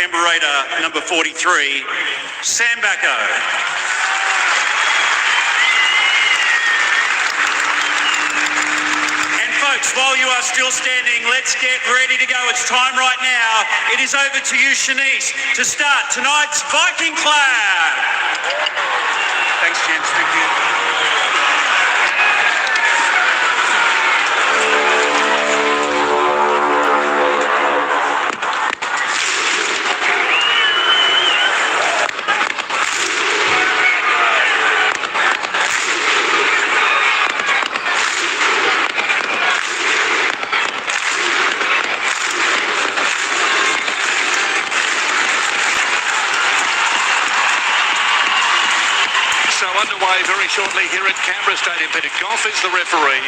Canberra Raider number 43, Sam Bacco. And folks, while you are still standing, let's get ready to go. It's time right now. It is over to you, Shanice, to start tonight's Viking Clap. Thanks, gents. Thank you. Underway very shortly here at Canberra Stadium. Peter Goff is the referee.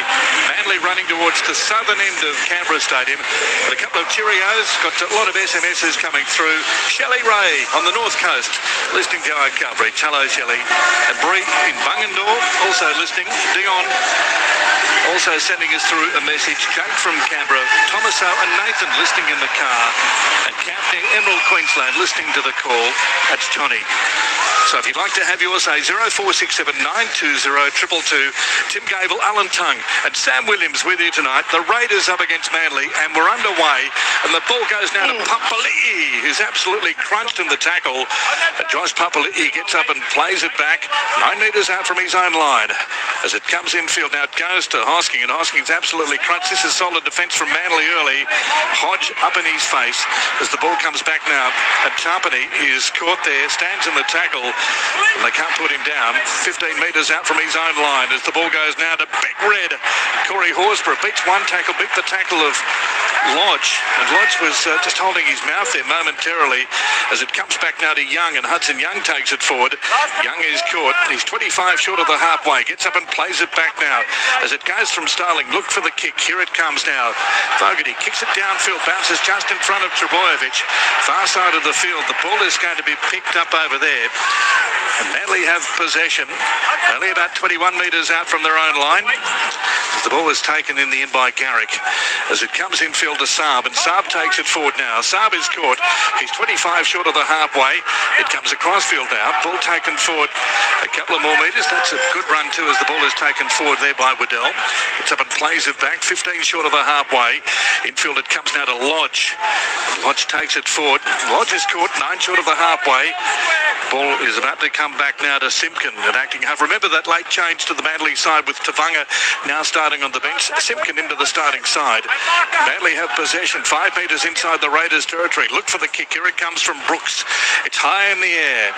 Manly running towards the southern end of Canberra Stadium. And a couple of Cheerios. Got a lot of SMSs coming through. Shelley Ray on the north coast listening to our coverage. Hello, Shelley. And Bree in Bungendore also listening. Dion also sending us through a message. Jake from Canberra. Thomaso and Nathan listening in the car. And Camp near Emerald, Queensland listening to the call. That's Johnny. So if you'd like to have your say, 0467 920 222. Tim Gable, Alan Tung and Sam Williams with you tonight. The Raiders up against Manly and we're underway. And the ball goes now to Papali'i, who's absolutely crunched in the tackle. And Josh Papali'i gets up and plays it back 9 metres out from his own line. As it comes infield, now it goes to Hosking, and Hosking's absolutely crunched. This is solid defence from Manly early. Hodge up in his face as the ball comes back now. And Tarpany is caught there, stands in the tackle. And they can't put him down. 15 metres out from his own line as the ball goes now to Big Red. Corey Horsburgh beats one tackle, beat the tackle of Lodge. And Lodge was just holding his mouth there momentarily as it comes back now to Young, and Hudson Young takes it forward. Young is caught. He's 25 short of the halfway. Gets up and plays it back now as it goes from Starling. Look for the kick. Here it comes now. Fogarty kicks it downfield, bounces just in front of Trebojevic. Far side of the field. The ball is going to be picked up over there. And Manly have possession, only about 21 metres out from their own line. The ball is taken in the end by Garrick as it comes infield to Saab, and Saab takes it forward now. Saab is caught. He's 25 short of the halfway. It comes across field now. Ball taken forward a couple of more metres. That's a good run too as the ball is taken forward there by Waddell. Gets up and plays it back, 15 short of the halfway. Infield it comes now to Lodge. Lodge takes it forward. Lodge is caught 9 short of the halfway. Ball is about to come back now to Simpkin at acting half. Remember that late change to the Manly side with Tavanga now starting on the bench. Simpkin into the starting side. Manly have possession 5 metres inside the Raiders territory. Look for the kick. Here it comes from Brooks. It's high in the air.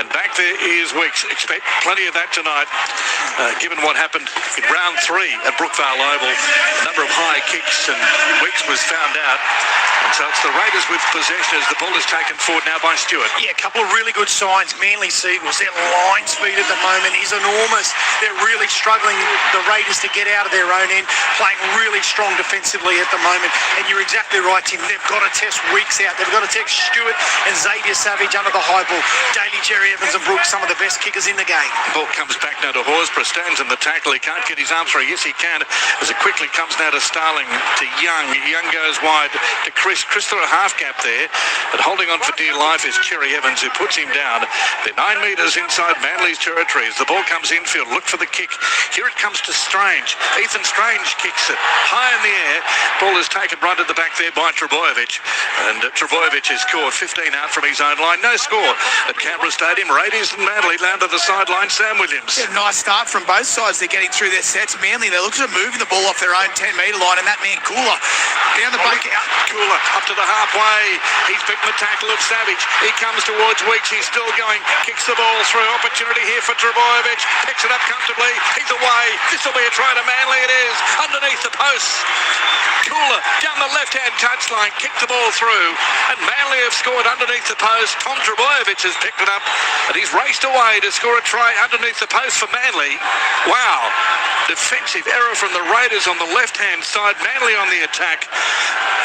And back there is Weeks. Expect plenty of that tonight, given what happened in round 3 at Brookvale Oval. A number of high kicks, and Weeks was found out. And so it's the Raiders with possession as the ball is taken forward now by Stewart. Yeah, a couple of really good signs. Manly Seagulls, their line speed at the moment is enormous. They're really struggling, the Raiders, to get out of their own end, playing really strong defensively at the moment. And you're exactly right, Tim. They've got to test Weeks out. They've got to test Stewart and Xavier Savage under the high ball. Daly, Jerry Evans and Brooks, some of the best kickers in the game. The ball comes back now to Horsburgh. Stands in the tackle. He can't get his arm through. Yes, he can. As it quickly comes now to Starling, to Young. Young goes wide to Chris. Chris through a half gap there. But holding on for dear life is Cherry Evans, who puts him down. They're 9 metres inside Manly's territory as the ball comes infield. Look for the kick. Here it comes to Strange. Ethan Strange kicks it high in the air. Ball is taken right at the back there by Trebojevic. And Trebojevic is caught 15 out from his own line. No score at Canberra Stadium. Raiders and Manly down to the sideline. Sam Williams. Yeah, nice start from both sides. They're getting through their sets. Manly, they look to moving the ball off their own 10-metre line, and that man Cooler down the back out. Cooler up to the halfway. He's picked the tackle of Savage. He comes towards Weeks. He's still going. Kicks the ball through. Opportunity here for Trebojevic. Picks it up comfortably. He's away. This will be a try to Manly. It is. Underneath the posts. Cooler down the left-hand touchline. Kicked the ball through. And Manly have scored underneath the post. Tom Trebojevic has picked it up. And he's raced away to score a try underneath the post for Manly. Wow. Defensive error from the Raiders on the left-hand side. Manly on the attack.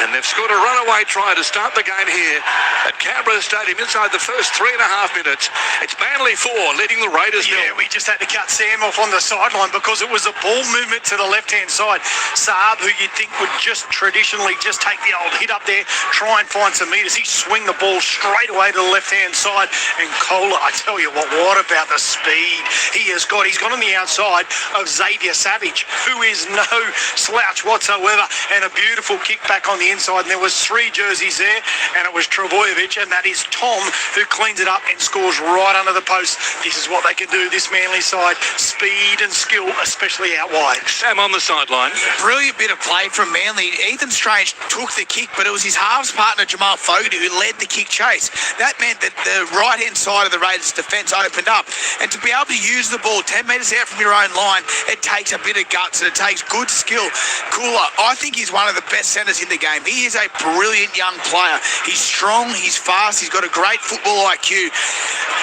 And they've scored a runaway try to start the game here at Canberra Stadium inside the first 3.5 minutes. It's Manly 4 leading the Raiders. Yeah, we just had to cut Sam off on the sideline because it was a ball movement to the left-hand side. Saab, who you'd think would just traditionally just take the old hit up there, try and find some meters. He swing the ball straight away to the left-hand side. And Kohler, I tell you what about the speed he's gone on the outside of Xavier Savage, who is no slouch whatsoever, and a beautiful kick back on the inside. And there was 3 jerseys there, and it was Trbojevic, and that is Tom, who cleans it up and scores right under the post. This is what they can do, this Manly side. Speed and skill, especially out wide. Sam on the sideline. Brilliant bit of play from Manly. Ethan Strange took the kick, but it was his halves partner, Jamal Fogarty, who led the kick chase. That meant that the right-hand side of the Raiders' defence opened up. And to be able to use the ball 10 metres out from your own line, it takes a bit of guts and it takes good skill. Cooler, I think he's one of the best centres in the game. He is a brilliant young player. He's strong, he's fast, he's got a great football IQ.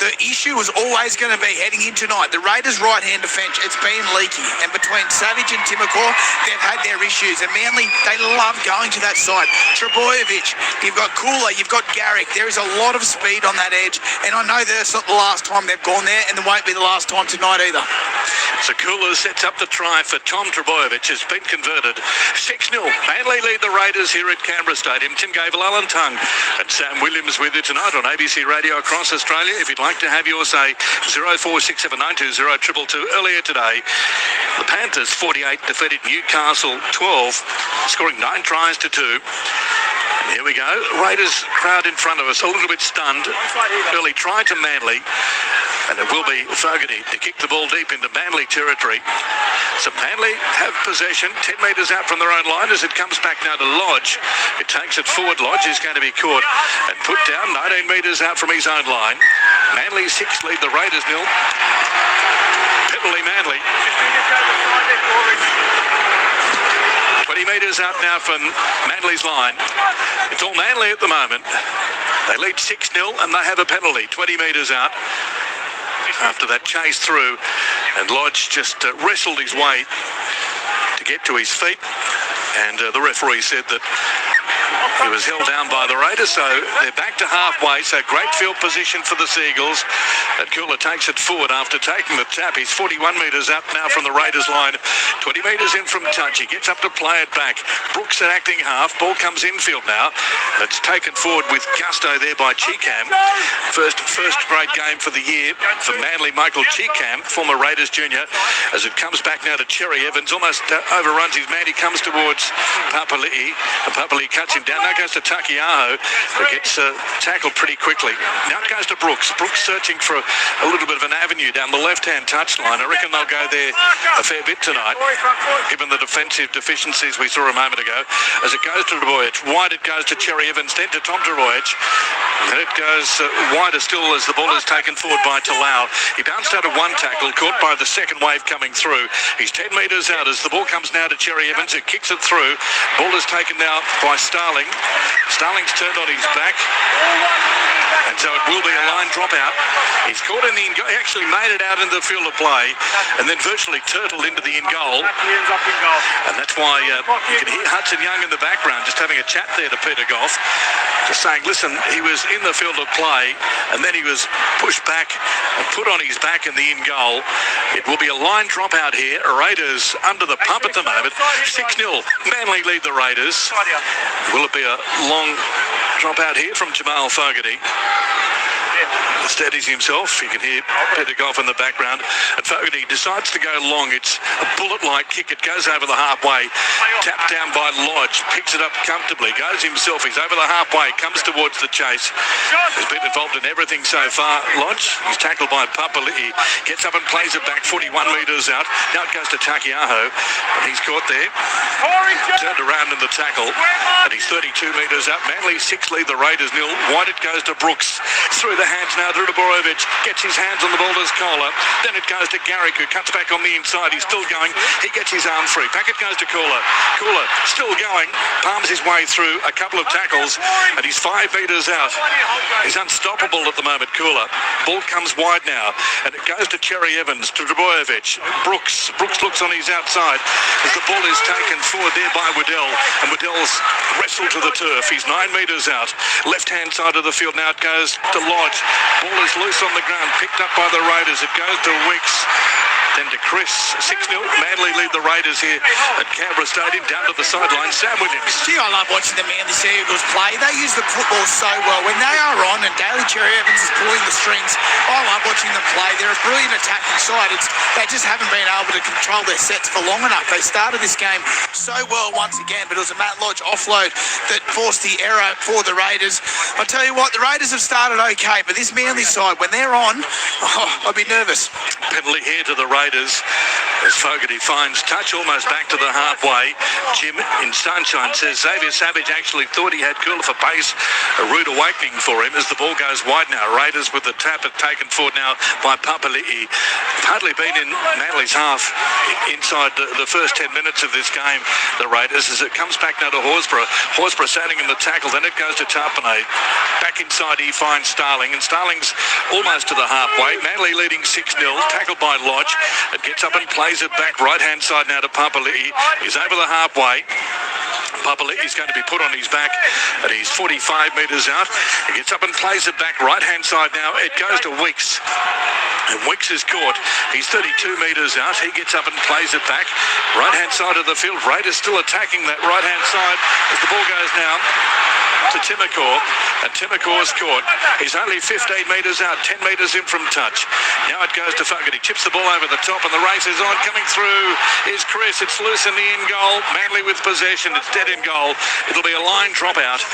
The issue was always going to be heading in tonight. The Raiders' right-hand defence, it's been leaky. And between Savage and Timokor, they've had their issues. And Manly, they love going to that side. Trbojevic, you've got Cooler, you've got Garrick. There is a lot of speed on that edge. And I know that's not the last time they've gone there, and it won't be the last time tonight either. So Cooler sets up the try for Tom Trbojevic. Has been converted. 6-0. Manly lead the Raiders here at Canberra Stadium. Tim Gavel, Alan Tung and Sam Williams with you tonight on ABC Radio across Australia. If you'd like to have your say, 0467920222. Earlier today, the Panthers 48 defeated Newcastle 12, scoring 9 tries to 2. And here we go. Raiders crowd in front of us, a little bit stunned. Early try to Manly. And it will be Fogarty to kick the ball deep into Manly territory. So Manly have possession, 10 metres out from their own line as it comes back now to Lodge. It takes it forward. Lodge is going to be caught and put down 19 metres out from his own line. Manly 6 lead the Raiders 0. Penalty Manly. 20 metres out now from Manly's line. It's all Manly at the moment. They lead 6-0 and they have a penalty 20 metres out. After that chase through, and Lodge just wrestled his way to get to his feet, and the referee said that he was held down by the Raiders, so they're back to halfway. So great field position for the Seagulls, and Cooler takes it forward after taking the tap. He's 41 metres out now from the Raiders line, 20 metres in from touch. He gets up to play it back. Brooks at acting half. Ball comes infield now. It's taken forward with gusto there by Cheekham. First great game for the year for Manly, Michael Cheekham, former Raiders junior, as it comes back now to Cherry Evans. Almost overruns his man. He comes towards Papali'i, and Papali'i cuts him down. Now goes to Takiaho, who gets tackled pretty quickly. Now it goes to Brooks. Brooks searching for a little bit of an avenue down the left-hand touchline. I reckon they'll go there a fair bit tonight, given the defensive deficiencies we saw a moment ago. As it goes to Trbojevic, wide it goes to Cherry Evans, then to Tom Trbojevic. And it goes wider still as the ball is taken forward by Talau. He bounced out of one tackle, caught by the second wave coming through. He's 10 metres out as the ball comes now to Cherry Evans, who kicks it through. Ball is taken now by Starling. Starling's turned on his back, and so it will be a line dropout. He's caught in the in goal. He actually made it out into the field of play and then virtually turtled into the in goal. And that's why you can hear Hudson Young in the background just having a chat there to Peter Goff, just saying, listen, he was in the field of play and then he was pushed back and put on his back in the in goal. It will be a line dropout here. Raiders under the pump at the moment. 6-0. Manly lead the Raiders. Will it be a long dropout here from Jamal Fogarty? Steadies himself. You can hear Peter Goff in the background. And Fogarty decides to go long. It's a bullet-like kick. It goes over the halfway. Tapped down by Lodge. Picks it up comfortably. Goes himself. He's over the halfway. Comes towards the chase. He's been involved in everything so far. Lodge, he's tackled by Papali'i. Gets up and plays it back 41 metres out. Now it goes to Takiaho. And he's caught there. Turned around in the tackle. And he's 32 metres out. Manly 6 lead the Raiders 0. Wide it goes to Brooks. Through the hands now to Drborovic. Gets his hands on the bowler's collar. Then it goes to Garrick, who cuts back on the inside. He's still going. He gets his arm free. Back it goes to Cooler. Cooler still going. Palms his way through a couple of tackles, and he's 5 metres out. He's unstoppable at the moment, Cooler. Ball comes wide now, and it goes to Cherry Evans, to Drborovic. Brooks looks on his outside as the ball is taken forward there by Waddell, and Waddell's wrestled to the turf. He's 9 metres out. Left-hand side of the field now. It goes to Lodge. Ball is loose on the ground, picked up by the Raiders. It goes to Wicks. Then to Chris. 6-0. Manly lead the Raiders here at Canberra Stadium. Down to the sideline, Sam Williams. Gee, I love watching the Manly Seagulls play. They use the football so well. When they are on and Daly Cherry Evans is pulling the strings, I love watching them play. They're a brilliant attacking side. They just haven't been able to control their sets for long enough. They started this game so well once again, but it was a Matt Lodge offload that forced the error for the Raiders. I tell you what, the Raiders have started okay, but this Manly side, when they're on, I'd be nervous. Penalty here to the Raiders as Fogarty finds touch almost back to the halfway. Jim in Sunshine says Xavier Savage actually thought he had Cooler for pace. A rude awakening for him as the ball goes wide now. Raiders with the tap are taken forward now by Papali'i. Hardly been in Manly's half inside the first 10 minutes of this game, the Raiders, as it comes back now to Horsburgh. Horsburgh standing in the tackle, then it goes to Tarpanay. Back inside he finds Starling, and Starling's almost to the halfway. Manly leading 6-0, tackled by Lodge. It gets up and plays it back right-hand side now to Papali'i. He's over the halfway. Papali'i's going to be put on his back, and he's 45 metres out. He gets up and plays it back right-hand side now. It goes to Wicks. And Wicks is caught. He's 32 metres out. He gets up and plays it back. Right-hand side of the field. Raiders still attacking that right-hand side as the ball goes now to Timacor, and Timacor's caught. He's only 15 metres out, 10 metres in from touch. Now it goes to Fogarty. Chips the ball over the top, and the race is on. Coming through is Chris. It's loose in the in goal. Manly with possession. It's dead in goal. It'll be a line dropout.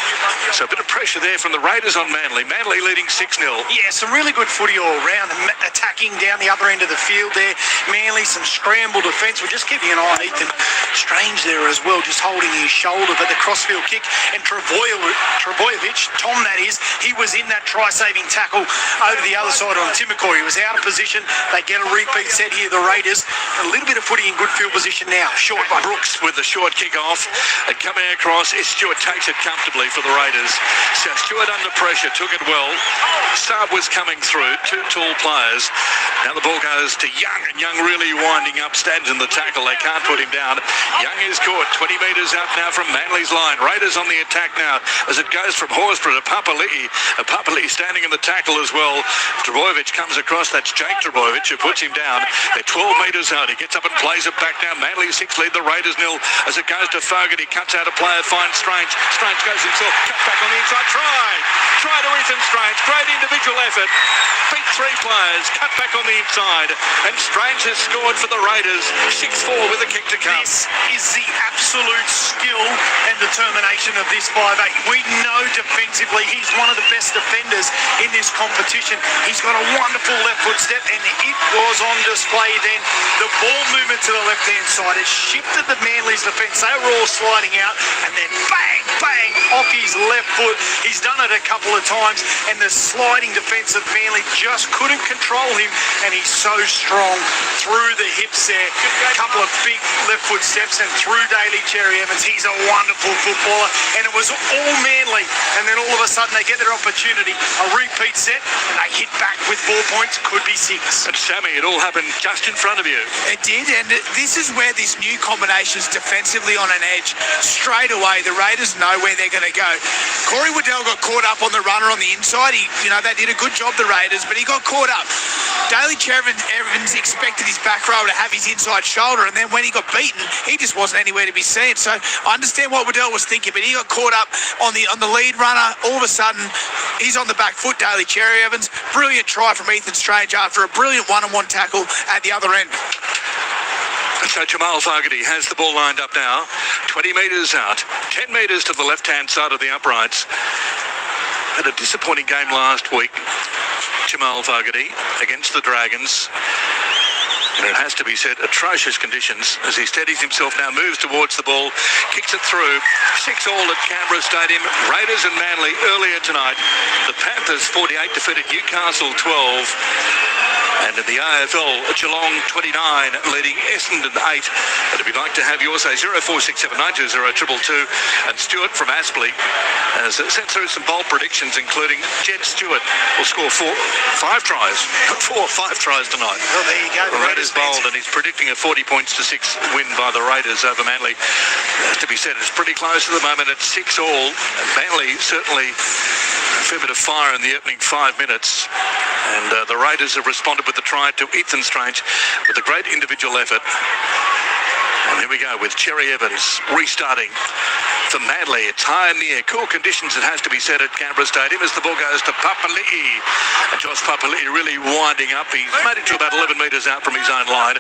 So a bit of pressure there from the Raiders on Manly. Manly leading 6-0. Yeah, some really good footy all round. Attacking down the other end of the field there. Manly, some scramble defence. We're just keeping an eye on Ethan Strange there as well, just holding his shoulder, but the crossfield kick. And Trebojevic, Tom that is, he was in that try-saving tackle over the other side on Timacor. He was out of position. They get a repeat set here, the Raiders. A little bit of footy in good field position now. Short by Brooks with the short kick off, and coming across is Stewart. Takes it comfortably for the Raiders. So Stewart under pressure, took it well. Saab was coming through, two tall players. Now the ball goes to Young, and Young really winding up, stands in the tackle. They can't put him down. Young is caught 20 metres out now from Manly's line. Raiders on the attack now as it goes from Horsburgh to Papali'i. Papali'i standing in the tackle as well. Trebojevic comes across. That's Jake Trebojevic who puts him down. They're 12 metres out. He gets up and plays it back now. Manly 6 lead the Raiders 0 as it goes to Fogarty. Cuts out a player, finds Strange. Strange goes himself. Cuts back on the inside. Try to Ethan Strange. Great individual effort. Beat 3 players. Cut back on the inside. And Strange has scored for the Raiders. 6-4 with a kick to come. This is the absolute skill and determination of this 5'8". We know defensively he's one of the best defenders in this competition. He's got a wonderful left foot step, and it was on display then. The ball movement to the left-hand side has shifted the Manly's defence. They were all sliding out, and then bang, bang, off his left foot. He's done it a couple of times, and the sliding defence of Manly just couldn't control him, and he's so strong through the hips there. A couple of big left foot steps and through Daly Cherry Evans. He's a wonderful footballer, and it was all Manly, and then all of a sudden they get their opportunity, a repeat set, and they hit back with 4 points, could be 6. And Sammy, it all happened just in front of you. It did, and this is where this new combination is defensively on an edge. Straight away, the Raiders know where they're going to go. Corey Waddell got caught up on the runner on the inside. They did a good job, the Raiders, but he got caught up. Daly Cherry Evans expected his back row to have his inside shoulder, and then when he got beaten, he just wasn't anywhere to be seen. So I understand what Waddell was thinking, but he got caught up on the lead runner. All of a sudden, he's on the back foot, Daly Cherry Evans. Brilliant try from Ethan Strange after a brilliant one-on-one tackle at the other end. So Jamal Fogarty has the ball lined up now. 20 metres out, 10 metres to the left-hand side of the uprights. Had a disappointing game last week, Jamal Fogarty, against the Dragons. And it has to be said, atrocious conditions as he steadies himself now, moves towards the ball, kicks it through. 6-all at Canberra Stadium. Raiders and Manly earlier tonight. The Panthers 48 defeated Newcastle 12. And in the AFL, Geelong 29 leading Essendon 8. And if you'd like to have yours, say 0467920222. And Stewart from Aspley has sent through some bold predictions, including Jed Stewart will score 5 tries tonight. Well, there you go. The Raiders bold, and he's predicting a 40 points to 6 win by the Raiders over Manly. Has to be said, it's pretty close at the moment at 6-all. And Manly certainly a fair bit of fire in the opening 5 minutes. And the Raiders have responded with the try to Ethan Strange with a great individual effort. And here we go with Cherry Evans restarting for Manly. It's high in the air. Cool conditions, it has to be said, at Canberra Stadium as the ball goes to Papali'i. And Josh Papali'i really winding up. He's made it to about 11 metres out from his own line.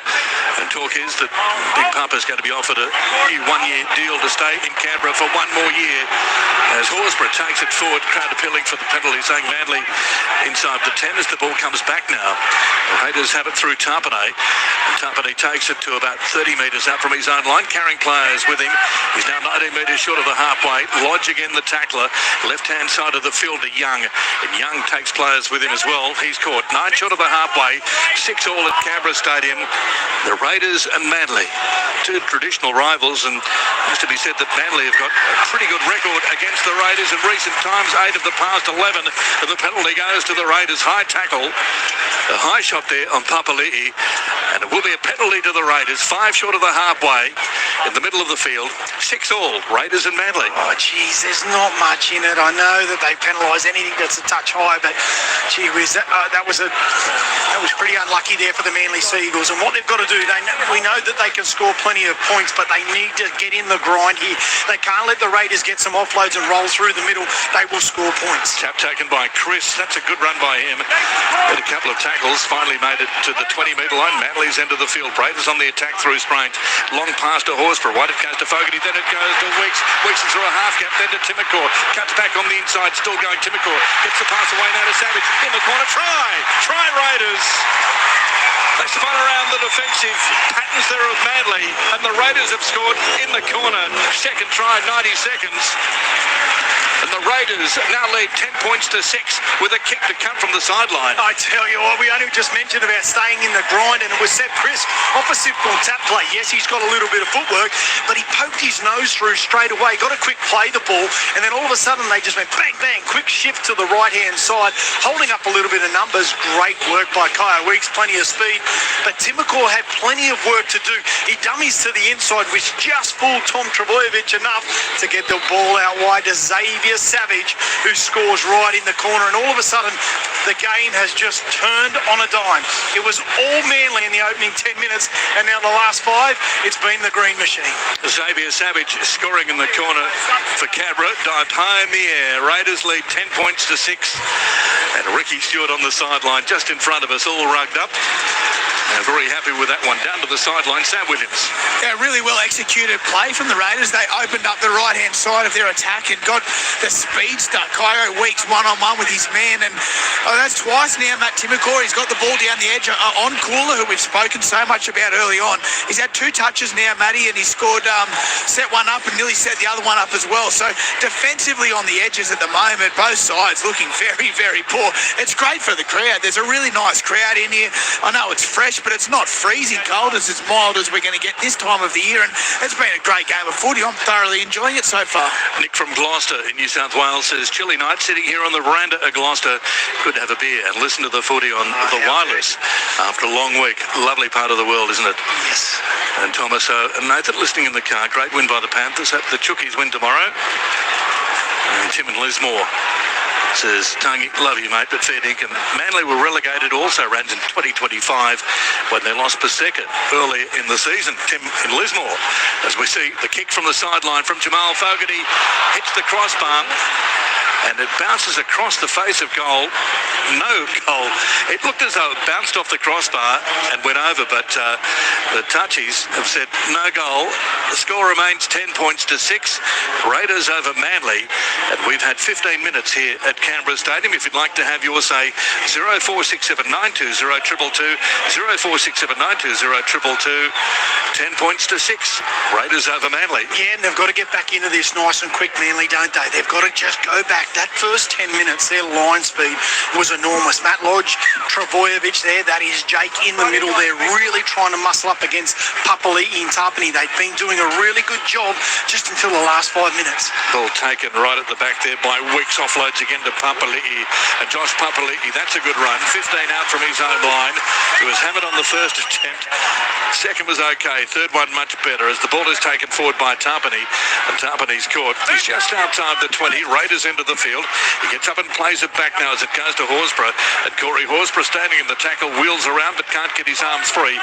And talk is that Big Papa's going to be offered a new 1-year deal to stay in Canberra for 1 more year. As Horsburgh takes it forward, crowd appealing for the penalty, saying Manly inside the 10 as the ball comes back now. The Raiders have it through Tapane. And Tapane takes it to about 30 metres out from his own line, carrying players with him. He's now 19 metres short of the halfway. Lodge again, the tackler. Left-hand side of the field to Young. And Young takes players with him as well. He's caught 9 short of the halfway. 6-all at Canberra Stadium. The Raiders and Manly, two traditional rivals, and it has to be said that Manly have got a pretty good record against the Raiders in recent times. 8 of the past 11. And the penalty goes to the Raiders. High tackle. A high shot there on Papali'i. And it will be a penalty to the Raiders. 5 short of the halfway in the middle of the field. 6-all, Raiders and Manly. Oh, geez, there's not much in it. I know that they penalise anything that's a touch high, but gee whiz, that was pretty unlucky there for the Manly Seagulls. And what they've got to do, we know that they can score plenty of points, but they need to get in the grind here. They can't let the Raiders get some offloads and roll through the middle. They will score points. Tap taken by Chris. That's a good run by him. Had a couple of tackles. Finally made it to the 20-metre line. Manly's end of the field. Raiders on the attack through Strange. Long pass to Horsburgh. Wide it goes to Fogarty. Then it goes to Weeks. Weeks is through a half gap. Then to Timmercourt. Cuts back on the inside. Still going Timmercourt. Gets the pass away now to Savage. In the corner. Try Raiders. They spun around the defensive patterns there of Manly, and the Raiders have scored in the corner. Second try, 90 seconds. And the Raiders now lead 10 points to 6 with a kick to come from the sideline. I tell you what, we only just mentioned about staying in the grind, and it was Seth Crisp off a simple tap play. Yes, he's got a little bit of footwork, but he poked his nose through straight away, got a quick play the ball, and then all of a sudden they just went bang, bang, quick shift to the right-hand side, holding up a little bit of numbers. Great work by Kaya Weeks, plenty of speed, but Timmercourt had plenty of work to do. He dummies to the inside, which just fooled Tom Trebojevic enough to get the ball out wide to Xavier Savage, who scores right in the corner, and all of a sudden the game has just turned on a dime. It was all Manly in the opening 10 minutes, and now the last 5, it's been the green machine. Xavier Savage scoring in the corner for Canberra, dived high in the air. Raiders lead 10 points to 6, and Ricky Stewart on the sideline just in front of us, all rugged up. Very happy with that one. Down to the sideline, Sam Williams. Yeah, really well executed play from the Raiders. They opened up the right-hand side of their attack and got the speedster, Kyo Weeks, one-on-one with his man. And that's twice now, Matt Timmercourt. He's got the ball down the edge on Cooler, who we've spoken so much about early on. He's had 2 touches now, Matty, and he scored, set one up and nearly set the other one up as well. So defensively on the edges at the moment, both sides looking very, very poor. It's great for the crowd. There's a really nice crowd in here. I know it's fresh, but it's not freezing cold. It's as mild as we're going to get this time of the year, and it's been a great game of footy. I'm thoroughly enjoying it so far. Nick from Gloucester in New South Wales says, chilly night sitting here on the veranda at Gloucester. Good to have a beer and listen to the footy on the wireless after a long week. Lovely part of the world, isn't it? Yes. And Thomas, Nathan listening in the car. Great win by the Panthers. Hope the Chookies win tomorrow. And Tim and Lismore says, Tangi, love you, mate, but fair dinkum. Manly were relegated also, Rans, in 2025 when they lost Paseka early in the season. Tim in Lismore, as we see the kick from the sideline from Jamal Fogarty, hits the crossbar. and it bounces across the face of goal. No goal. It looked as though it bounced off the crossbar and went over, but the touchies have said no goal. The score remains 10 points to 6. Raiders over Manly, and we've had 15 minutes here at Canberra Stadium. If you'd like to have your say, 0467920222, 0467920222. 10 points to 6. Raiders over Manly. Yeah, and they've got to get back into this nice and quick, Manly, don't they? They've got to just go back. That first 10 minutes, their line speed was enormous. Matt Lodge, Travojevic there, that is Jake in the middle. They're really trying to muscle up against Papali'i and Tapani. They've been doing a really good job just until the last 5 minutes. Ball taken right at the back there by Wicks. Offloads again to Papali'i. And Josh Papali'i, that's a good run. 15 out from his own line. He was hammered on the first attempt. Second was okay. Third one much better as the ball is taken forward by Tapani. And Tapani's caught. He's just outside the 20. Raiders into the field. He gets up and plays it back now as it goes to Horsburgh. And Corey Horsburgh standing in the tackle, wheels around but can't get his arms free.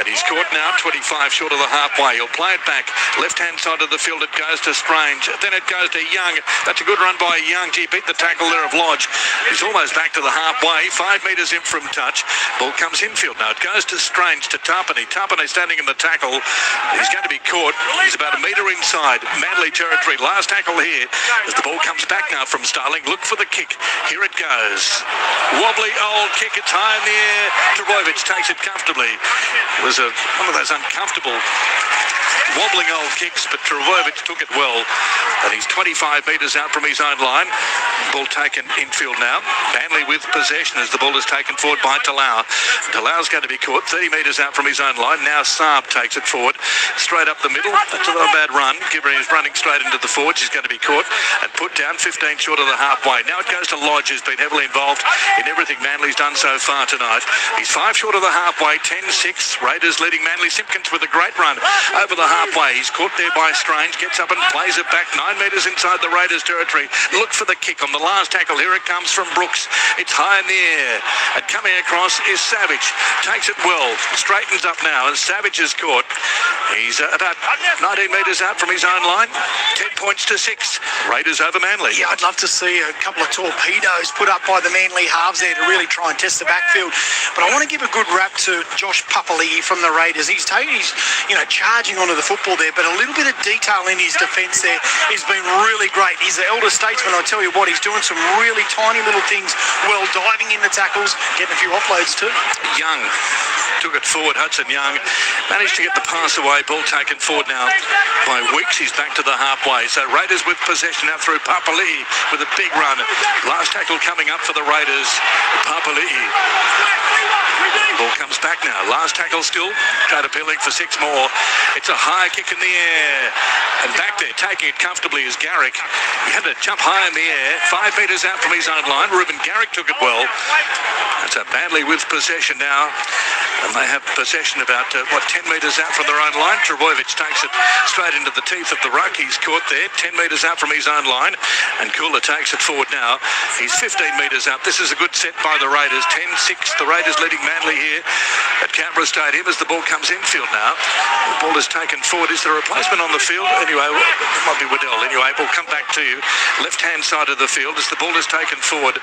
And he's caught now 25 short of the halfway. He'll play it back. Left-hand side of the field it goes to Strange. Then it goes to Young. That's a good run by Young. He beat the tackle there of Lodge. He's almost back to the halfway. 5 metres in from touch. Ball comes infield now. It goes to Strange, to Tapani. Tapani standing in the tackle. He's going to be caught. He's about a metre inside Manly territory. Last tackle here as the ball comes back now from Starling. Look for the kick. Here it goes. Wobbly old kick. It's high in the air. Travojevic takes it comfortably. It was one of those uncomfortable wobbling old kicks, but Travojevic took it well. And he's 25 metres out from his own line. Ball taken infield now. Manly with possession as the ball is taken forward by Talau. Talau's going to be caught 30 metres out from his own line. Now Saab takes it forward. Straight up the middle. That's a not a bad run. Given he's running straight into the forwards, he's going to be caught and put down 15 short of the halfway. Now it goes to Lodge, who's been heavily involved in everything Manly's done so far tonight. He's 5 short of the halfway, 10-6. Raiders leading Manly. Simpkins with a great run over the halfway. He's caught there by Strange. Gets up and plays it back 9 metres inside the Raiders territory. Look for the kick on the last tackle. Here it comes from Brooks. It's high in the air. And coming across is Savage. Takes it well. Straightens up now and Savage is caught. He's about 19 metres out from his own line. 10 points to 6. Raiders over Manly. Yeah, I'd love to see a couple of torpedoes put up by the Manly halves there to really try and test the backfield. But I want to give a good rap to Josh Papali'i from the Raiders. He's charging onto the football there, but a little bit of detail in his defence there has been really great. He's the elder statesman, I tell you what. He's doing some really tiny little things, well, diving in the tackles, getting a few offloads too. Young took it forward. Hudson Young managed to get the pass away. Ball taken forward now by Weeks. He's back to the halfway. So Raiders with possession out through Papali'i with a big run. Last tackle coming up for the Raiders. Papali'i. Ball comes back now. Last tackle still. Caterpilling for 6 more. It's a high kick in the air. And back there, taking it comfortably is Garrick. He had to jump high in the air. 5 metres out from his own line. Ruben Garrick took it well. That's a Manly with possession now. And they have possession about, 10 metres out from their own line. Travojevic takes it straight into the teeth of the ruck. He's caught there, 10 metres out from his own line. And Kula takes it forward now. He's 15 metres out. This is a good set by the Raiders. 10-6. The Raiders leading Manly here at Canberra Stadium as the ball comes infield now. The ball is taken forward. Is there a replacement on the field? Anyway, it might be Waddell. Anyway, we'll come back to you. Left-hand side of the field as the ball is taken forward.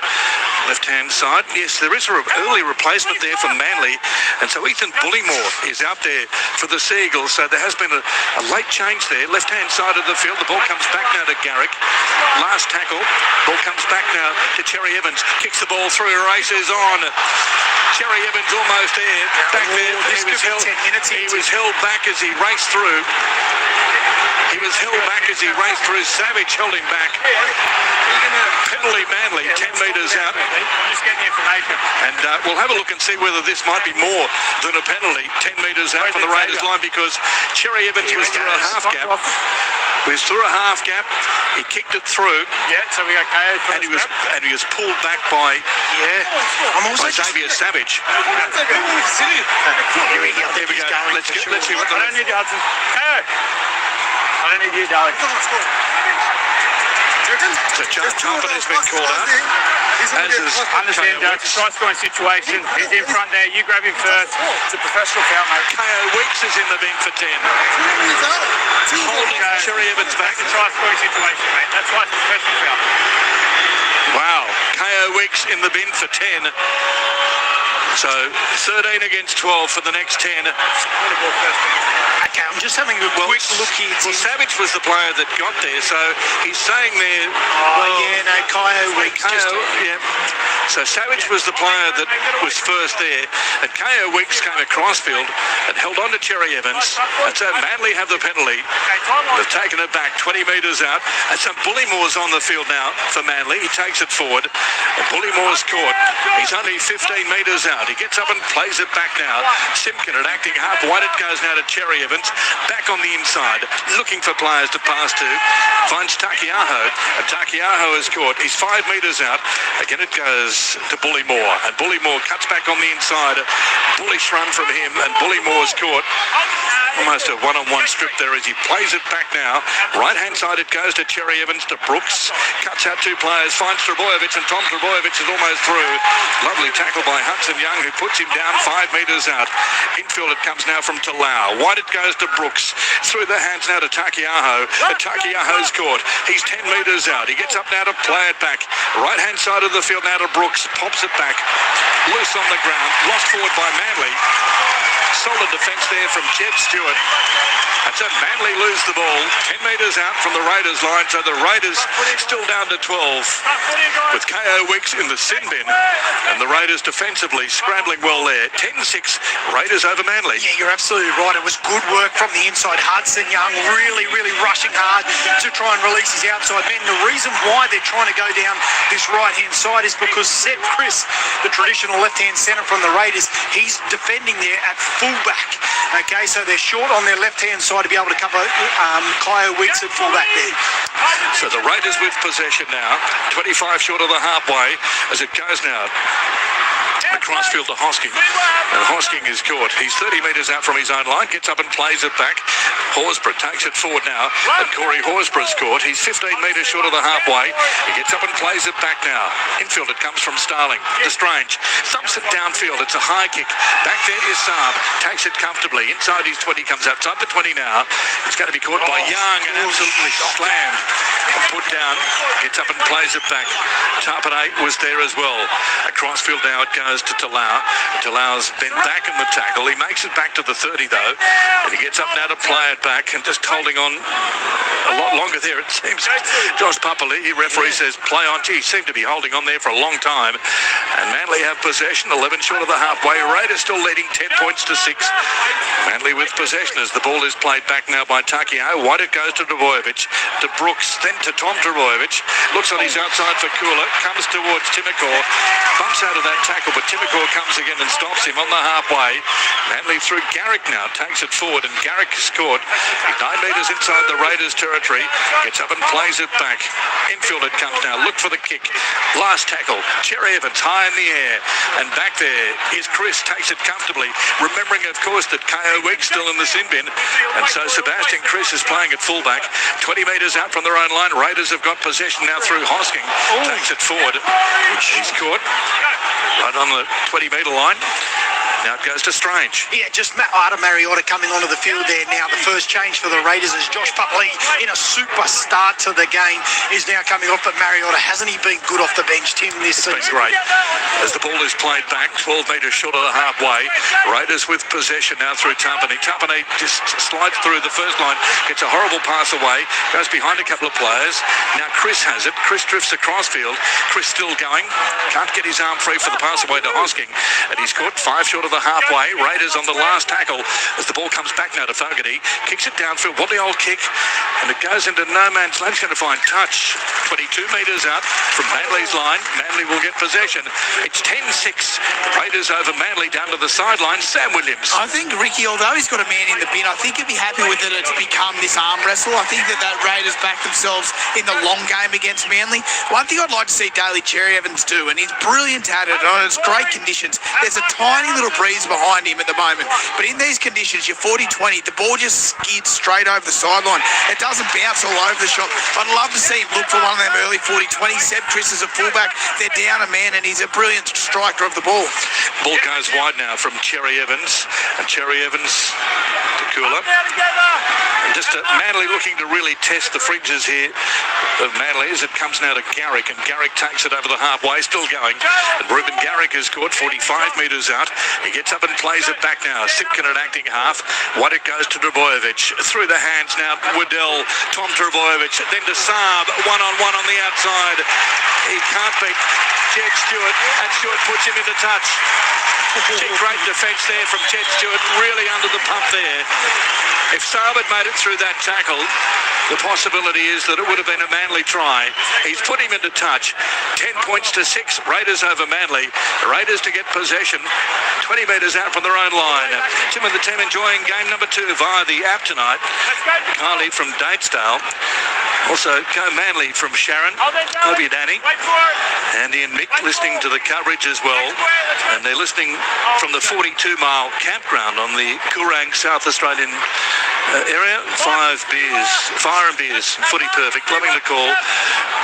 Left-hand side. Yes, there is an early replacement there for Manly. And so Ethan Bullymore is out there for the Seagulls. So there has been a late change there. Left-hand side of the field. The ball comes back now to Garrick. Last tackle. Ball comes back now to Cherry Evans. Kicks the ball through. Races on. Cherry Evans almost there. Back there. He was held back as he raced through. Savage held him back. Penalty Manly, 10 metres out. I'm just getting the information. And we'll have a look and see whether this might be more than a penalty. 10 metres out from the Raiders line because Cherry Evans was through a half gap. He kicked it through. Yeah, so we okay. And he was pulled back by Xavier Savage. Here we go. Let's see what I don't need you, Hudson. Hey! I don't need you, darling. So Joe Trumpet has been called out. Understand, Doug. It's a try-scoring situation. He's in front there. You grab him first. It's a professional foul, mate. K.O. Weeks is in the bin for 10. Holding Cherry Evans back. It's a try-scoring situation, mate. That's why it's a professional foul. Weeks in the bin for 10. So 13 against 12 for the next 10. Okay, I'm just having a quick look here. Well, Savage was the player that got there, so he's saying there... Kyo Weeks. Yeah. So Savage was the player that was first there, and Kyo Weeks came across field and held on to Cherry Evans, and so Manly have the penalty. They've taken it back 20 metres out, and so Bullimore's on the field now for Manly. He takes it forward, and Bullimore's caught. He's only 15 metres out. He gets up and plays it back now. Simpkin at acting half wide. It goes now to Cherry Evans. Back on the inside, looking for players to pass to. Finds Takiaho, and Takiaho is caught. He's 5 metres out. Again it goes to Bullimore, and Bullimore cuts back on the inside. Bullish run from him, and Bullimore's caught. Almost a one-on-one strip there as he plays it back now. Right-hand side it goes to Cherry Evans, to Brooks. Cuts out 2 players, finds Trbojevic, and Tom Trbojevic is almost through. Lovely tackle by Hudson Young, who puts him down 5 metres out. Infield it comes now from Talau. Wide it goes to Brooks. Through the hands now to Takiaho. But Takiaho's caught. He's 10 metres out. He gets up now to play it back. Right-hand side of the field now to Brooks. Pops it back. Loose on the ground. Lost forward by Manly. Solid defence there from Jed Stewart. And so Manly lose the ball 10 metres out from the Raiders line. So the Raiders still down to 12 with Kyo Weeks in the sin bin. And the Raiders defensively scrambling well there. 10-6, Raiders over Manly. Yeah, you're absolutely right. It was good work from the inside. Hudson Young really, really rushing hard to try and release his outside men. The reason why they're trying to go down this right-hand side is because Seb Chris, the traditional left-hand centre from the Raiders, he's defending there at fullback. Okay, so they're short on their left-hand side to be able to cover Kyo Weeks at fullback there. So the Raiders with possession now, 25 short of the halfway as it goes now. Across field to Hosking, and Hosking is caught. He's 30 metres out from his own line, gets up and plays it back. Horsburgh takes it forward now, and Corey Horsburgh's caught. He's 15 metres short of the halfway. He gets up and plays it back now. Infield it comes from Starling to Strange. Thumps it downfield. It's a high kick. Back there is Saab. Takes it comfortably. Inside his 20, comes outside the 20 now. It's going to be caught by Young and absolutely slammed. And put down. Gets up and plays it back. Tarpanay was there as well. Across field now it goes to Talau. Talau's bent back in the tackle. He makes it back to the 30 though, and he gets up now to play it back and just holding on a lot longer there it seems. Josh Papali, referee, says play on. Gee, he seemed to be holding on there for a long time, and Manly have possession, 11 short of the halfway. Raiders still leading 10 points to 6. Manly with possession as the ball is played back now by Takio. Wide it goes to Trbojevic, to Brooks, then to Tom Trbojevic. Looks on his outside for Kula, comes towards Timokor, bumps out of that tackle, but Timokor comes again and stops him on the halfway. Manly through Garrick now, takes it forward, and Garrick is caught. 9 metres inside the Raiders territory, gets up and plays it back. Infield it comes now, look for the kick. Last tackle, Cherry Evans high in the air, and back there is Chris, takes it comfortably, remembering of course that Kyo Weeks still in the sin bin, and so Sebastian Chris is playing at fullback. 20 metres out from their own line, Raiders have got possession now through Hosking. Takes it forward, he's caught right on the 20-metre line. Now it goes to Strange. Yeah, just Arda Mariota coming onto the field there now. The first change for the Raiders is Josh Putley in a super start to the game is now coming off, but Mariota, hasn't he been good off the bench, Tim, this season? It's been great. As the ball is played back, 12 metres short of the halfway. Raiders with possession now through Tumpany. Tumpany just slides through the first line, gets a horrible pass away, goes behind a couple of players. Now Chris has it. Chris drifts across field. Chris still going. Can't get his arm free for the pass away to Hosking. And he's caught 5 short of the halfway. Raiders on the last tackle as the ball comes back now to Fogarty. Kicks it downfield. What the old kick. And it goes into no man's land. He's going to find touch. 22 metres out from Manly's line. Manly will get possession. It's 10-6. Raiders over Manly down to the sideline. Sam Williams. I think Ricky, although he's got a man in the bin, I think he'd be happy with it. It's become this arm wrestle. I think that Raiders back themselves in the long game against Manly. One thing I'd like to see Daly Cherry Evans do, and he's brilliant at it, and it's great conditions. There's a tiny little breeze behind him at the moment, but in these conditions, you're 40-20, the ball just skids straight over the sideline. It doesn't bounce all over the shop. I'd love to see him look for one of them early 40-20. Seb Chris is a fullback. They're down a man, and he's a brilliant striker of the ball. Ball goes wide now from Cherry Evans, and Cherry Evans to cooler. And just Manly looking to really test the fringes here of Manly as it comes now to Garrick, and Garrick takes it over the halfway, still going. And Ruben Garrick has scored 45 metres out. He gets up and plays it back now. Simpkin at acting half. What it goes to Trbojevic. Through the hands now, Waddell, Tom Trbojevic, then to Saab, one-on-one on the outside. He can't beat Jed Stewart, and Stewart puts him into touch. Great defence there from Jed Stewart, really under the pump there. If Saab had made it through that tackle, the possibility is that it would have been a Manly try. He's put him into touch. 10 points to 6, Raiders over Manly. The Raiders to get possession 20 metres out from their own line. Tim and the team enjoying game number 2 via the app tonight. Kylie from Datesdale. Also, Go Manly from Sharon. Hope you, Danny. Andy and Mick listening to the coverage as well. And they're listening from the 42-mile campground on the Coorang, South Australian area. 5 beers, fire and beers, footy perfect. Loving the call,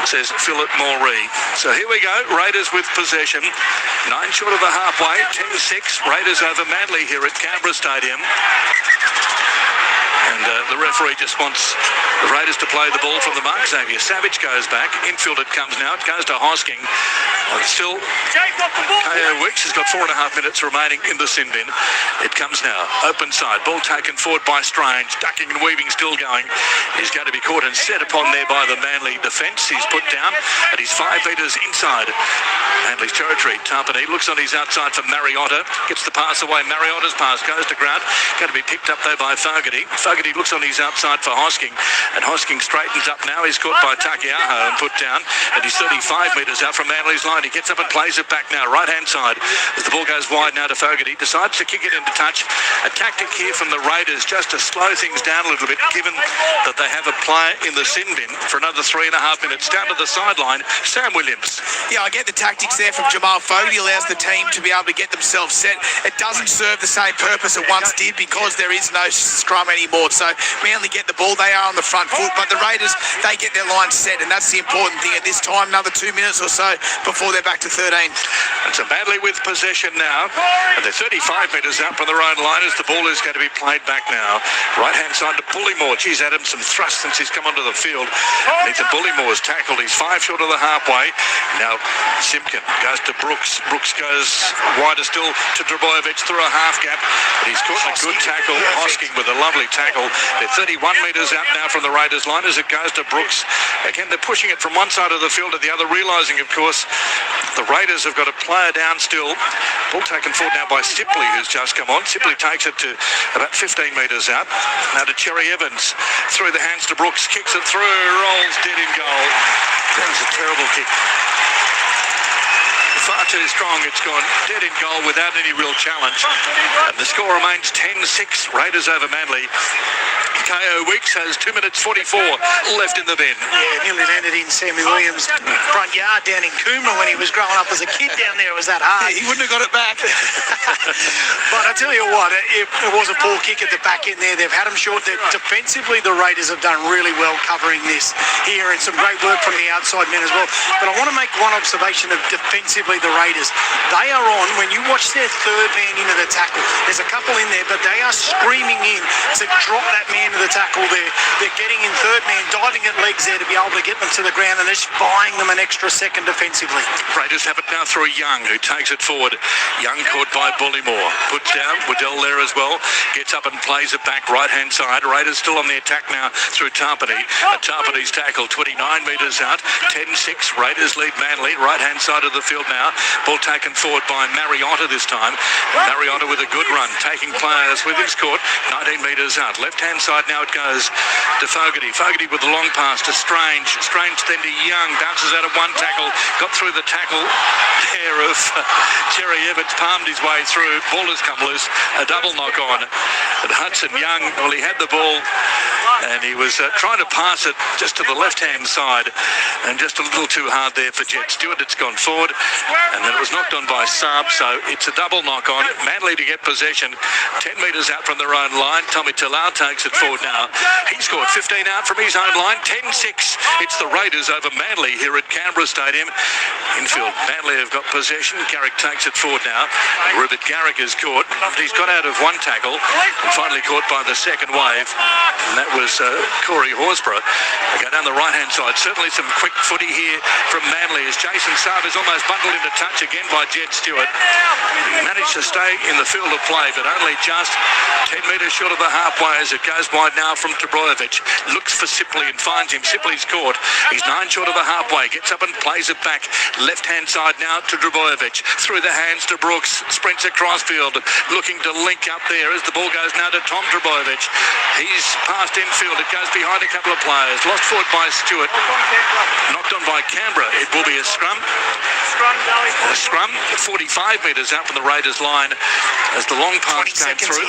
says Philip Moree. So here we go, Raiders with possession. 9 short of the halfway, 10-6. Raiders over Manly here at Canberra Stadium. And the referee just wants the Raiders to play the ball from the mark. Xavier Savage goes back. Infield it comes now. It goes to Hosking. Still, KO Wicks has got 4.5 minutes remaining in the sin bin. It comes now. Open side. Ball taken forward by Strange. Ducking and weaving still going. He's going to be caught and set upon there by the Manly defence. He's put down and he's 5 metres inside Manly's territory. Tarpany looks on his outside for Mariotta. Gets the pass away. Mariotta's pass goes to ground. Going to be picked up though by Fogarty. Fogarty looks on his outside for Hosking, and Hosking straightens up now. He's caught by Takiaho and put down, and he's 35 metres out from Manly's line. He gets up and plays it back now, right-hand side. As the ball goes wide now to Fogarty, decides to kick it into touch. A tactic here from the Raiders just to slow things down a little bit, given that they have a player in the sin bin for another 3.5 minutes. Down to the sideline, Sam Williams. Yeah, I get the tactics there from Jamal Fogarty. Allows the team to be able to get themselves set. It doesn't serve the same purpose it once did because there is no scrum anymore. So Manly get the ball, they are on the front foot, but the Raiders, they get their line set, and that's the important thing at this time. Another 2 minutes or so before they're back to 13. And so Manly with possession now, and they're 35 metres out from their own line as the ball is going to be played back now. Right-hand side to Bullymore. Geez, had some thrust since he's come onto the field. And it's Bullymore's tackled. He's 5 short of the halfway. Now Simpkin goes to Brooks. Brooks goes wider still to Trbojevic through a half gap. But he's caught a good tackle. Hosking with a lovely tackle. They're 31 metres out now from the Raiders line as it goes to Brooks. Again, they're pushing it from one side of the field to the other, realising, of course, the Raiders have got a player down still. Ball taken forward now by Sipley, who's just come on. Sipley takes it to about 15 metres out. Now to Cherry Evans. Through the hands to Brooks. Kicks it through. Rolls dead in goal. That was a terrible kick. Far too strong. It's gone dead in goal without any real challenge. And the score remains 10-6. Raiders over Manly. KO Weeks has 2 minutes 44 left in the bin. Yeah, nearly landed in Sammy Williams' front yard down in Coomera when he was growing up as a kid down there. It was that hard. He wouldn't have got it back. But I tell you what, it was a poor kick at the back end there. They've had him short. Defensively, the Raiders have done really well covering this here, and some great work from the outside men as well. But I want to make one observation of defensively the Raiders. They are on, when you watch their third man into the tackle, there's a couple in there, but they are screaming in to drop that man to the tackle there. They're getting in third man, diving at legs there to be able to get them to the ground, and they're just buying them an extra second defensively. Raiders have it now through Young, who takes it forward. Young caught by Bullymore. Puts down, Waddell there as well. Gets up and plays it back right-hand side. Raiders still on the attack now through Tarpany. Tarpany's tackle, 29 metres out. 10-6, Raiders lead Manly. Right-hand side of the field now. Ball taken forward by Mariotta this time. Mariotta with a good run, taking players with his court. 19 metres out. Left-hand side now it goes to Fogarty. Fogarty with the long pass to Strange. Strange then to Young. Bounces out of one tackle. Got through the tackle there of Cherry Evans. Palmed his way through. Ball has come loose. A double knock on. And Hudson Young, well, he had the ball and he was trying to pass it just to the left-hand side, and just a little too hard there for Jet Stewart. It's gone forward, and then it was knocked on by Saab, so it's a double knock on. Manly to get possession 10 metres out from their own line. Tommy Talau takes it forward. forward now. He scored 15 out from his own line, 10-6. It's the Raiders over Manly here at Canberra Stadium. Infield, Manly have got possession. Garrick takes it forward now. Rupert Garrick is caught. He's got out of one tackle and finally caught by the second wave. And that was Corey Horsburgh. They go down the right-hand side. Certainly some quick footy here from Manly as Jason Saab is almost bundled into touch again by Jed Stewart. He managed to stay in the field of play, but only just 10 metres short of the halfway as it goes wide now from Trbojevic. Looks for Sipley and finds him. Sipley's caught. He's 9 short of the halfway. Gets up and plays it back. Left-hand side now to Trbojevic. Through the hands to Brooks. Sprints across field. Looking to link up there as the ball goes now to Tom Trbojevic. He's past infield. It goes behind a couple of players. Lost forward by Stewart. Knocked on by Canberra. It will be a scrum. A scrum 45 metres out from the Raiders line as the long pass came through.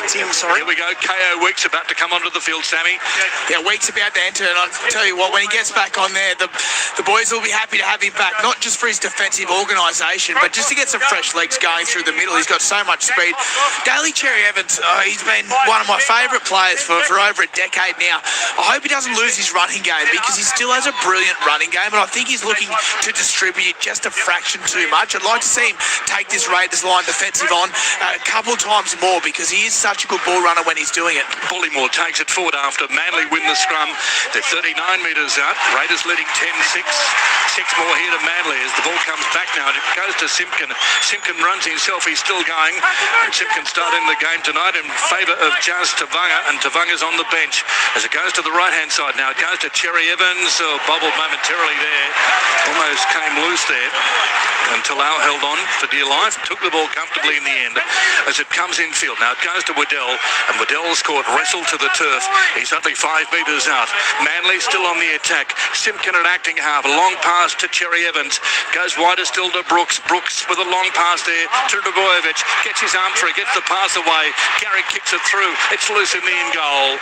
Here we go. KO Weeks about to come onto the field, Sammy. Yeah, Weeks about to enter, and I'll tell you what, when he gets back on there, the boys will be happy to have him back, not just for his defensive organisation, but just to get some fresh legs going through the middle. He's got so much speed. Daly Cherry Evans, he's been one of my favourite players for over a decade now. I hope he doesn't lose his running game because he still has a brilliant running game, and I think he's looking to distribute just a fraction too much. I'd like to see him take this Raiders line defensive on a couple of times more because he is such a good ball runner when he's doing it. Bullymore takes it forward after Manly win the scrum. They're 39 metres out. Raiders leading 10-6. 6 more here to Manly as the ball comes back now. And it goes to Simpkin. Simpkin runs himself. He's still going. And Simpkin starting the game tonight in favour of Jazz Tavanga. And Tavanga's on the bench as it goes to the right-hand side now. It goes to Cherry Evans. Bobbled momentarily there. Almost came loose there until Al held on for dear life. Took the ball comfortably in the end as it comes infield. Now it goes to Waddell. And Waddell's caught wrestled to the turf. He's only 5 metres out. Manly still on the attack. Simpkin at acting half. A long pass to Cherry Evans. Goes wider still to Brooks. Brooks with a long pass there to Trbojevic. Gets his arm through. Gets the pass away. Garrick kicks it through. It's loose in the in goal.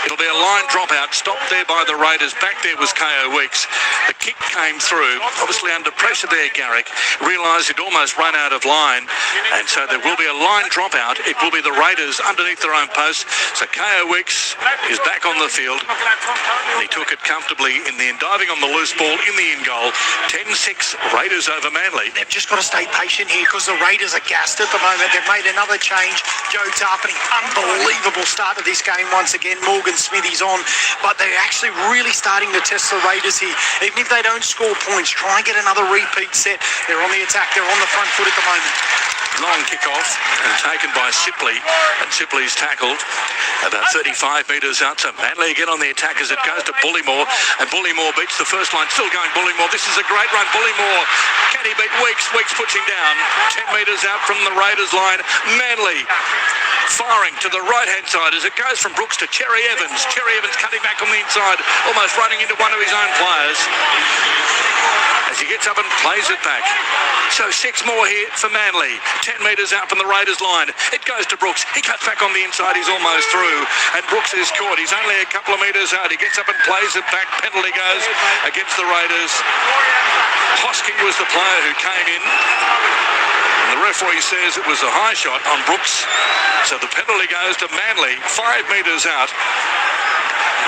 It'll be a line dropout. Stopped there by the Raiders. Back there was KO Weeks. The kick came through. Obviously under pressure there, Garrick. Realised he'd almost run out of line. And so there will be a line dropout. It will be the Raiders underneath their own post. So KO Weeks is back on the field. And he took it comfortably in the end, diving on the loose ball in the in goal. 10-6, Raiders over Manly. They've just got to stay patient here because the Raiders are gassed at the moment. They've made another change. Joe Tarpany, unbelievable start to this game once again. Morgan Smithy's on, but they're actually really starting to test the Raiders here. Even if they don't score points, try and get another repeat set. They're on the attack. They're on the front foot at the moment. Long kick-off and taken by Sipley, and Sipley's tackled about 35 metres out. So Manly again on the attack as it goes to Bullymore, and Bullymore beats the first line. Still going Bullymore. This is a great run. Bullymore, can he beat Weeks? Weeks puts him down 10 metres out from the Raiders line. Manly firing to the right-hand side as it goes from Brooks to Cherry Evans. Cherry Evans cutting back on the inside, almost running into one of his own players as he gets up and plays it back. So 6 more here for Manly. 10 metres out from the Raiders line. It goes to Brooks. He cuts back on the inside. He's almost through. And Brooks is caught. He's only a couple of metres out. He gets up and plays it back. Penalty goes against the Raiders. Hosking was the player who came in. And the referee says it was a high shot on Brooks. So the penalty goes to Manly. 5 metres out.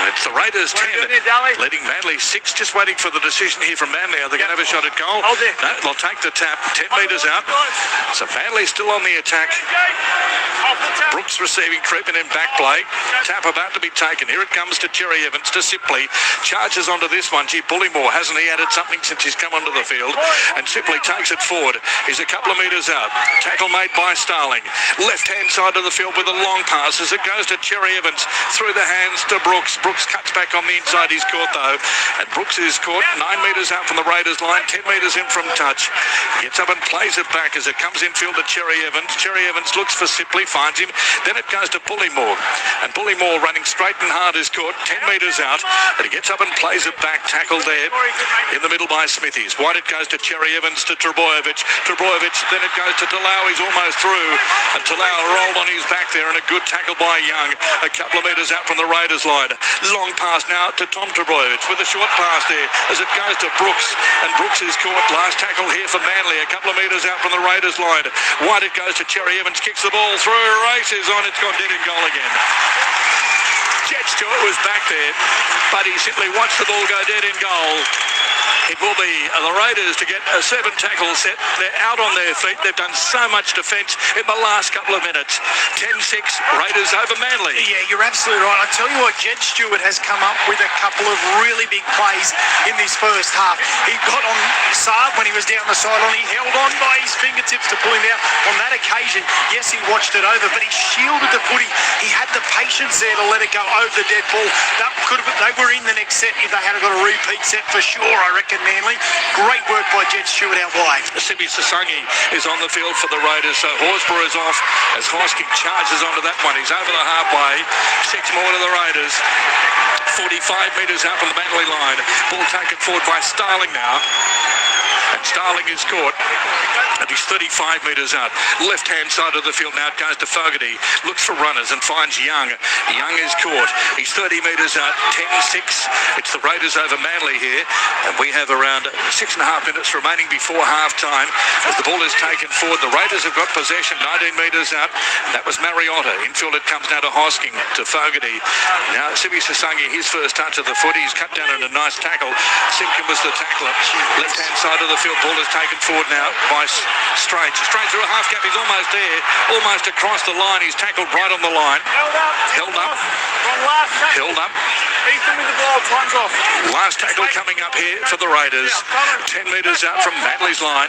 It's the Raiders 10, leading Manly 6, just waiting for the decision here from Manly. Are they going to have a shot at goal? No, they'll take the tap, 10 metres out. So Manly still on the attack. Brooks receiving treatment in back play. Tap about to be taken. Here it comes to Cherry Evans, to Sipley. Charges onto this one. Gee, Bullymore, hasn't he added something since he's come onto the field? And Sipley takes it forward. He's a couple of metres out. Tackle made by Starling. Left-hand side of the field with a long pass as it goes to Cherry Evans. Through the hands to Brooks. Brooks cuts back on the inside. He's caught though. And Brooks is caught 9 metres out from the Raiders line. 10 metres in from touch. Gets up and plays it back as it comes infield to Cherry Evans. Cherry Evans looks for Sipley. Finds him. Then it goes to Bullymore. And Bullymore running straight and hard is caught 10 metres out. And he gets up and plays it back. Tackled there in the middle by Smithies. Wide it goes to Cherry Evans to Trbojevic. Trbojevic, then it goes to Talau. He's almost through. And Talau rolled on his back there and a good tackle by Young. A couple of metres out from the Raiders line. Long pass now to Tom Trbojevic with a short pass there as it goes to Brooks. And Brooks is caught. Last tackle here for Manly. A couple of metres out from the Raiders line. Wide it goes to Cherry Evans. Kicks the ball through. Races on. It's gone dead in goal again. Jet Stewart was back there, but he simply watched the ball go dead in goal. It will be the Raiders to get a 7-tackle set. They're out on their feet. They've done so much defence in the last couple of minutes. 10-6, Raiders over Manly. Yeah, you're absolutely right. I tell you what, Jet Stewart has come up with a couple of really big plays in this first half. He got on Saab when he was down the sideline. He held on by his fingertips to pull him out. On that occasion, yes, he watched it over, but he shielded the footy. He had the patience there to let it go over the dead ball. They were in the next set if they had got a repeat set for sure, I reckon. Manly. Great work by Jet Stewart out wide. Sibi Sasangi is on the field for the Raiders, so Horsburgh is off as Hosking charges onto that one. He's over the halfway. 6 more to the Raiders. 45 metres out from the Manly line. Ball taken forward by Starling now. And Starling is caught. And he's 35 metres out. Left-hand side of the field now. It goes to Fogarty. Looks for runners and finds Young. Young is caught. He's 30 metres out. 10-6. It's the Raiders over Manly here. And we have around 6.5 minutes remaining before half-time. As the ball is taken forward, the Raiders have got possession. 19 metres out. That was Mariotta. Infield it comes now to Hosking, to Fogarty. Now Sibi Sasangi, his first touch of the foot. He's cut down in a nice tackle. Simpkin was the tackler. Left-hand side of the field. Ball is taken forward now by Strange. Strange through a half gap. He's almost there. Almost across the line. He's tackled right on the line. Held up. Held up. Ethan with the ball. Time's off. Last tackle coming up here for the Raiders. 10 metres out from Manly's line.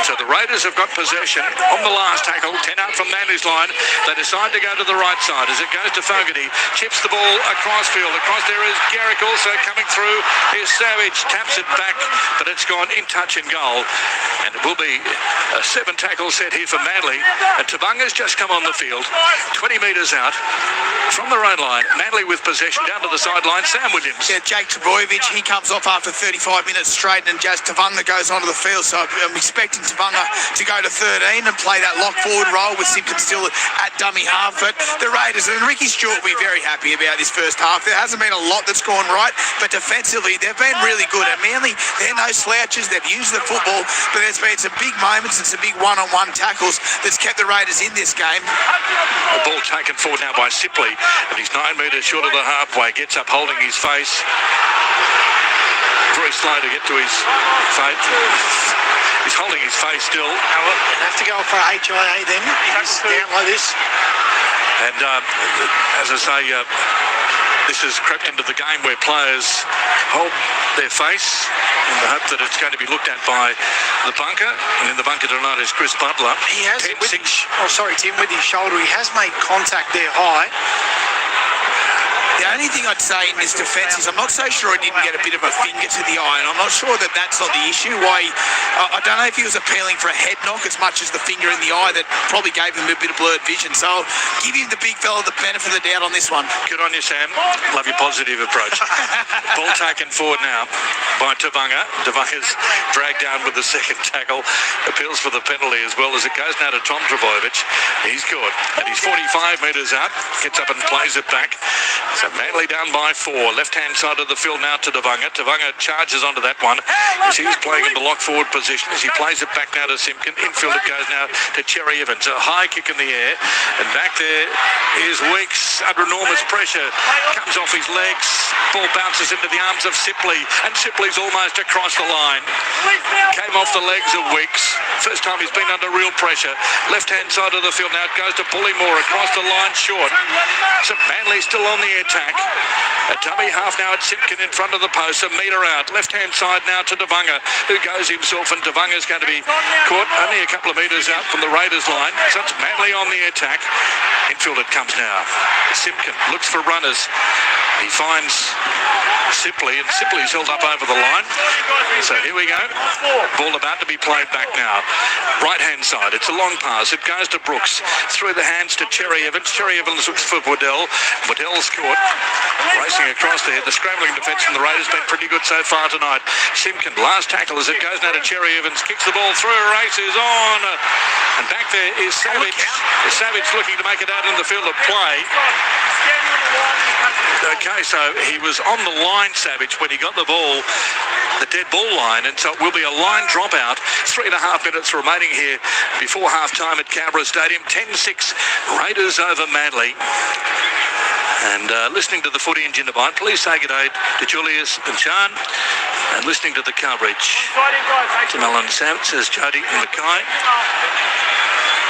So the Raiders have got possession on the last tackle. 10 out from Manly's line. They decide to go to the right side as it goes to Fogarty. Chips the ball across field. Across there is Garrick also coming through. Here's Savage. Taps it back, but it's gone in touch and goal. And it will be a 7-tackle set here for Manly. And Tabunga's just come on the field. 20 metres out from their own line. Manly with possession down to the sideline. Sam Williams. Yeah, Jake Trbojevic, he comes off after 35 minutes straight, and Jazz Tavunga goes onto the field. So I'm expecting Tavunga to go to 13 and play that lock forward role with Simpson still at dummy half. But the Raiders and Ricky Stewart will be very happy about this first half. There hasn't been a lot that's gone right, but defensively they've been really good. And Manly, they're no slouches. They've used the football, but there's been some big moments and some big one-on-one tackles that's kept the Raiders in this game. The ball taken forward now by Sipley, and he's 9 metres short of the halfway. Gets up holding his face. Very slow to get to his face. He's holding his face still. They'll have to go for HIA then. He's down like this. And as I say, this has crept into the game where players hold their face in the hope that it's going to be looked at by the bunker. And in the bunker tonight is Chris Butler. He has, Tim, with his shoulder, he has made contact there high. The only thing I'd say in this defence is I'm not so sure he didn't get a bit of a finger to the eye, and I'm not sure that that's not the issue. I don't know if he was appealing for a head knock as much as the finger in the eye that probably gave him a bit of blurred vision. So I'll give him the big fella the benefit of the doubt on this one. Good on you, Sam. Love your positive approach. Ball taken forward now by Tavunga. Tavunga's dragged down with the second tackle. Appeals for the penalty as well as it goes now to Tom Trbojevic. He's caught, and he's 45 metres out. Gets up and plays it back. So Manly down by 4. Left-hand side of the field now to Tavunga. Tavunga charges onto that one as he's playing in the lock forward position as he plays it back now to Simpkin. Infield it goes now to Cherry Evans. A high kick in the air, and back there is Weeks under enormous pressure. Comes off his legs. Ball bounces into the arms of Sipley, and Sipley's almost across the line. Came off the legs of Weeks. First time he's been under real pressure. Left-hand side of the field now. It goes to Bullymore across the line short. So Manly still on the attack. A dummy half now at Simpkin in front of the post. A metre out. Left-hand side now to Tavunga, who goes himself, and Tavunga's going to be caught only a couple of metres out from the Raiders line. So it's Manly on the attack. Infield it comes now. Simpkin looks for runners. He finds Sipley, and Sipley's held up over the line. So here we go. Ball about to be played back now. Right-hand side. It's a long pass. It goes to Brooks. Through the hands to Cherry Evans. Cherry Evans looks for Waddell. Waddell's caught. Racing across there. The scrambling defence from the Raiders been pretty good so far tonight. Simpkin, last tackle as it goes now to Cherry Evans. Kicks the ball through. Races on. And back there is Savage. Savage looking to make it out in the field of play. Okay, so he was on the line, Savage, when he got the ball, the dead ball line, and so it will be a line dropout. 3.5 minutes remaining here before half-time at Canberra Stadium. 10-6, Raiders over Manly. And listening to the footy in Jindabyne, please say good day to Julius and Sean. And listening to the coverage, to Alan Sam, says Jody and Mackay.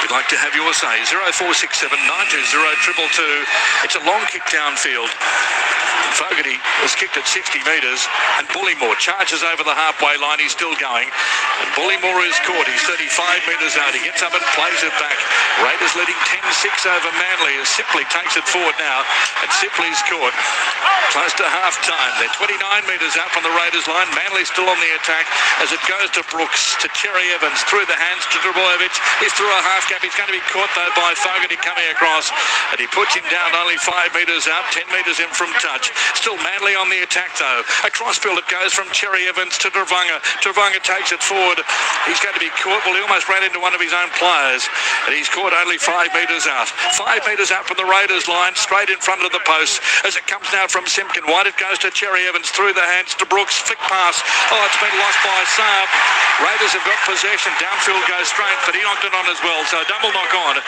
We'd like to have your say. 0467 920 222. It's a long kick downfield. Fogarty has kicked at 60 metres, and Bullymore charges over the halfway line. He's still going, and Bullymore is caught. He's 35 metres out. He gets up and plays it back. Raiders leading 10-6 over Manly as Sipley takes it forward now, and Sipley's caught close to half-time. They're 29 metres out from the Raiders line. Manly still on the attack as it goes to Brooks, to Cherry Evans, through the hands to Trbojevic. He's through a half gap. He's going to be caught, though, by Fogarty coming across, and he puts him down only 5 metres out, 10 metres in from touch. Still Manly on the attack, though. A crossfield it goes from Cherry Evans to Trvunga. Trvunga takes it forward. He's going to be caught. Well, he almost ran into one of his own players, and he's caught only 5 metres out. 5 metres out from the Raiders line, straight in front of the post. As it comes now from Simpkin White, it goes to Cherry Evans, through the hands to Brooks. Flick pass. Oh, it's been lost by Saab. Raiders have got possession. Downfield goes straight, but he knocked it on as well. So double knock on.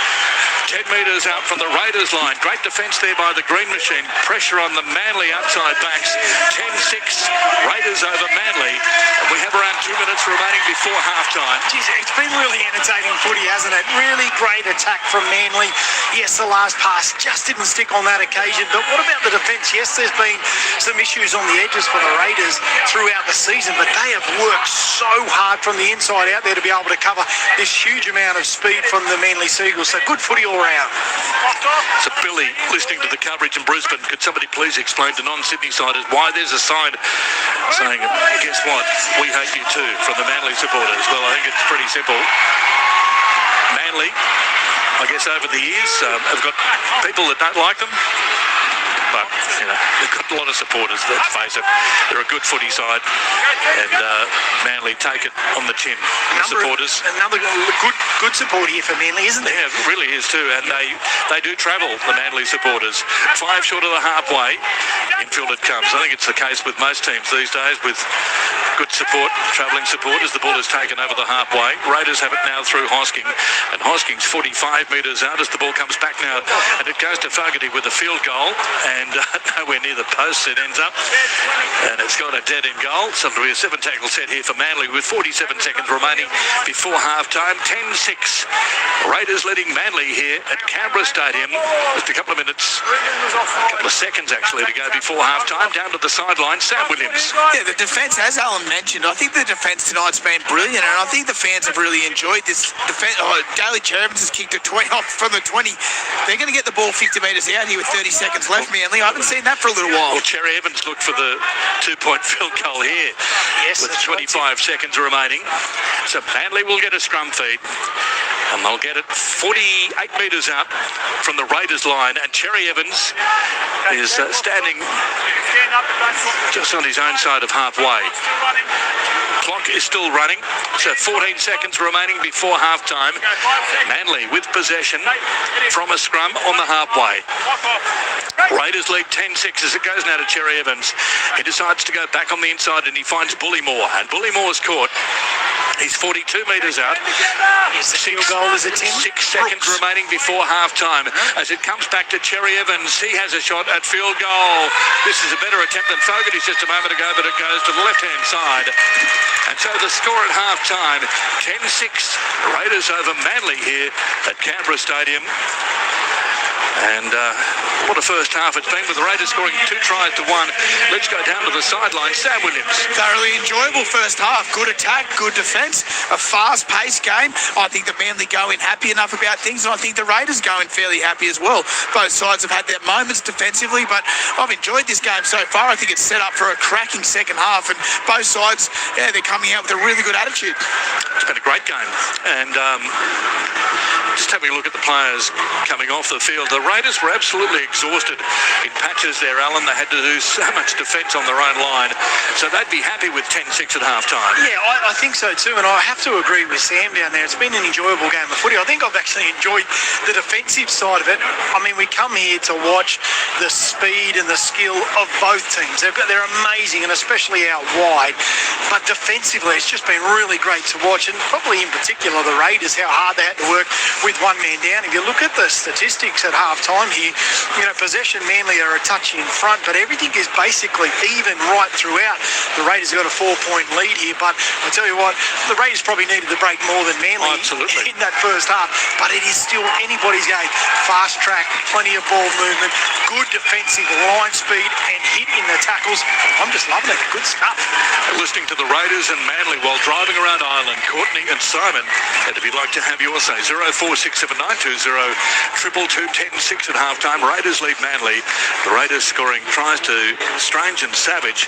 10 metres out from the Raiders line. Great defence there by the Green Machine. Pressure on the Manly outside backs. 10-6. Raiders over Manly. And we have around 2 minutes remaining before half-time. Jeez, it's been really entertaining footy, hasn't it? Really great attack from Manly. Yes, the last pass just didn't stick on that occasion. But what about the defence? Yes, there's been some issues on the edges for the Raiders throughout the season, but they have worked so hard from the inside out there to be able to cover this huge amount of speed from the Manly Seagulls. So good footy all round. So Billy, listening to the coverage in Brisbane, could somebody please explain to non-Sydney siders why there's a sign saying, guess what, we hate you too, from the Manly supporters? Well, I think it's pretty simple. Manly, I guess over the years, have got people that don't like them. But, you know, they've got a lot of supporters, let's face it. They're a good footy side, and Manly take it on the chin. Supporters. Another good support here for Manly, isn't there? Yeah, it really is too, and they do travel, the Manly supporters. 5 short of the halfway, infield it comes. I think it's the case with most teams these days, with good support, travelling supporters. The ball is taken over the halfway. Raiders have it now through Hosking, and Hosking's 45 metres out as the ball comes back now, and it goes to Fogarty with a field goal, and nowhere near the post it ends up, and it's got a dead-end goal. So it'll be a 7-tackle set here for Manly with 47 seconds remaining before half-time. 10-6. Raiders leading Manly here at Canberra Stadium. Just a couple of minutes, a couple of seconds actually to go before half-time. Down to the sideline, Sam Williams. Yeah, the defence, as Alan mentioned, I think the defence tonight's been brilliant, and I think the fans have really enjoyed this defence. Daly Cherubins has kicked a 20 off from the 20. They're going to get the ball 50 metres out here with 30 seconds left, Manly. I haven't seen that for a little while. Well, Cherry Evans looked for the 2-point field goal here. Yes, with 25 seconds remaining. So Manly will get a scrum feed, and they'll get it 48 metres out from the Raiders line, and Cherry Evans is standing just on his own side of halfway. Clock is still running, so 14 seconds remaining before half-time. Manly with possession from a scrum on the halfway. Raiders lead 10-6 as it goes now to Cherry Evans. He decides to go back on the inside, and he finds Bullymore, and Bullymore's caught. He's 42 metres out. Field goal is a 10. 6 seconds remaining before half-time. As it comes back to Cherry Evans, he has a shot at field goal. This is a better attempt than Fogarty's just a moment ago, but it goes to the left-hand side. And so the score at half-time, 10-6. Raiders over Manly here at Canberra Stadium. And what a first half it's been, with the Raiders scoring 2 tries to 1. Let's go down to the sideline. Sam Williams. Thoroughly enjoyable first half. Good attack, good defence, a fast-paced game. I think the Manly go in happy enough about things, and I think the Raiders go in fairly happy as well. Both sides have had their moments defensively, but I've enjoyed this game so far. I think it's set up for a cracking second half, and both sides, yeah, they're coming out with a really good attitude. It's been a great game, and just having a look at the players coming off the field, the Raiders were absolutely exhausted in patches there, Alan. They had to do so much defence on their own line, so they'd be happy with 10-6 at half-time. Yeah, I think so too, and I have to agree with Sam down there. It's been an enjoyable game of footy. I think I've actually enjoyed the defensive side of it. I mean, we come here to watch the speed and the skill of both teams. They're amazing, and especially out wide. But defensively, it's just been really great to watch, and probably in particular the Raiders, how hard they had to work with one man down. If you look at the statistics at half half-time here. Possession, Manly are a touch in front, but everything is basically even right throughout. The Raiders have got a 4-point lead here, but I tell you what, the Raiders probably needed the break more than Manly in that first half, but it is still anybody's game. Fast track, plenty of ball movement, good defensive line speed and hit in the tackles. I'm just loving it. Good stuff. Listening to the Raiders and Manly while driving around Ireland, Courtney and Simon. And if you'd like to have your say, 046792022210-6 at halftime. Raiders lead Manly. The Raiders scoring tries to Strange and Savage.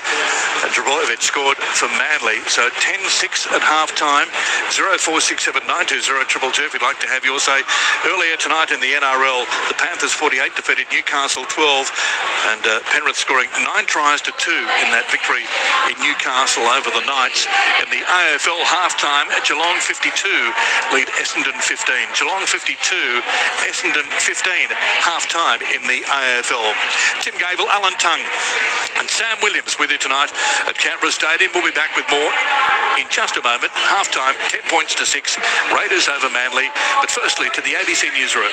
And Trebojevic scored for Manly. So 10-6 at halftime. 0467920222 if you'd like to have your say. Earlier tonight in the NRL, the Panthers 48 defeated Newcastle 12. And Penrith scoring 9 tries to 2 in that victory in Newcastle over the Knights. In the AFL halftime, Geelong 52 lead Essendon 15. Geelong 52, Essendon 15 halftime in the AFL. Tim Gable, Alan Tung and Sam Williams with you tonight at Canberra Stadium. We'll be back with more in just a moment. Halftime, 10 points to 6. Raiders over Manly. But firstly, to the ABC Newsroom.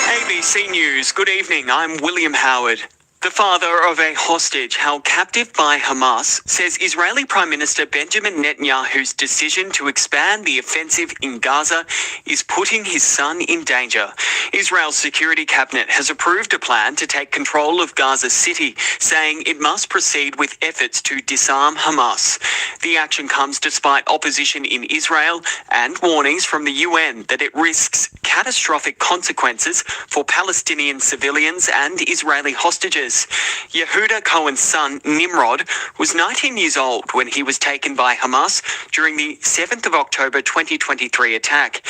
ABC News, good evening, I'm William Howard. The father of a hostage held captive by Hamas says Israeli Prime Minister Benjamin Netanyahu's decision to expand the offensive in Gaza is putting his son in danger. Israel's security cabinet has approved a plan to take control of Gaza City, saying it must proceed with efforts to disarm Hamas. The action comes despite opposition in Israel and warnings from the UN that it risks catastrophic consequences for Palestinian civilians and Israeli hostages. Yehuda Cohen's son, Nimrod, was 19 years old when he was taken by Hamas during the 7th of October 2023 attack.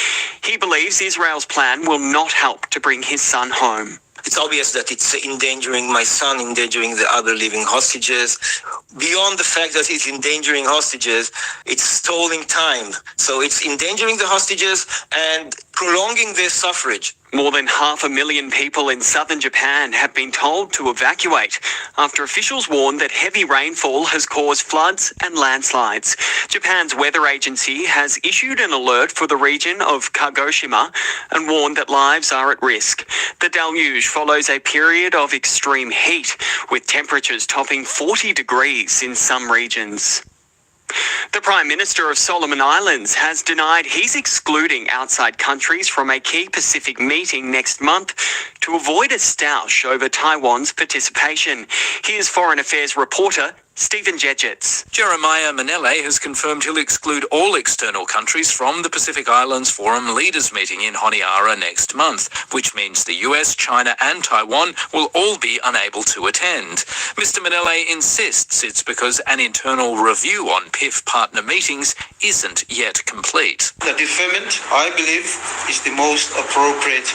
He believes Israel's plan will not help to bring his son home. It's obvious that it's endangering my son, endangering the other living hostages. Beyond the fact that it's endangering hostages, it's stalling time. So it's endangering the hostages and prolonging their suffrage. More than 500,000 people in southern Japan have been told to evacuate after officials warn that heavy rainfall has caused floods and landslides. Japan's weather agency has issued an alert for the region of Kagoshima and warned that lives are at risk. The deluge follows a period of extreme heat, with temperatures topping 40 degrees in some regions. The Prime Minister of Solomon Islands has denied he's excluding outside countries from a key Pacific meeting next month to avoid a stoush over Taiwan's participation. Here's Foreign Affairs reporter Stephen Jedgetts. Jeremiah Manele has confirmed he'll exclude all external countries from the Pacific Islands Forum Leaders Meeting in Honiara next month, which means the US, China and Taiwan will all be unable to attend. Mr. Manele insists it's because an internal review on PIF partner meetings isn't yet complete. The deferment, I believe, is the most appropriate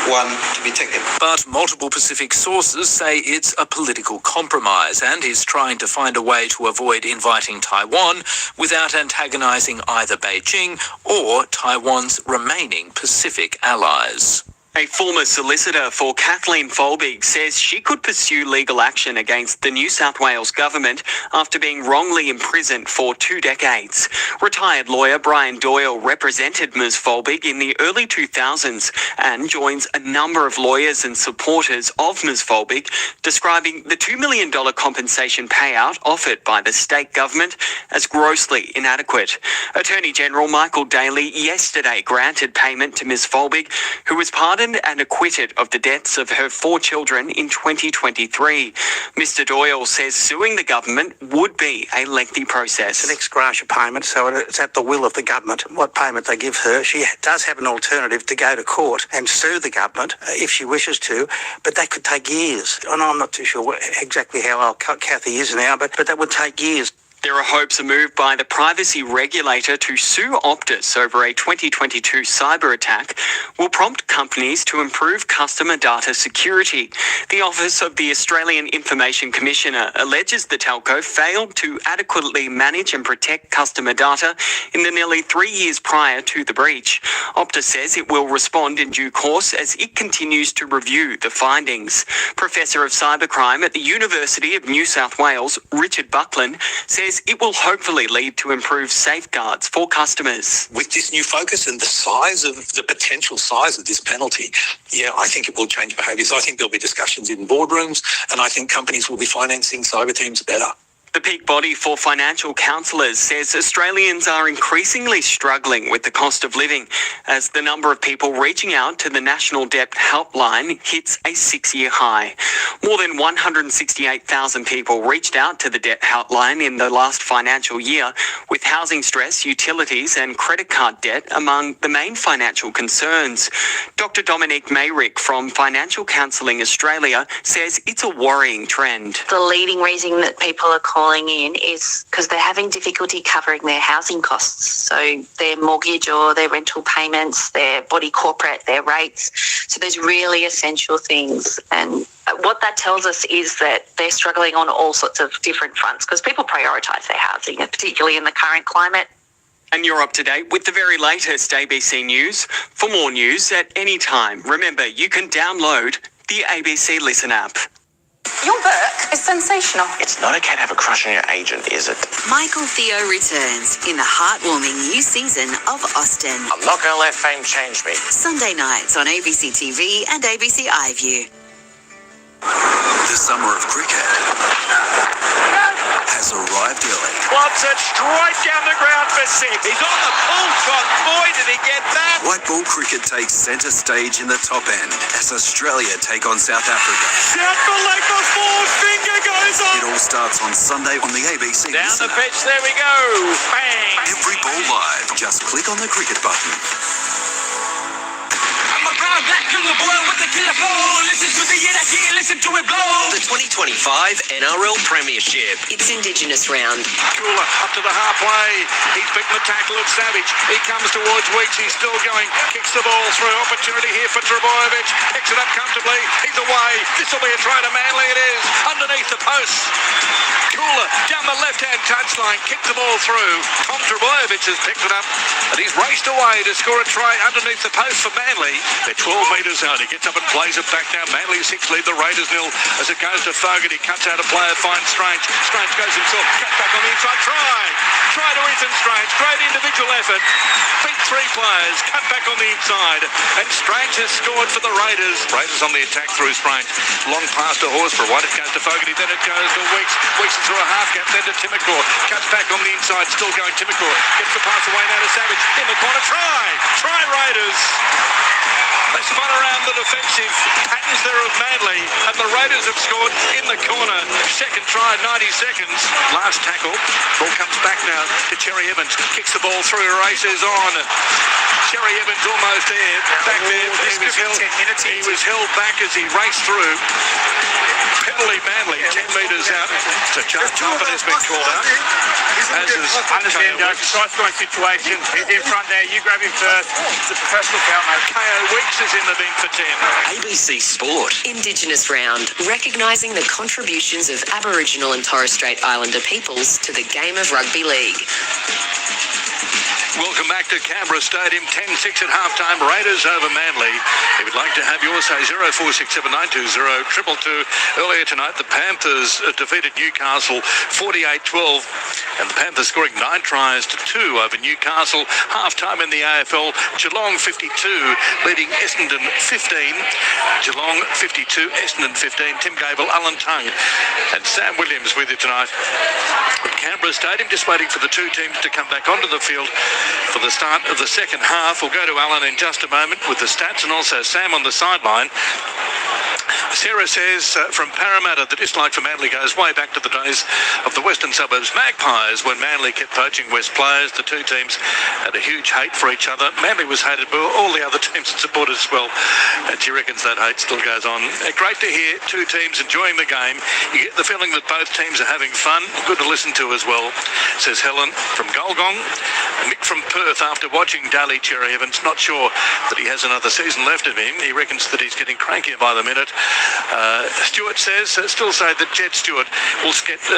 one to be taken. But multiple Pacific sources say it's a political compromise and is trying to find a way to avoid inviting Taiwan without antagonizing either Beijing or Taiwan's remaining Pacific allies. A former solicitor for Kathleen Folbig says she could pursue legal action against the New South Wales government after being wrongly imprisoned for 2 decades. Retired lawyer Brian Doyle represented Ms. Folbig in the early 2000s and joins a number of lawyers and supporters of Ms. Folbig, describing the $2 million compensation payout offered by the state government as grossly inadequate. Attorney General Michael Daly yesterday granted payment to Ms. Folbig, who was pardoned and acquitted of the deaths of her 4 children in 2023. Mr. Doyle says suing the government would be a lengthy process. It's an ex gratia payment, so it's at the will of the government what payment they give her. She does have an alternative to go to court and sue the government if she wishes to, but that could take years. And I'm not too sure exactly how old Kathy is now, but that would take years. There are hopes a move by the privacy regulator to sue Optus over a 2022 cyber attack will prompt companies to improve customer data security. The Office of the Australian Information Commissioner alleges the telco failed to adequately manage and protect customer data in the nearly 3 years prior to the breach. Optus says it will respond in due course as it continues to review the findings. Professor of Cybercrime at the University of New South Wales, Richard Buckland, says says it will hopefully lead to improved safeguards for customers. With this new focus and the potential size of this penalty, I think it will change behaviours. I think there'll be discussions in boardrooms, and I think companies will be financing cyber teams better. The peak body for financial counsellors says Australians are increasingly struggling with the cost of living as the number of people reaching out to the National Debt Helpline hits a 6-year high. More than 168,000 people reached out to the Debt Helpline in the last financial year, with housing stress, utilities and credit card debt among the main financial concerns. Dr. Dominique Mayrick from Financial Counselling Australia says it's a worrying trend. The leading reason that people are calling in is because they're having difficulty covering their housing costs. So their mortgage or their rental payments, their body corporate, their rates. So there's really essential things. And what that tells us is that they're struggling on all sorts of different fronts because people prioritise their housing, particularly in the current climate. And you're up to date with the very latest ABC News. For more news at any time, remember you can download the ABC Listen app. Your book is sensational. It's not okay to have a crush on your agent, is it? Michael Theo returns in the heartwarming new season of Austen. I'm not going to let fame change me. Sunday nights on ABC TV and ABC iView. The summer of cricket has arrived early. Lobs it straight down the ground for 6. He's on the pull shot. Boy, did he get that! White ball cricket takes centre stage in the top end as Australia take on South Africa. Down for leg before finger goes on. It all starts on Sunday on the ABC. Down the pitch, there we go. Bang! Every ball live. Just click on the cricket button. The 2025 NRL Premiership. It's Indigenous round. Cooler up to the halfway. He's beaten the tackle of Savage. He comes towards Weeks. He's still going. Kicks the ball through. Opportunity here for Trebojevic. Picks it up comfortably. He's away. This will be a try to Manly. It is. Underneath the post. Cooler down the left-hand touchline. Kicked the ball through. Tom Trebojevic has picked it up. And he's raced away to score a try underneath the post for Manly. They're 12 metres out. He gets up and plays it back now. Manly 6 lead the Raiders 0 as it goes to Fogarty. Cuts out a player, finds Strange. Strange goes himself. Cut back on the inside. Try to Ethan Strange. Great individual effort. Beat 3 players. Cut back on the inside. And Strange has scored for the Raiders. Raiders on the attack through Strange. Long pass to Horsburgh. Right, it goes to Fogarty. Then it goes to Weeks. Weeks is through a half gap. Then to Timacor. Cuts back on the inside. Still going Timacor. Gets the pass away now to Savage. In the corner. Try Raiders. They spun around the defensive patterns there of Manly, and the Raiders have scored in the corner. Second try, 90 seconds. Last tackle. Ball comes back now to Cherry Evans. Kicks the ball through, races on. Cherry Evans almost there. Back there. He was held back as he raced through. Penalty Manly, 10 metres out. So John Toppin has been called out. Understand, Doug. Try scoring situation. He's in front there. You grab him first. It's a professional foul, mate. KO Weeks is in the bin for 10. ABC Sport. Indigenous round, recognising the contributions of Aboriginal and Torres Strait Islander peoples to the game of rugby league. Welcome back to Canberra Stadium, 10-6 at halftime, Raiders over Manly. If you'd like to have yours, say 0467920222. Earlier tonight, the Panthers defeated Newcastle 48-12, and the Panthers scoring 9 tries to 2 over Newcastle. Halftime in the AFL, Geelong 52, leading Essendon 15. Geelong 52, Essendon 15. Tim Gable, Alan Tongue, and Sam Williams with you tonight at Canberra Stadium, just waiting for the two teams to come back onto the field for the start of the second half. We'll go to Alan in just a moment with the stats, and also Sam on the sideline. Sarah says from Parramatta, the dislike for Manly goes way back to the days of the Western Suburbs Magpies, when Manly kept poaching West players. The two teams had a huge hate for each other. Manly was hated by all the other teams and supporters as well, and she reckons that hate still goes on. Great to hear two teams enjoying the game. You get the feeling that both teams are having fun. Good to listen to as well, says Helen from Golgong. Mick from Perth, after watching Daly Cherry Evans, not sure that he has another season left of him. He reckons that he's getting crankier by the minute. Stewart says, still say that Jet Stewart will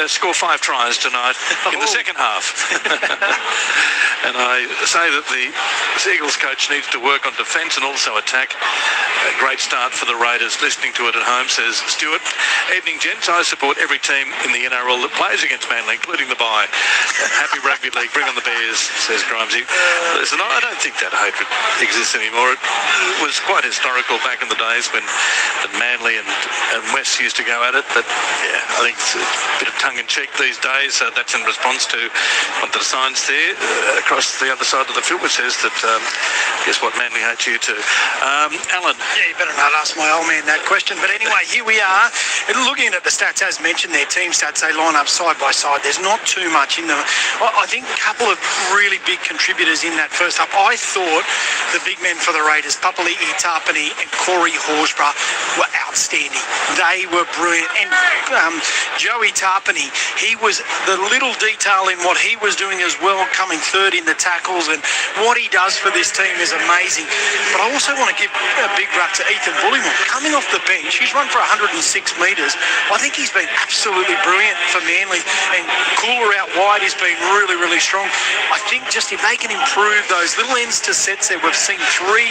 score 5 tries tonight in the second half. And I say that the Eagles coach needs to work on defence and also attack. A great start for the Raiders. Listening to it at home, says Stuart. Evening, gents. I support every team in the NRL that plays against Manly, including the bye. Happy Rugby League. Bring on the Bears, says Grimesy. Listen, I don't think that hatred exists anymore. It was quite historical back in the days when Manly and West used to go at it. But, yeah, I think it's a bit of tongue-in-cheek these days. That's in response to one of the signs there across the other side of the field, which says that, guess what, Manly hates you too. Alan. Yeah, you better not ask my old man that question. But anyway, here we are. And looking at the stats, as mentioned, their team stats, they line up side by side. There's not too much in them. I think a couple of really big contributors in that first half. I thought the big men for the Raiders, Papali Itapani and Corey Horsburgh, were outstanding. They were brilliant. And Joey Tarpany, he was the little detail in what he was doing as well, coming third in the tackles, and what he does for this team is amazing. But I also want to give a big rap to Ethan Bullimore. Coming off the bench, he's run for 106 metres. I think he's been absolutely brilliant for Manly, and Cooler out wide has been really, really strong. I think just if they can improve those little ends to sets there, we've seen 3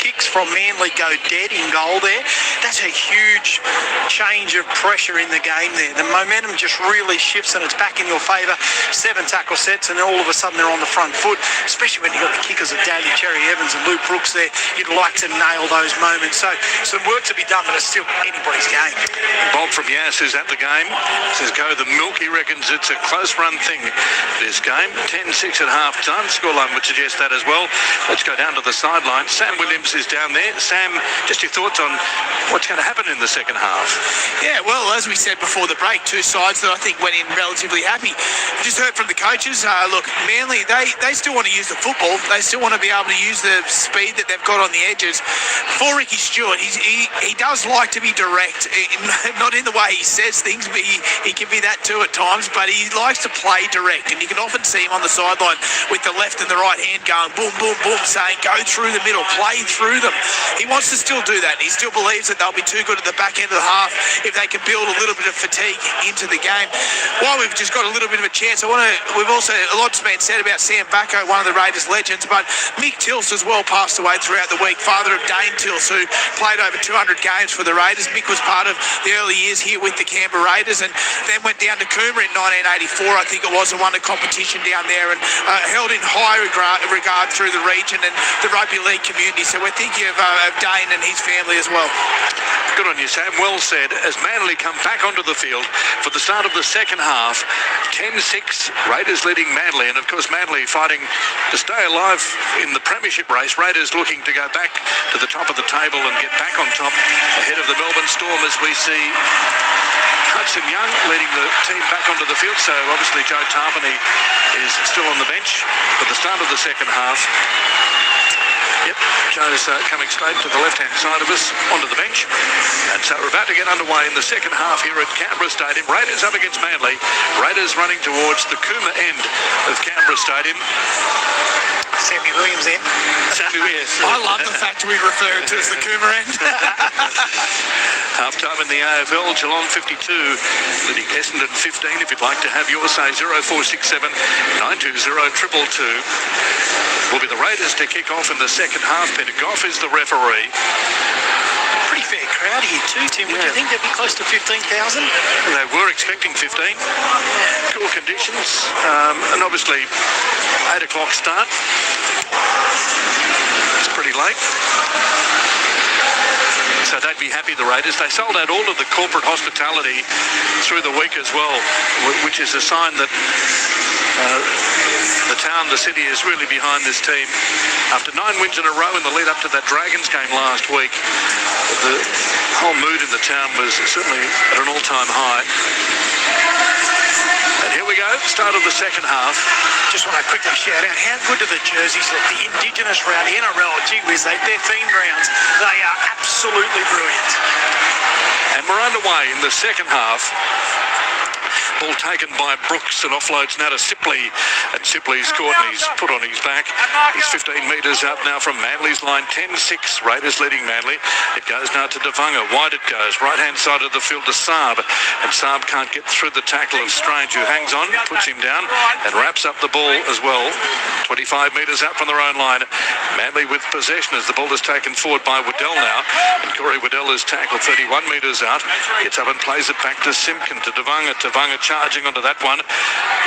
kicks from Manly go dead in goal there. That's a huge change of pressure in the game there. The momentum just really shifts and it's back in your favour. 7 tackle sets and all of a sudden they're on the front foot, especially when you've got the kickers of Daly Cherry Evans and Luke Brooks there. You'd like to nail those moments. So some work to be done, but it's still anybody's game. Bob from Yass, who's at the game, says go the milk. He reckons it's a close run thing, this game. 10-6 at half time. Scoreline would suggest that as well. Let's go down to the sideline. Sam Williams is down there. Sam, just your thoughts on what's going to happen in the second half? Yeah, well, as we said before the break, 2 sides that I think went in relatively happy. Just heard from the coaches, look, Manly, they still want to use the football. They still want to be able to use the speed that they've got on the edges. For Ricky Stewart, he does like to be direct, not in the way he says things, but he can be that too at times, but he likes to play direct, and you can often see him on the sideline with the left and the right hand going boom, boom, boom, saying go through the middle, play through them. He wants to still do that. He still believes that they'll be too good at the back end of the half if they can build a little bit of fatigue into the game. While we've just got a little bit of a chance, we've also, a lot's been said about Sam Bacco, one of the Raiders legends, but Mick Tilse as well passed away throughout the week, father of Dane Tilse, who played over 200 games for the Raiders. Mick was part of the early years here with the Canberra Raiders and then went down to Coomera in 1984, I think it was, and won a competition down there and held in high regard through the region and the rugby league community. So we're thinking of Dane and his family as well. Good on you, Sam. Well said. As Manly come back onto the field for the start of the second half, 10-6, Raiders leading Manly, and of course Manly fighting to stay alive in the premiership race. Raiders looking to go back to the top of the table and get back on top ahead of the Melbourne Storm, as we see Hudson Young leading the team back onto the field. So obviously Joe Tarpany is still on the bench for the start of the second half. Yep, Joe's coming straight to the left-hand side of us onto the bench. And so we're about to get underway in the second half here at Canberra Stadium. Raiders up against Manly. Raiders running towards the Coomera end of Canberra Stadium. Sammy Williams in. Sammy, yes. I love the fact we refer to as the Coomera end. Half-time in the AFL, Geelong 52, leading Essendon 15. If you'd like to have your say, 0467 920 222. Will be the Raiders to kick off in the second half. Peter Goff is the referee. Pretty fair crowd here too, Tim. Would you think they'd be close to 15,000? They were expecting 15. Cool conditions. And obviously, 8 o'clock start. It's pretty late. So they'd be happy, the Raiders. They sold out all of the corporate hospitality through the week as well, which is a sign that the town, the city, is really behind this team. After 9 wins in a row in the lead up to that Dragons game last week, the whole mood in the town was certainly at an all-time high. And here we go, start of the second half. Just want to quickly shout out how good are the jerseys look. The Indigenous round, the NRL, gee whiz, their theme rounds, they are absolutely brilliant. And we're underway in the second half. Ball taken by Brooks and offloads now to Sipley. And Sipley's caught and he's put on his back. He's 15 metres out now from Manly's line. 10-6. Raiders leading Manly. It goes now to Devanga. Wide it goes. Right-hand side of the field to Saab. And Saab can't get through the tackle of Strange, who hangs on, puts him down and wraps up the ball as well. 25 metres out from their own line. Manly with possession as the ball is taken forward by Waddell now. And Corey Waddell is tackled 31 metres out. Gets up and plays it back to Simpkin, to Devanga. Devanga charging onto that one.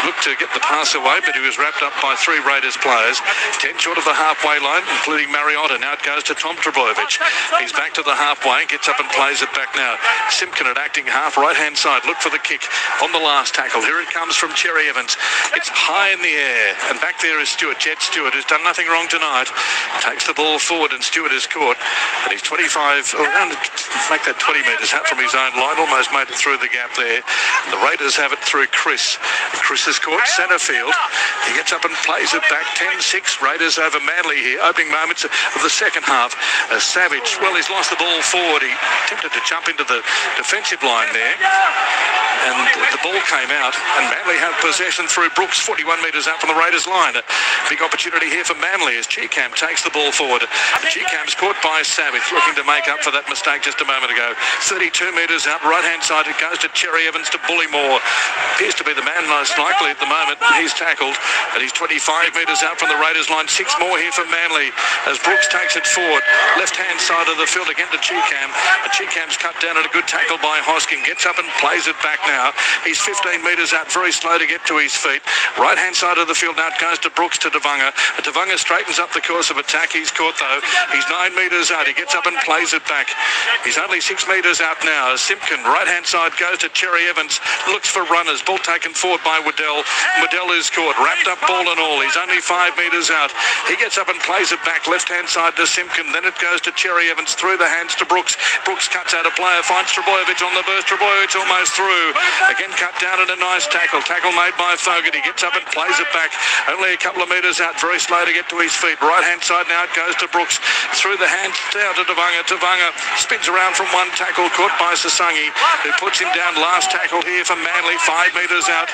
Looked to get the pass away, but he was wrapped up by 3 Raiders players. 10 short of the halfway line, including Mariotta. Now it goes to Tom Trbojevic. He's back to the halfway, gets up and plays it back now. Simpkin at acting half, right-hand side. Look for the kick on the last tackle. Here it comes from Cherry Evans. It's high in the air, and back there is Stewart, Jet Stewart, who's done nothing wrong tonight. Takes the ball forward, and Stewart is caught. And he's 25, around, make that 20 metres out from his own line. Almost made it through the gap there. And the Raiders have it through Chris. Chris is caught centre field. He gets up and plays it back. 10-6. Raiders over Manly here. Opening moments of the second half. Savage, well, he's lost the ball forward. He attempted to jump into the defensive line there. And the ball came out. And Manly have possession through Brooks, 41 metres out from the Raiders line. Big opportunity here for Manly as Chicam takes the ball forward. Chicam's caught by Savage, looking to make up for that mistake just a moment ago. 32 metres out, right-hand side. It goes to Cherry Evans to Bullymore. Appears to be the man most likely at the moment. He's tackled, and he's 25 metres out from the Raiders line. 6 more here for Manly as Brooks takes it forward. Left-hand side of the field again to Chicam. And Chicam's cut down at a good tackle by Hosking. Gets up and plays it back now. He's 15 metres out, very slow to get to his feet. Right-hand side of the field now it goes to Brooks to Devanga. Devanga straightens up the course of attack. He's caught though. He's 9 metres out. He gets up and plays it back. He's only 6 metres out now. Simpkin, right-hand side, goes to Cherry Evans. Looks for runners. Ball taken forward by Waddell. Waddell is caught. Wrapped up ball and all. He's only 5 metres out. He gets up and plays it back. Left-hand side to Simpkin. Then it goes to Cherry Evans. Through the hands to Brooks. Brooks cuts out a player. Finds Trbojevic on the burst. Trbojevic almost through. Again cut down at a nice tackle. Tackle made by Fogarty. Gets up and plays it back. Only a couple of metres out. Very slow to get to his feet. Right-hand side now it goes to Brooks. Through the hands down to Devanga. Devanga spins around from one tackle. Caught by Sasangi, who puts him down. Last tackle here for Manly. 5 metres out.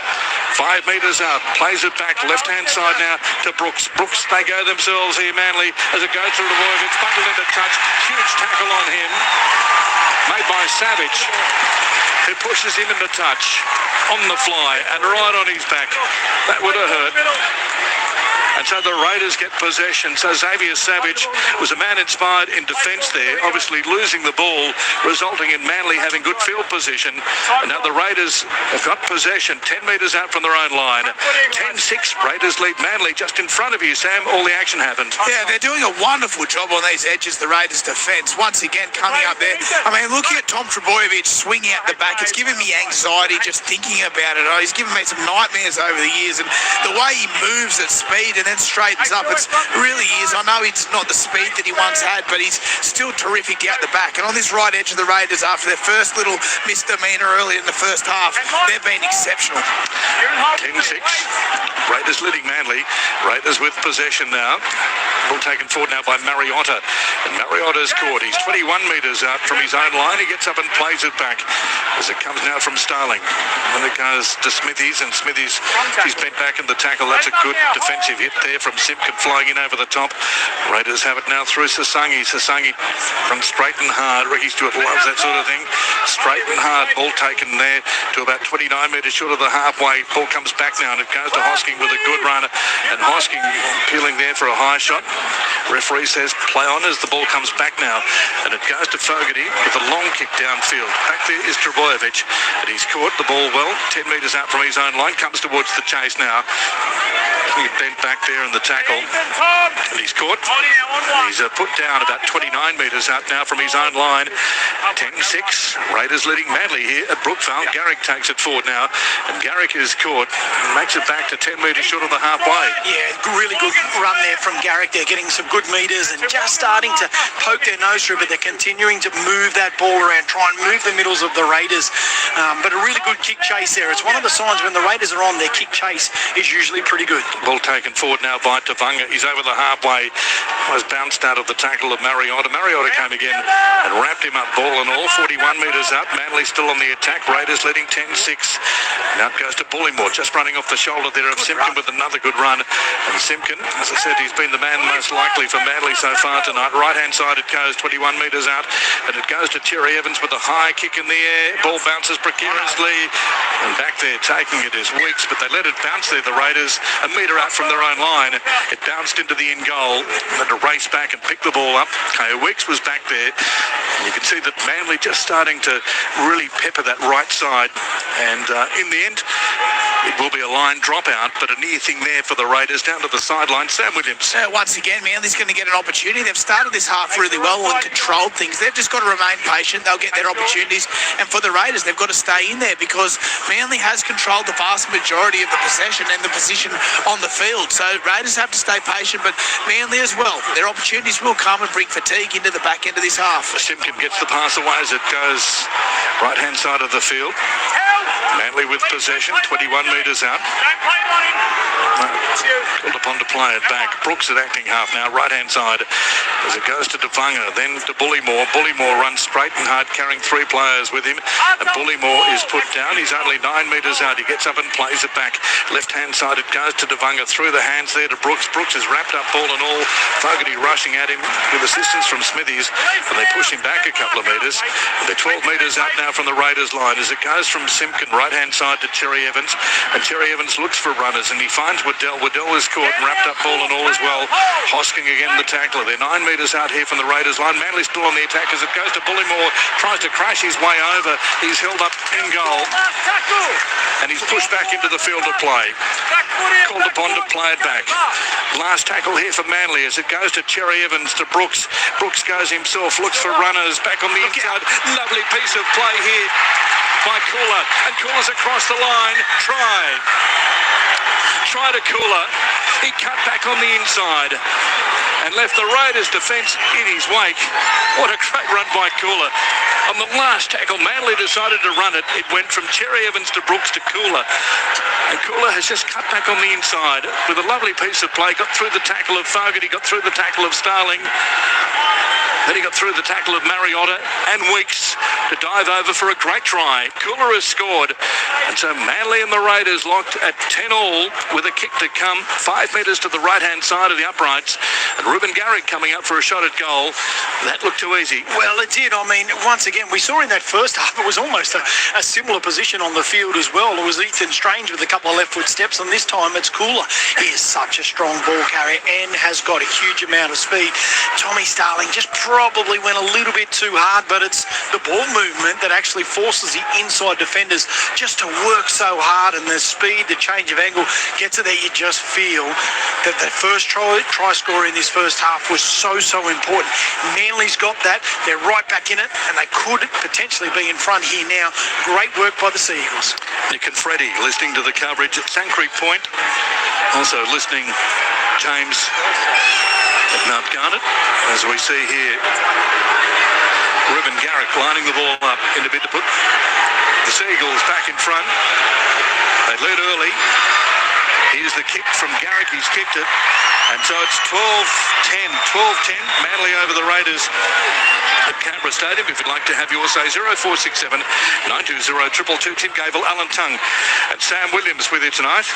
5 metres out. Plays it back. Left-hand side now to Brooks. Brooks, they go themselves here, Manly, as it goes through the void. It's bundled into touch. Huge tackle on him. Made by Savage, who pushes him into touch on the fly and right on his back. That would have hurt. And so the Raiders get possession. So Xavier Savage was a man inspired in defence there, obviously losing the ball, resulting in Manly having good field position. And now the Raiders have got possession, 10 metres out from their own line. 10-6, Raiders lead Manly just in front of you, Sam. All the action happened. Yeah, they're doing a wonderful job on these edges, the Raiders' defence. Once again, coming up there. I mean, looking at Tom Trbojevic swinging out the back, it's giving me anxiety just thinking about it. He's given me some nightmares over the years. And the way he moves at speed and then straightens up, it really is. I know he's not the speed that he once had, but he's still terrific out the back. And on this right edge of the Raiders, after their first little misdemeanor early in the first half, they've been exceptional. 10-6. Raiders leading Manly. Raiders with possession now. Ball taken forward now by Mariotta. And Mariotta's caught. He's 21 metres out from his own line. He gets up and plays it back as it comes now from Starling. And it goes to Smithies, and Smithies, he's bent back in the tackle. That's a good defensive hit there from Simpkin flying in over the top. Raiders have it now through Sasangi. Sasangi from straight and hard. Ricky Stewart loves that sort of thing. Straight and hard. Ball taken there to about 29 metres short of the halfway. Ball comes back now and it goes to Hosking with a good run. And Hosking peeling there for a high shot. Referee says play on as the ball comes back now. And it goes to Fogarty with a long kick downfield. Back there is Trbojevic. And he's caught the ball well. 10 metres out from his own line. Comes towards the chase now. He bent back there in the tackle. And he's caught. He's put down about 29 metres out now from his own line. 10-6. Raiders leading Manly here at Brookvale. Garrick takes it forward now. And Garrick is caught and makes it back to 10 metres short of the halfway. Yeah, really good run there from Garrick. They're getting some good metres and just starting to poke their nose through, but they're continuing to move that ball around, try and move the middles of the Raiders. But a really good kick chase there. It's one of the signs when the Raiders are on, their kick chase is usually pretty good. Ball taken forward now by Tavanga. He's over the halfway. Was bounced out of the tackle of Mariotta. Mariotta came again and wrapped him up ball ball and all. 41 metres up. Manly still on the attack. Raiders leading 10-6. Now it goes to Bullimore, just running off the shoulder there of Simpkin with another good run. And Simpkin, as I said, he's been the man most likely for Manly so far tonight. Right-hand side it goes, 21 metres out. And it goes to Terry Evans with a high kick in the air. Ball bounces precariously. And back there taking it is Weeks, but they let it bounce there, the Raiders, a metre out from their own line. It bounced into the in goal. Had to race back and pick the ball up. Okay, Weeks was back there. And you can see that Manly just starting to really pepper that right side. And in the end, it will be a line dropout, but a near thing there for the Raiders down to the sideline. Sam Williams. Once again, Manly's going to get an opportunity. They've started this half really well and controlled things. They've just got to remain patient. They'll get their opportunities. And for the Raiders, they've got to stay in there because Manly has controlled the vast majority of the possession and the position on the field. So Raiders have to stay patient, but Manly as well. Their opportunities will come and bring fatigue into the back end of this half. Simpkin gets the pass away as it goes right-hand side of the field. Manly with possession, 21 metres out. Called upon to play it back. Brooks at acting half now, right-hand side as it goes to Devanga, then to Bullimore. Bullimore runs straight and hard, carrying three players with him. And Bullimore is put down. He's only 9 metres out. He gets up and plays it back. Left-hand side it goes to Devanga, through the hands there to Brooks. Brooks is wrapped up, ball and all. Fogarty rushing at him with assistance from Smithies, and they push him back a couple of metres. They're 12 metres out now from the Raiders line as it goes from Simpkin, right-hand side to Cherry Evans. And Cherry Evans looks for runners, and he finds Waddell. Waddell is caught and wrapped up, ball and all as well. Hosking again the tackler. They're 9 metres out here from the Raiders line. Manly still on the attack as it goes to Bullimore. Tries to crash his way over. He's held up in goal. And he's pushed back into the field of play. Called upon to play it back. Last tackle here for Manly as it goes to Cherry Evans to Brooks. Brooks goes himself, looks for runners. Back on the inside. Lovely piece of play here by Cooler. And Cooler's across the line. Try to Cooler. He cut back on the inside and left the Raiders defence in his wake. What a great run by Cooler. On the last tackle, Manly decided to run it. It went from Cherry Evans to Brooks to Cooler. And Cooler has just cut back on the inside with a lovely piece of play. Got through the tackle of Fogarty, got through the tackle of Starling. Then he got through the tackle of Mariotta and Weeks to dive over for a great try. Cooler has scored. And so Manly and the Raiders locked at 10-all with a kick to come 5 metres to the right-hand side of the uprights. And Ruben Garrick coming up for a shot at goal. That looked too easy. Well, it did. I mean, once again, we saw in that first half, it was almost a similar position on the field as well. It was Ethan Strange with a couple of left foot steps, and this time it's Cooler. He is such a strong ball carrier and has got a huge amount of speed. Tommy Starling just probably went a little bit too hard, but it's the ball movement that actually forces the inside defenders just to work so hard, and the speed, the change of angle gets it there. You just feel that the first try score in this first half was so important. Manly's got that. They're right back in it, and they could potentially be in front here now. Great work by the Sea Eagles. Nick and Freddie listening to the coverage at Sanctuary Point. Also listening, James at Mount Garnet, as we see here Ruben Garrick lining the ball up in a bid to put the Seagulls back in front. They led early. Here's the kick from Garrick. He's kicked it. And so it's 12-10. Manly over the Raiders at Canberra Stadium. If you'd like to have your say, 0467 920 222. Tim Gable, Alan Tung and Sam Williams with you tonight.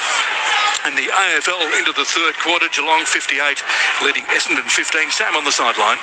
And the AFL into the third quarter. Geelong 58, leading Essendon 15. Sam on the sideline.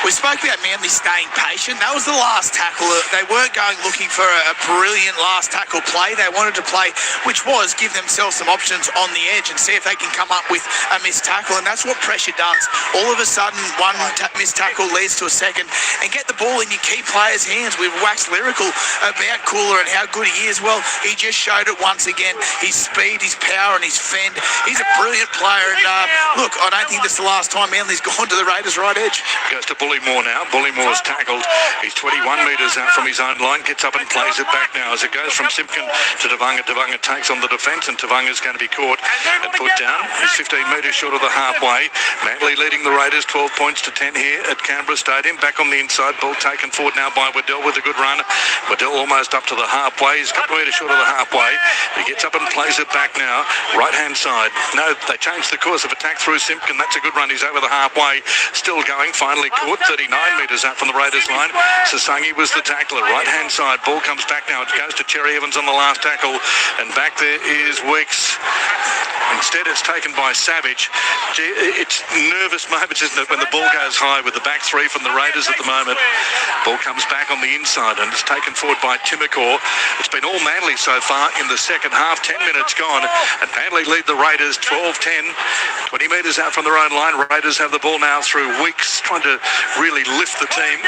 We spoke about Manly staying patient. That was the last tackle. They weren't going looking for a brilliant last tackle play. They wanted to play, which was give themselves some options on the edge and see if they can come up with a missed tackle. And that's what pressure does. All of a sudden, one missed tackle leads to a second, and get the ball in your key players' hands. We've waxed lyrical about Cooler and how good he is. Well, he just showed it once again. His speed, his power, and his fend. He's a brilliant player. And look, I don't think this is the last time Manly's gone to the Raiders' right edge. Goes to Bullimore now. Bullimore's tackled. He's 21 metres out from his own line. Gets up and plays it back now as it goes from Simpkin to Devanga. Devanga takes on the defence, and Tevanga's going to be caught. caught and put down. He's 15 metres short of the halfway. Manly leading the Raiders 12 points to 10 here at Canberra Stadium. Back on the inside, ball taken forward now by Waddell with a good run. Waddell almost up to the halfway. He's a couple of metres short of the halfway. He gets up and plays it back now. Right-hand side. No, they changed the course of attack through Simpkin. That's a good run. He's over the halfway. Still going. Finally caught 39 metres out from the Raiders line. Sasangi was the tackler. Right-hand side. Ball comes back now. It goes to Cherry Evans on the last tackle. And back there is Weeks. Instead, it's taken by Savage. Gee, it's nervous moments, isn't it, when the ball goes high with the back three from the Raiders at the moment. Ball comes back on the inside and it's taken forward by Timokor. It's been all Manly so far in the second half. 10 minutes gone and Manly lead the Raiders 12-10. 20 metres out from their own line. Raiders have the ball now through Weeks, trying to really lift the team.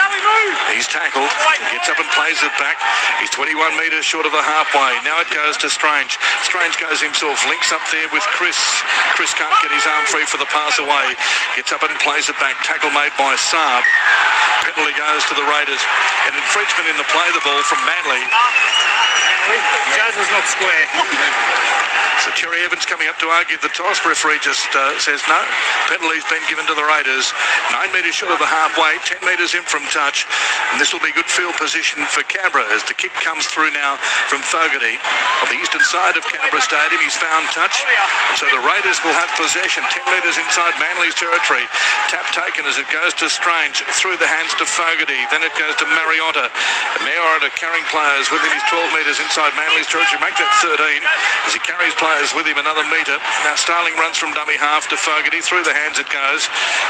He's tackled, gets up and plays it back. He's 21 metres short of the halfway. Now it goes to Strange. Strange goes himself, links up there with Chris. Chris can't get his arm free for the pass away. Gets up and plays it back. Tackle made by Saab. Penalty goes to the Raiders. An infringement in the play the ball from Manly. Jazz was not square. So Cherry Evans coming up to argue the toss. Referee just says no. Penalty's been given to the Raiders. 9 metres short of the halfway, 10 metres in from touch. And this will be good field position for Canberra as the kick comes through now from Fogarty. On the eastern side of Canberra Stadium, he's found touch. So the Raiders will have possession 10 metres inside Manly's territory. Tap taken as it goes to Strange. Through the hands to Fogarty. Then it goes to Mariotta. Mariotta carrying players with him. He's 12 metres inside Manly's territory. Make that 13 as he carries players with him another metre. Now Starling runs from dummy half to Fogarty. Through the hands it goes.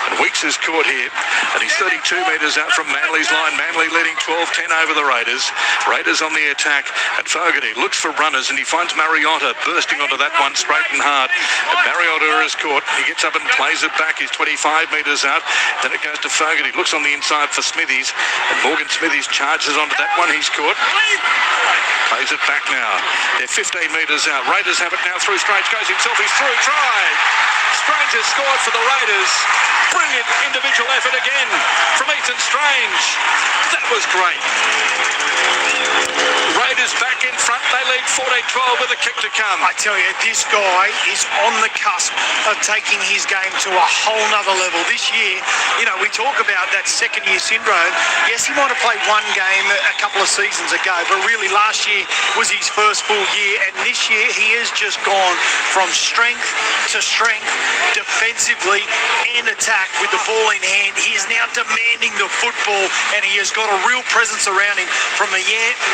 And Weeks is caught here. And he's 32 metres out from Manly's line. Manly leading 12-10 over the Raiders. Raiders on the attack. And Fogarty looks for runners and he finds Mariotta bursting onto that one straight and hard. And Mariotta is caught. He gets up and plays it back. He's 25 metres out. Then it goes to Fogarty. Looks on the inside for Smithies. And Morgan Smithies charges onto that one. He's caught. Plays it back now. They're 15 metres out. Raiders have it now through Strange. Goes himself. He's through. Try. Strange has scored for the Raiders. Brilliant individual effort again from Ethan Strange. That was great. Raiders back in front. They lead 14-12 with a kick to come. I tell you, this guy is on the cusp of taking his game to a whole nother level. This year, you know, we talk about that second year syndrome. Yes, he might have played one game a couple of seasons ago, but really last year was his first full year. And this year, he has just gone from strength to strength, defensively and attack with the ball in hand. He is now demanding the football and he has got a real presence around him from a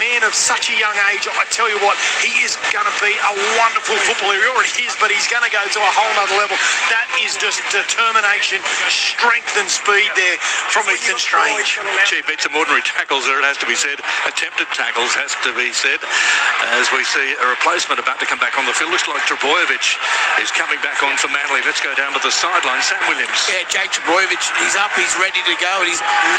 man of such a young age. I tell you what, he is going to be a wonderful footballer. He already is, but he's going to go to a whole nother level. That is just determination, strength and speed there from Ethan Strange. She beat some ordinary tackles there, it has to be said. Attempted tackles, has to be said. As we see a replacement about to come back on the field. Looks like Trebojevic is coming back on for Manly. Let's go down to the sideline. Sam Williams. Yeah, Jake Trebojevic, he's up, he's ready to go. And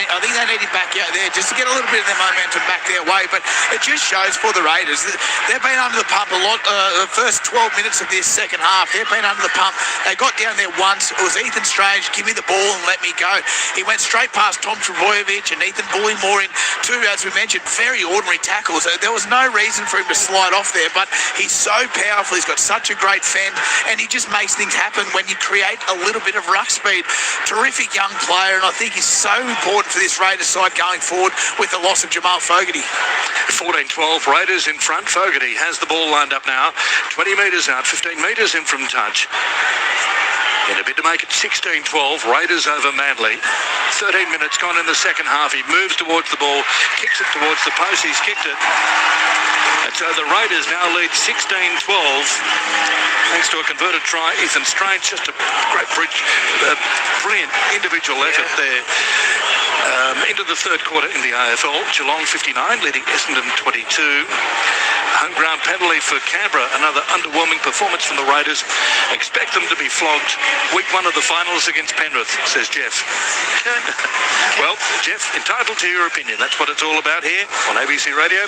I think they need him back out there just to get a little bit of their momentum back their way. But it just shows for the Raiders, they've been under the pump a lot. The first 12 minutes of this second half, they've been under the pump. They got down there once. It was Ethan Strange, give me the ball and let me go. He went straight past Tom Trebojevic and Ethan Bullimore in two, as we mentioned, very ordinary tackles. There was no reason for him to slide off there, but he's so powerful. He's got such a great fend and he just makes things happen when you create a little bit of ruck speed. Terrific young player, and I think he's so important for this Raiders side going forward with the loss of Jamal Fogarty. 14-12, Raiders in front. Fogarty has the ball lined up now. 20 metres out, 15 metres in from touch. In a bid to make it 16-12, Raiders over Manly. 13 minutes gone in the second half. He moves towards the ball, kicks it towards the post. He's kicked it. And so the Raiders now lead 16-12. Thanks to a converted try, Ethan Strange. Just a great brilliant individual effort there. Into the third quarter in the AFL. Geelong 59, leading Essendon 22. Home ground penalty for Canberra. Another underwhelming performance from the Raiders. Expect them to be flogged week one of the finals against Penrith, says Jeff. Well, Jeff, entitled to your opinion. That's what it's all about here on ABC Radio.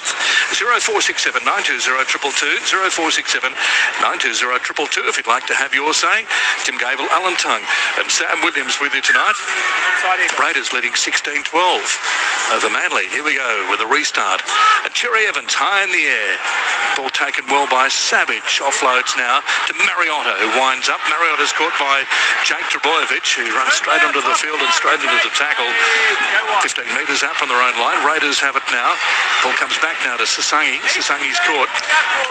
0467 920 222, 0467 920 222 if you'd like to have your say. Tim Gable, Alan Tongue and Sam Williams with you tonight. Raiders leading 16-12 over Manly. Here we go with a restart. And Cherry Evans high in the air. Ball taken well by Savage. Offloads now to Mariota, who winds up. Mariota's caught by Jake Trebojevic, who runs straight onto the field and straight into the tackle. 15 metres out from their own line. Raiders have it now. Ball comes back now to Sasangi. Sasangi's caught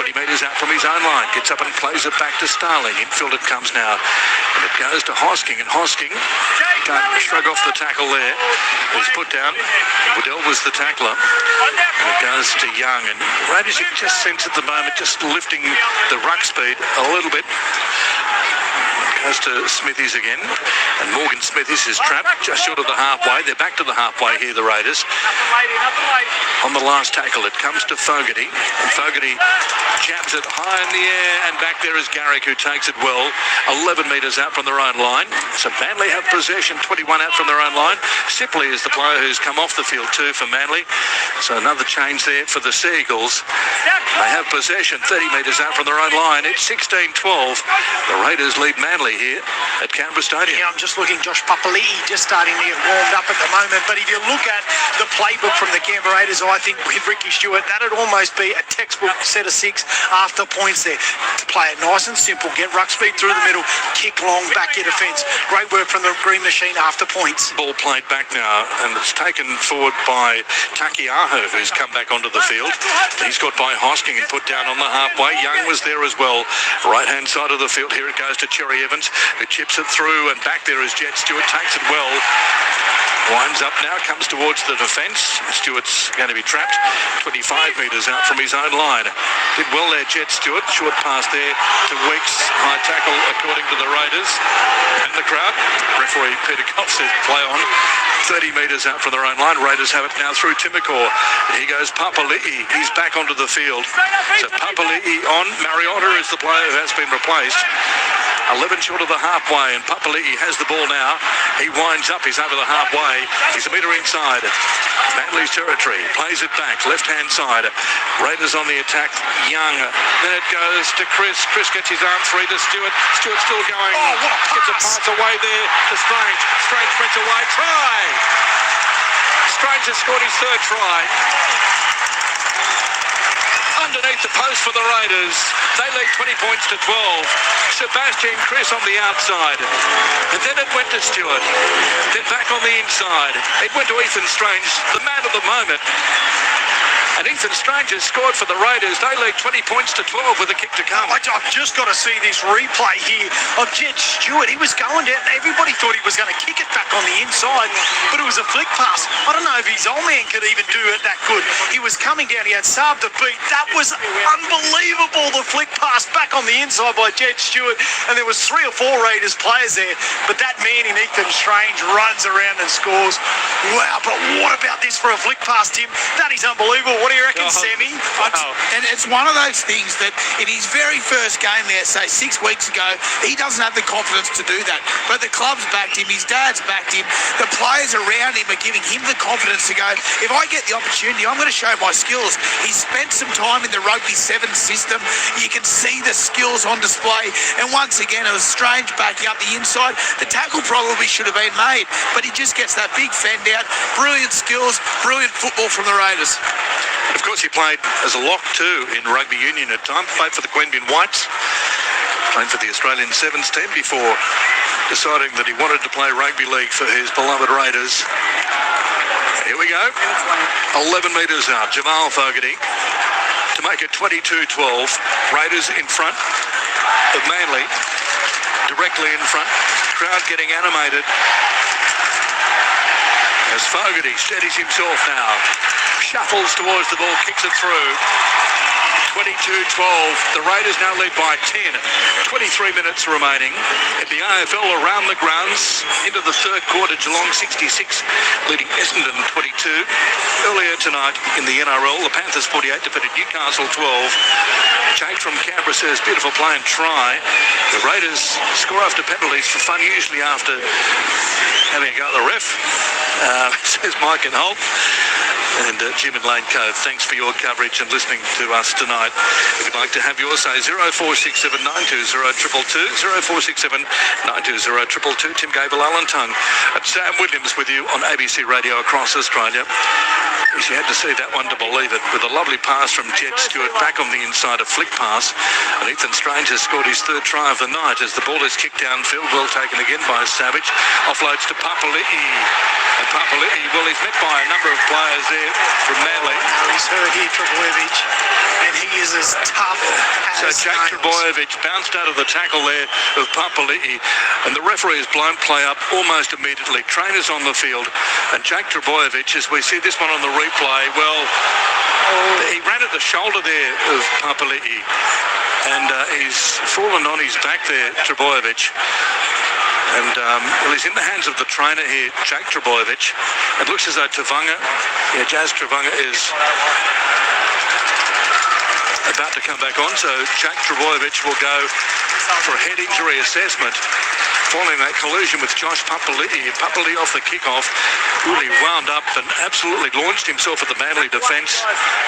20 metres out from his own line. Gets up and plays it back to Starling. Infield it comes now. And it goes to Hosking. And Hosking can't shrug off the tackle there. He's put down. Waddell was the tackler. And it goes to Young. And Raiders, you can just sense at the moment just lifting the ruck speed a little bit. Goes to Smithies again, and Morgan Smithies is trapped just short of the halfway. They're back to the halfway here, the Raiders. On the last tackle, it comes to Fogarty, and Fogarty jabs it high in the air, and back there is Garrick, who takes it well, 11 metres out from their own line. So Manly have possession, 21 out from their own line. Sipley is the player who's come off the field too for Manly. So another change there for the Seagulls. They have possession, 30 metres out from their own line. It's 16-12. The Raiders lead Manly here at Canberra Stadium. Yeah, I'm just looking, Josh Papali'i just starting to get warmed up at the moment. But if you look at the playbook from the Canberra Raiders, I think with Ricky Stewart, that'd almost be a textbook set of 6 after points there. To play it nice and simple, get ruck speed through the middle, kick long, back your defence. Great work from the Green Machine after points. Ball played back now, and it's taken forward by Takiaho, who's come back onto the field. He's got by Hosking and put down on the halfway. Young was there as well. Right-hand side of the field, here it goes to Cherry Evans, who chips it through, and back there is Jet Stewart, takes it well. Winds up now, comes towards the defence. Stewart's going to be trapped 25 metres out from his own line. Did well there, Jet Stewart. Short pass there to Weeks. High tackle according to the Raiders. And the crowd, referee Peter Koff says play on. 30 metres out from their own line. Raiders have it now through Timokor. Here goes Papali'i. He's back onto the field. So Papali'i on. Mariota is the player who has been replaced. 11 short of the halfway, and Papali'i has the ball now. He winds up, he's over the halfway. He's a metre inside. Manly's territory, plays it back, left-hand side. Raiders on the attack, Young. Then it goes to Chris. Chris gets his arm free to Stewart. Stewart's still going. Oh, what a pass. Gets a pass away there to Strange. Strange sprints away. Try! Strange has scored his third try. Underneath the post for the Raiders. They lead 20 points to 12. Sebastian Chris on the outside. And then it went to Stewart. Then back on the inside. It went to Ethan Strange, the man of the moment. And Ethan Strange has scored for the Raiders. They lead 20 points to 12 with a kick to come. I've just got to see this replay here of Jet Stewart. He was going down. Everybody thought he was going to kick it back on the inside, but it was a flick pass. I don't know if his old man could even do it that good. He was coming down. He had Saab to beat. That was unbelievable, the flick pass back on the inside by Jet Stewart. And there was 3 or 4 Raiders players there, but that man in Ethan Strange runs around and scores. Wow, but what about this for a flick pass, Tim? That is unbelievable. What do you reckon, Sammy? Wow. And it's one of those things that in his very first game there, say 6 weeks ago, he doesn't have the confidence to do that. But the club's backed him, his dad's backed him, the players around him are giving him the confidence to go, if I get the opportunity, I'm going to show my skills. He's spent some time in the Rugby 7 system. You can see the skills on display. And once again, it was Strange backing up the inside. The tackle probably should have been made, but he just gets that big fend out. Brilliant skills, brilliant football from the Raiders. Of course, he played as a lock too in rugby union at times. Played for the Queanbeyan Whites. Played for the Australian Sevens team before deciding that he wanted to play rugby league for his beloved Raiders. Here we go. 11 metres out. Jamal Fogarty to make it 22-12. Raiders in front of Manly. Directly in front. Crowd getting animated as Fogarty steadies himself now. Shuffles towards the ball, kicks it through. 22-12. The Raiders now lead by 10. 23 minutes remaining. In the AFL around the grounds into the third quarter, Geelong 66 leading Essendon 22. Earlier tonight in the NRL, the Panthers 48 defeated Newcastle 12. Jake from Canberra says beautiful play and try. The Raiders score after penalties for fun, usually after having a go at the ref, says Mike and Holt. And Jim and Lane Cove, thanks for your coverage and listening to us tonight. If you'd like to have yours, say 0467 920 222, 0467 920 222. Tim Gable, Alan Tongue, and Sam Williams with you on ABC Radio across Australia. You had to see that one to believe it, with a lovely pass from Jed Stewart back on the inside, a flick pass, and Ethan Strange has scored his third try of the night as the ball is kicked downfield, well taken again by Savage, offloads to Papali'i, and Papali'i, well, he's met by a number of players there from Manly. He's hurt here, Trebojevic, and he is as tough as So Jack Trebojevic bounced out of the tackle there of Papali'i, and the referee has blown play up almost immediately. Trainers on the field, and Jack Trebojevic, as we see this one on the replay, well, he ran at the shoulder there of Papali'i, and he's fallen on his back there, Trebojevic. And, well, he's in the hands of the trainer here, Jack Trebojevic. It looks as though Jazz Tavanga is about to come back on, so Jack Trebojevic will go for a head injury assessment following that collision with Josh Papali'i. Papali'i off the kickoff really wound up and absolutely launched himself at the Manly defence.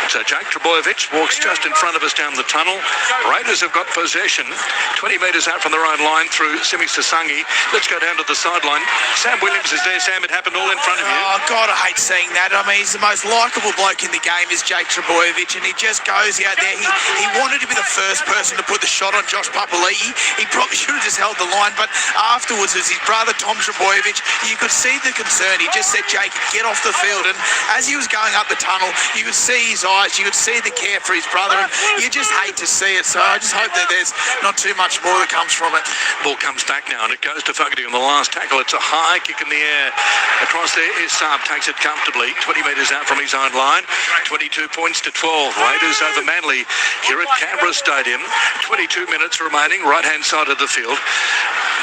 So Jack Trebojevic walks just in front of us down the tunnel. Raiders have got possession 20 metres out from their own line through Simi Sasangi. Let's go down to the sideline. Sam Williams is there. Sam, it happened all in front of you. Oh, God, I hate seeing that. I mean, he's the most likeable bloke in the game is Jake Trebojevic, and he just goes out there. He wanted to be the first person to put the shot on Josh Papali'i. He probably should have just held the line, but afterwards, as his brother Tom Trebojevic, you could see the concern. He just said, Jake, get off the field. And as he was going up the tunnel, you could see his eyes, you could see the care for his brother, and you just hate to see it. So I just hope that there's not too much more that comes from it. Ball comes back now, and it goes to Fogarty on the last tackle. It's a high kick in the air. Across there is Saab, takes it comfortably, 20 metres out from his own line. 22 points to 12. Raiders over Manly here at Canberra Stadium. 22 minutes remaining, right-hand side of the field.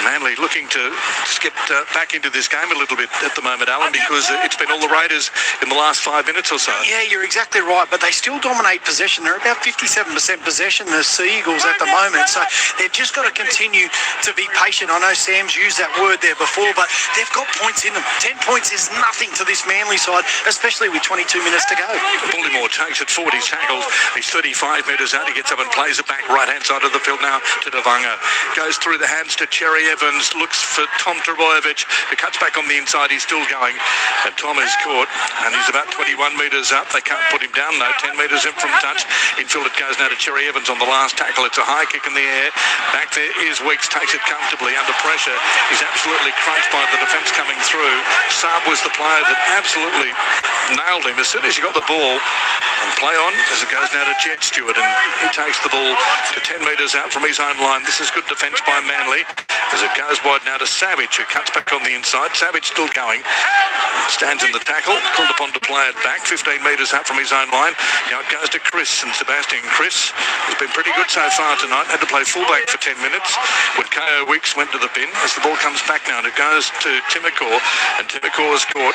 Manly looking to get back into this game a little bit at the moment, Alan, because it's been all the Raiders in the last 5 minutes or so. Yeah, you're exactly right, but they still dominate possession. They're about 57% possession, the Sea Eagles, at the moment, so they've just got to continue to be patient. I know Sam's used that word there before, but they've got points in them. 10 points is nothing to this Manly side, especially with 22 minutes to go. Baltimore takes it forward. He's tackled. He's 35 metres out. He gets up and plays it back right-hand side of the field now to Davanga. Goes through the hands to Cherry Evans. Looks for Tom Trebojevic, who cuts back on the inside. He's still going, and Tom is caught, and he's about 21 metres up. They can't put him down though. 10 metres in from touch. Infield it goes now to Cherry Evans on the last tackle. It's a high kick in the air. Back there is Weeks, takes it comfortably under pressure. He's absolutely crunched by the defence coming through. Saab was the player that absolutely nailed him as soon as he got the ball. And play on as it goes now to Jed Stewart, and he takes the ball to 10 metres out from his own line. This is good defence by Manly as it goes wide now to Savage, who cuts back on the inside. Savage still going, stands in the tackle, called upon to play it back 15 metres out from his own line. Now it goes to Chris, and Sebastian Chris has been pretty good so far tonight. Had to play fullback for 10 minutes when Ko Weeks went to the bin. As the ball comes back now, and it goes to Timokor, and Timokor is caught,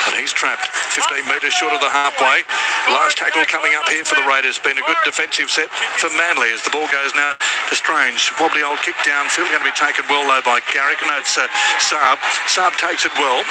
and he's trapped 15 metres short of the halfway. Last tackle coming up here for the Raiders. Been a good defensive set for Manly as the ball goes now to Strange. Wobbly old kick downfield, going to be taken well though by Garrick. No, it's Saab. Saab takes it well,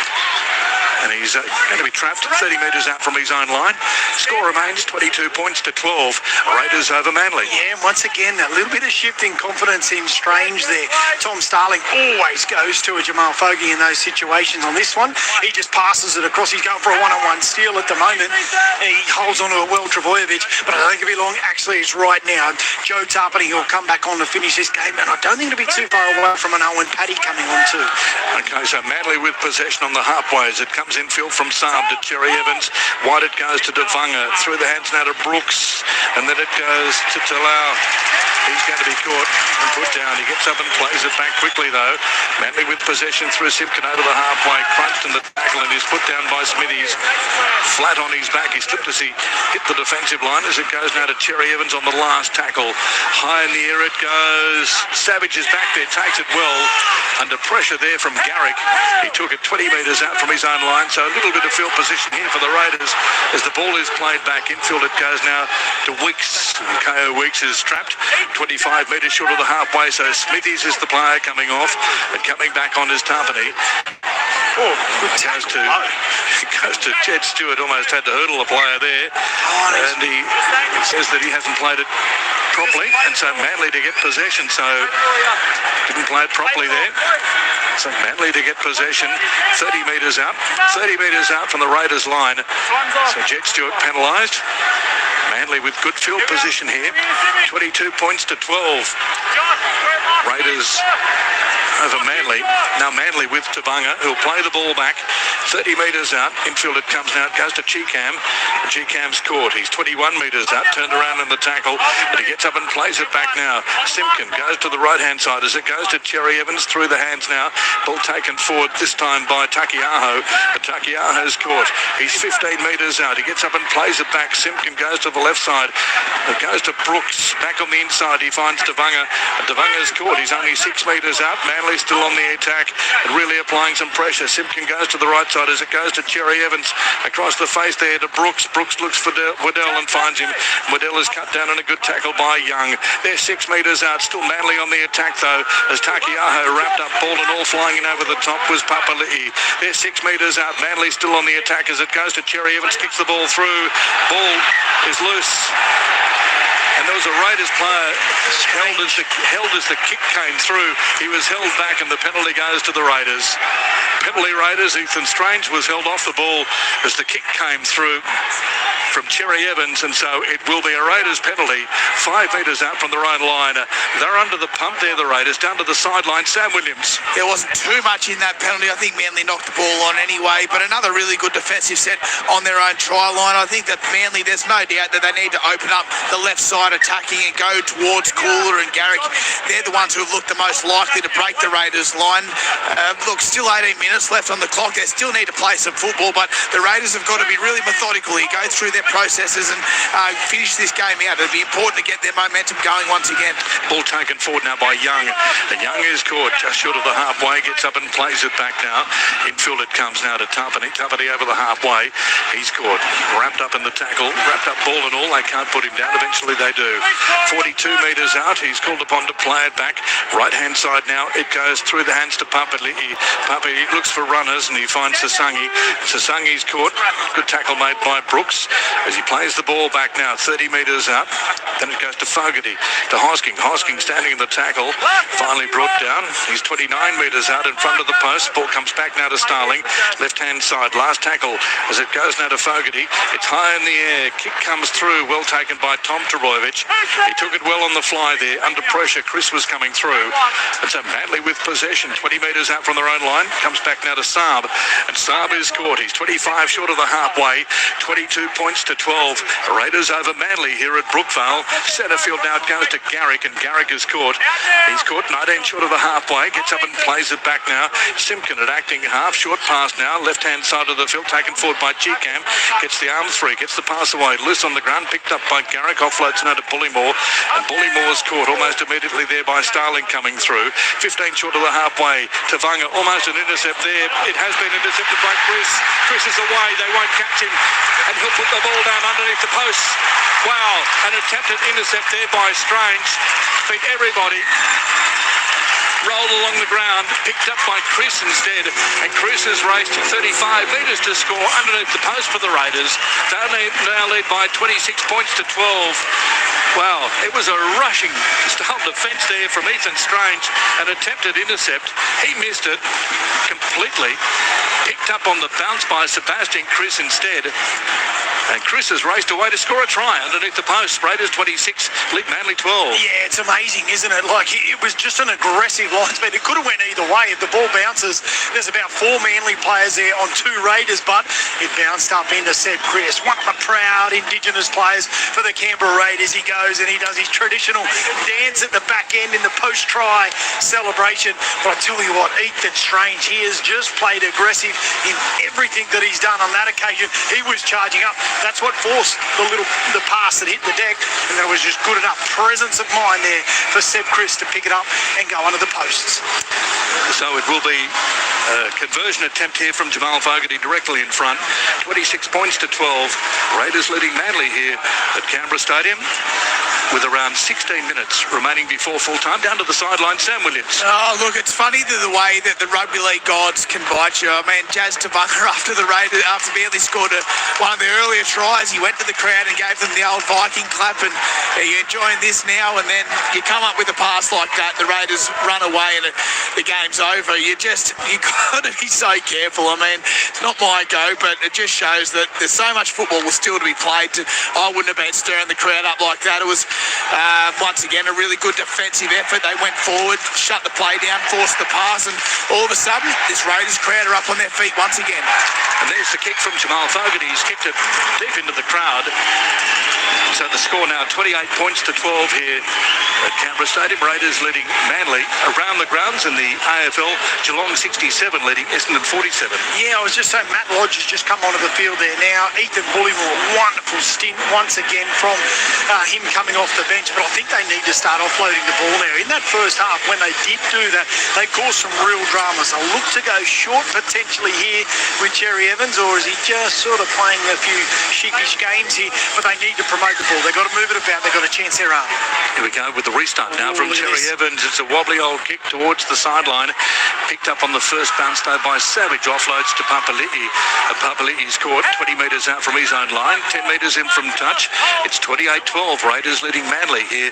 and he's going to be trapped 30 metres out from his own line. Score remains 22 points to 12. Raiders over Manly. Yeah, and once again, a little bit of shift in confidence in Strange there. Tom Starling always goes to a Jamal Fogarty in those situations. On this one, he just passes it across. He's going for a one-on-one steal at the moment. He holds on to it well, Trebojevic, but I don't think it'll be long. Actually, it's right now. Joe Tarpany will come back on to finish this game, and I don't think it'll be too far away from an Owen Paddy coming on too. Okay, so Manly with possession on the halfways. It comes infield from Saab to Cherry Evans. Wide it goes to Davanga. Through the hands now to Brooks. And then it goes to Talau. He's going to be caught and put down. He gets up and plays it back quickly though. Manly with possession through Simpkin over the halfway. Crunched in the tackle and is put down by Smithies. Flat on his back. He slipped as he hit the defensive line as it goes now to Cherry Evans on the last tackle. High in the air it goes. Savage is back there. Takes it well. Under pressure there from Garrick. He took it 20 metres out from his own line. So a little bit of field position here for the Raiders as the ball is played back. Infield it goes now to Weeks. Ko Weeks is trapped 25 metres short of the halfway. So Smithies is the player coming off, and coming back on is Tarpany. It goes to Jed Stewart, almost had to hurdle the player there. And he says that he hasn't played it properly, and so Manly to get possession, so didn't play it properly there. So Manly to get possession, 30 metres out from the Raiders line. So Jed Stewart penalised. Manly with good field position here, 22 points to 12. Raiders over Manly. Now Manly with Tavanga, who'll play the ball back 30 metres out. Infield it comes now, it goes to Chicam. Chicam's caught. He's 21 metres out, turned around in the tackle, but he gets up and plays it back now. Simpkin goes to the right-hand side as it goes to Cherry Evans through the hands now. Ball taken forward this time by Takiaho, but Takiaho's caught. He's 15 metres out. He gets up and plays it back. Simpkin goes to the left side. It goes to Brooks. Back on the inside, he finds Tavanga. Tavanga's caught. He's only 6 metres out. Manly still on the attack and really applying some pressure. Simpkin goes to the right side as it goes to Cherry Evans. Across the face there to Brooks. Brooks looks for Waddell and finds him. Waddell is cut down and a good tackle by Young. They're 6 metres out. Still Manly on the attack though, as Takiaho wrapped up, ball and all flying in over the top was Papali'i. They're 6 metres out. Manly still on the attack as it goes to Cherry Evans. Kicks the ball through. Ball is loose. And there was a Raiders player held as the kick came through. He was held back and the penalty goes to the Raiders. Penalty Raiders. Ethan Strange was held off the ball as the kick came through from Cherry Evans, and so it will be a Raiders penalty 5 metres out from their own line. They're under the pump there, the Raiders, down to the sideline. Sam Williams. There wasn't too much in that penalty. I think Manly knocked the ball on anyway, but another really good defensive set on their own try line. I think that Manly, there's no doubt that they need to open up the left side attacking and go towards Cooler and Garrick. They're the ones who have looked the most likely to break the Raiders line. Look, still 18 minutes left on the clock. They still need to play some football, but the Raiders have got to be really methodical here, go through their processes and finish this game out. It'll be important to get their momentum going once again. Ball taken forward now by Young. And Young is caught just short of the halfway, gets up and plays it back now. Infield it comes now to Tapani. Tapani over the halfway. He's caught, wrapped up in the tackle, wrapped up ball and all. They can't put him down. Eventually they do. 42 metres out. He's called upon to play it back. Right-hand side now. It goes through the hands to Papali'i. Papali'i looks for runners and he finds Sasangi. Sasangi's caught. Good tackle made by Brooks as he plays the ball back now. 30 metres out. Then it goes to Fogarty, to Hosking. Hosking standing in the tackle. Finally brought down. He's 29 metres out in front of the post. Ball comes back now to Starling. Left-hand side. Last tackle as it goes now to Fogarty. It's high in the air. Kick comes through. Well taken by Tom Trbojevic. He took it well on the fly there. Under pressure, Chris was coming through. It's a Manly with possession. 20 metres out from their own line. Comes back now to Saab. And Saab is caught. He's 25 short of the halfway. 22 points to 12. The Raiders over Manly here at Brookvale. Centrefield now goes to Garrick, and Garrick is caught. He's caught 19 short of the halfway. Gets up and plays it back now. Simpkin at acting half. Short pass now. Left-hand side of the field. Taken forward by Chicam. Gets the arm free. Gets the pass away. Loose on the ground. Picked up by Garrick. Offloads now to Bullymore. And Bullymore's caught almost immediately there by Starling coming through. 15 short of the halfway. Tavanga almost an intercept there. It has been intercepted by Chris. Chris is away. They won't catch him. And he'll put the ball down underneath the post. Wow. An attempted intercept there by Strange. Beat everybody. Rolled along the ground, picked up by Chris instead, and Chris has raced 35 metres to score underneath the post for the Raiders. They now lead by 26 points to 12. Wow, it was a rushing style defence there from Ethan Strange, an attempted intercept. He missed it completely, picked up on the bounce by Sebastian Chris instead. And Chris has raced away to score a try underneath the post. Raiders 26, lead Manly 12. Yeah, it's amazing, isn't it? Like, it was just an aggressive line speed. It could have went either way. If the ball bounces, there's about 4 Manly players there on 2 Raiders, but it bounced up into Seb Chris, one of the proud Indigenous players for the Canberra Raiders. He goes and he does his traditional dance at the back end in the post-try celebration. But I tell you what, Ethan Strange, he has just played aggressive in everything that he's done on that occasion. He was charging up. That's what forced the pass that hit the deck, and there was just good enough presence of mind there for Seb Chris to pick it up and go under the posts. So it will be a conversion attempt here from Jamal Fogarty directly in front. 26 points to 12. Raiders leading Manly here at Canberra Stadium. with around 16 minutes remaining before full time. Down to the sideline, Sam Williams. Oh, look, it's funny the way that the rugby league gods can bite you. I mean, Jazz Tavanga after barely scored one of the earlier tries, he went to the crowd and gave them the old Viking clap, and you're enjoying this now, and then you come up with a pass like that, the Raiders run away and the game's over. You got to be so careful. I mean, it's not my go, but it just shows that there's so much football still to be played. I wouldn't have been stirring the crowd up like that. It was, once again, a really good defensive effort. They went forward, shut the play down, forced the pass, and all of a sudden, this Raiders crowd are up on their feet once again. And there's the kick from Jamal Fogarty. He's kicked it deep into the crowd. So the score now 28 points to 12 here at Canberra Stadium. Raiders leading Manly around the grounds in the AFL. Geelong 67 leading Essendon 47. Yeah, I was just saying Matt Lodge has just come onto the field there now. Ethan Bullymore, wonderful stint once again from him coming off the bench, but I think they need to start offloading the ball now. In that first half, when they did do that, they caused some real dramas. They'll look to go short potentially here with Cherry Evans, or is he just sort of playing a few sheepish games here? But they need to promote the ball. They've got to move it about. They've got to chance their arm. Here we go with the restart now from Cherry Evans. It's a wobbly old kick towards the sideline. Picked up on the first bounce though by Savage. Offloads to Papali'i. Papali'i's caught 20 metres out from his own line. 10 metres in from touch. It's 28-12. Raiders leading Manly here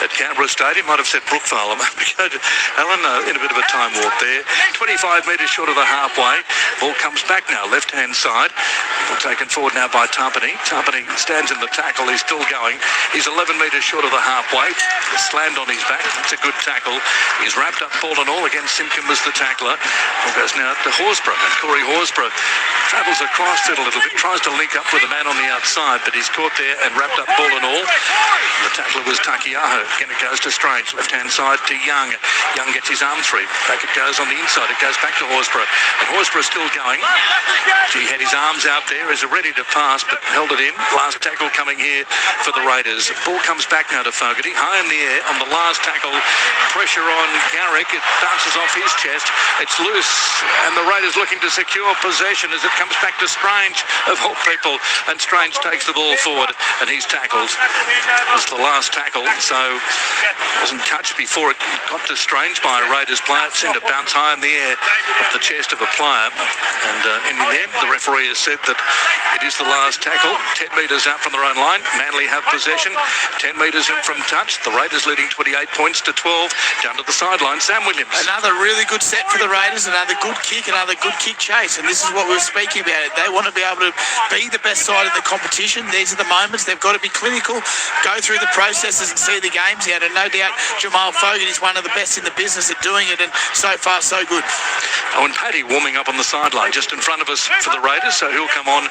at Canberra Stadium. Might have said Brookvale. Alan, in a bit of a time warp there. 25 metres short of the halfway. Ball comes back now, left-hand side. Ball taken forward now by Tarpany. Tarpany stands in the tackle. He's still going. He's 11 metres short of the halfway. Slammed on his back. It's a good tackle. He's wrapped up ball and all. Again, Simpkin was the tackler. Ball goes now to Horsburgh. And Corey Horsburgh travels across it a little bit. Tries to link up with a man on the outside, but he's caught there and wrapped up ball and all. The tackler was Takiaho. Again, it goes to Strange. Left-hand side to Young. Young gets his arm free. Back it goes on the inside. It goes back to Horsburgh. And Horsburgh still going. He had his arms out there. Is ready to pass, but held it in. Last tackle coming here for the Raiders. Ball comes back now to Fogarty. High in the air on the last tackle. Pressure on Garrick. It bounces off his chest. It's loose. And the Raiders looking to secure possession as it comes back to Strange, of all people. And Strange takes the ball forward and he's tackled. It was the last tackle, so wasn't touched before it got to Strange by a Raiders player. It seemed to bounce high in the air off the chest of a player. And in the end, the referee has said that it is the last tackle. 10 metres out from their own line. Manly have possession. 10 metres in from touch. The Raiders leading 28 points to 12. Down to the sideline, Sam Williams. Another really good set for the Raiders. Another good kick. Another good kick chase. And this is what we were speaking about. They want to be able to be the best side in the competition. These are the moments. They've got to be clinical, go through the processes and see the games out. And no doubt Jamal Fogarty is one of the best in the business at doing it. And so far, so good. Oh, and Paddy warming up on the sideline just in front of us for the Raiders. So he'll come on.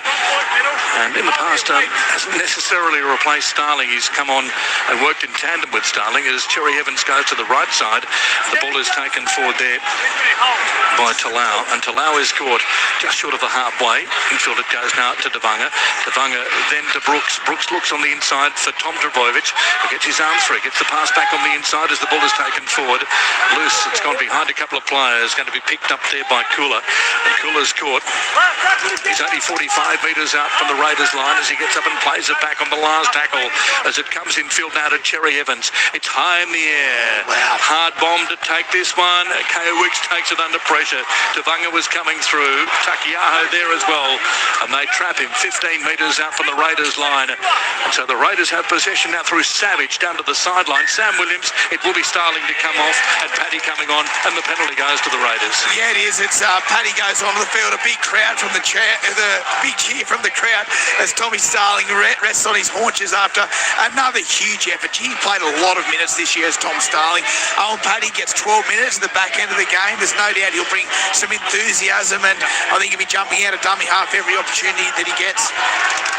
And in the past, hasn't necessarily replaced Starling. He's come on and worked in tandem with Starling as Cherry Evans goes to the right side. The ball is taken forward there by Talau. And Talau is caught just short of the halfway. Infield it goes now to Devanga. Devanga then to Brooks. Brooks looks on the inside for Tom Trbojevic. He gets his arms free. Gets the pass back on the inside as the ball is taken forward. Loose. It's gone behind a couple of players. Going to be picked up there by Kula. And Kula's caught. He's only 45 metres out from the Raiders line as he gets up and plays it back on the last tackle as it comes infield now to Cherry Evans. It's high in the air. Wow. Hard bomb to take this one. Ko Wicks takes it under pressure. Tavanga was coming through. Takiaho there as well. And they trap him 15 metres out from the Raiders line. And so the Raiders have possession now through Savage down to the sideline. Sam Williams. It will be Starling to come off and Paddy coming on and the penalty goes to the Raiders. Yeah, it is. It's Paddy goes on the field. A big crowd from the big cheer from the crowd as Tommy Starling rests on his haunches after another huge effort. He played a lot of minutes this year as Tom Starling. Owen Paddy gets 12 minutes at the back end of the game. There's no doubt he'll bring some enthusiasm and I think he'll be jumping out of dummy half every opportunity that he gets.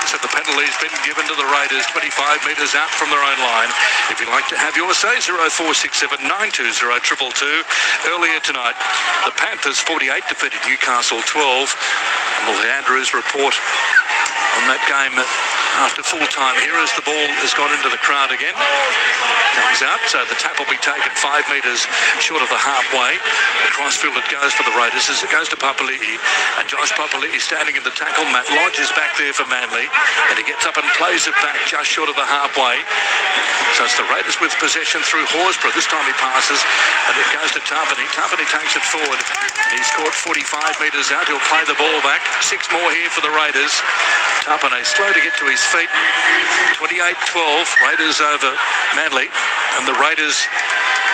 So the penalty's been given to the Raiders 25 metres out from their own line. If you'd like to have yours, say 0467 920 222. Earlier tonight, the Panthers 48 defeated Newcastle 12. And we'll hear Andrew's report on that game after full time here as the ball has gone into the crowd again. Comes out, so the tap will be taken 5 metres short of the halfway. Across field it goes for the Raiders as it goes to Papali'i. And Josh Papali'i standing in the tackle. Matt Lodge is back there for Manly. And he gets up and plays it back just short of the halfway. So it's the Raiders with possession through Horsburgh. This time he passes and it goes to Tarpany. Tarpany takes it forward and he's caught 45 metres out. He'll play the ball back. 6 more here for the Raiders. Tarpany slow to get to his feet. 28-12. Raiders over Manly, and the Raiders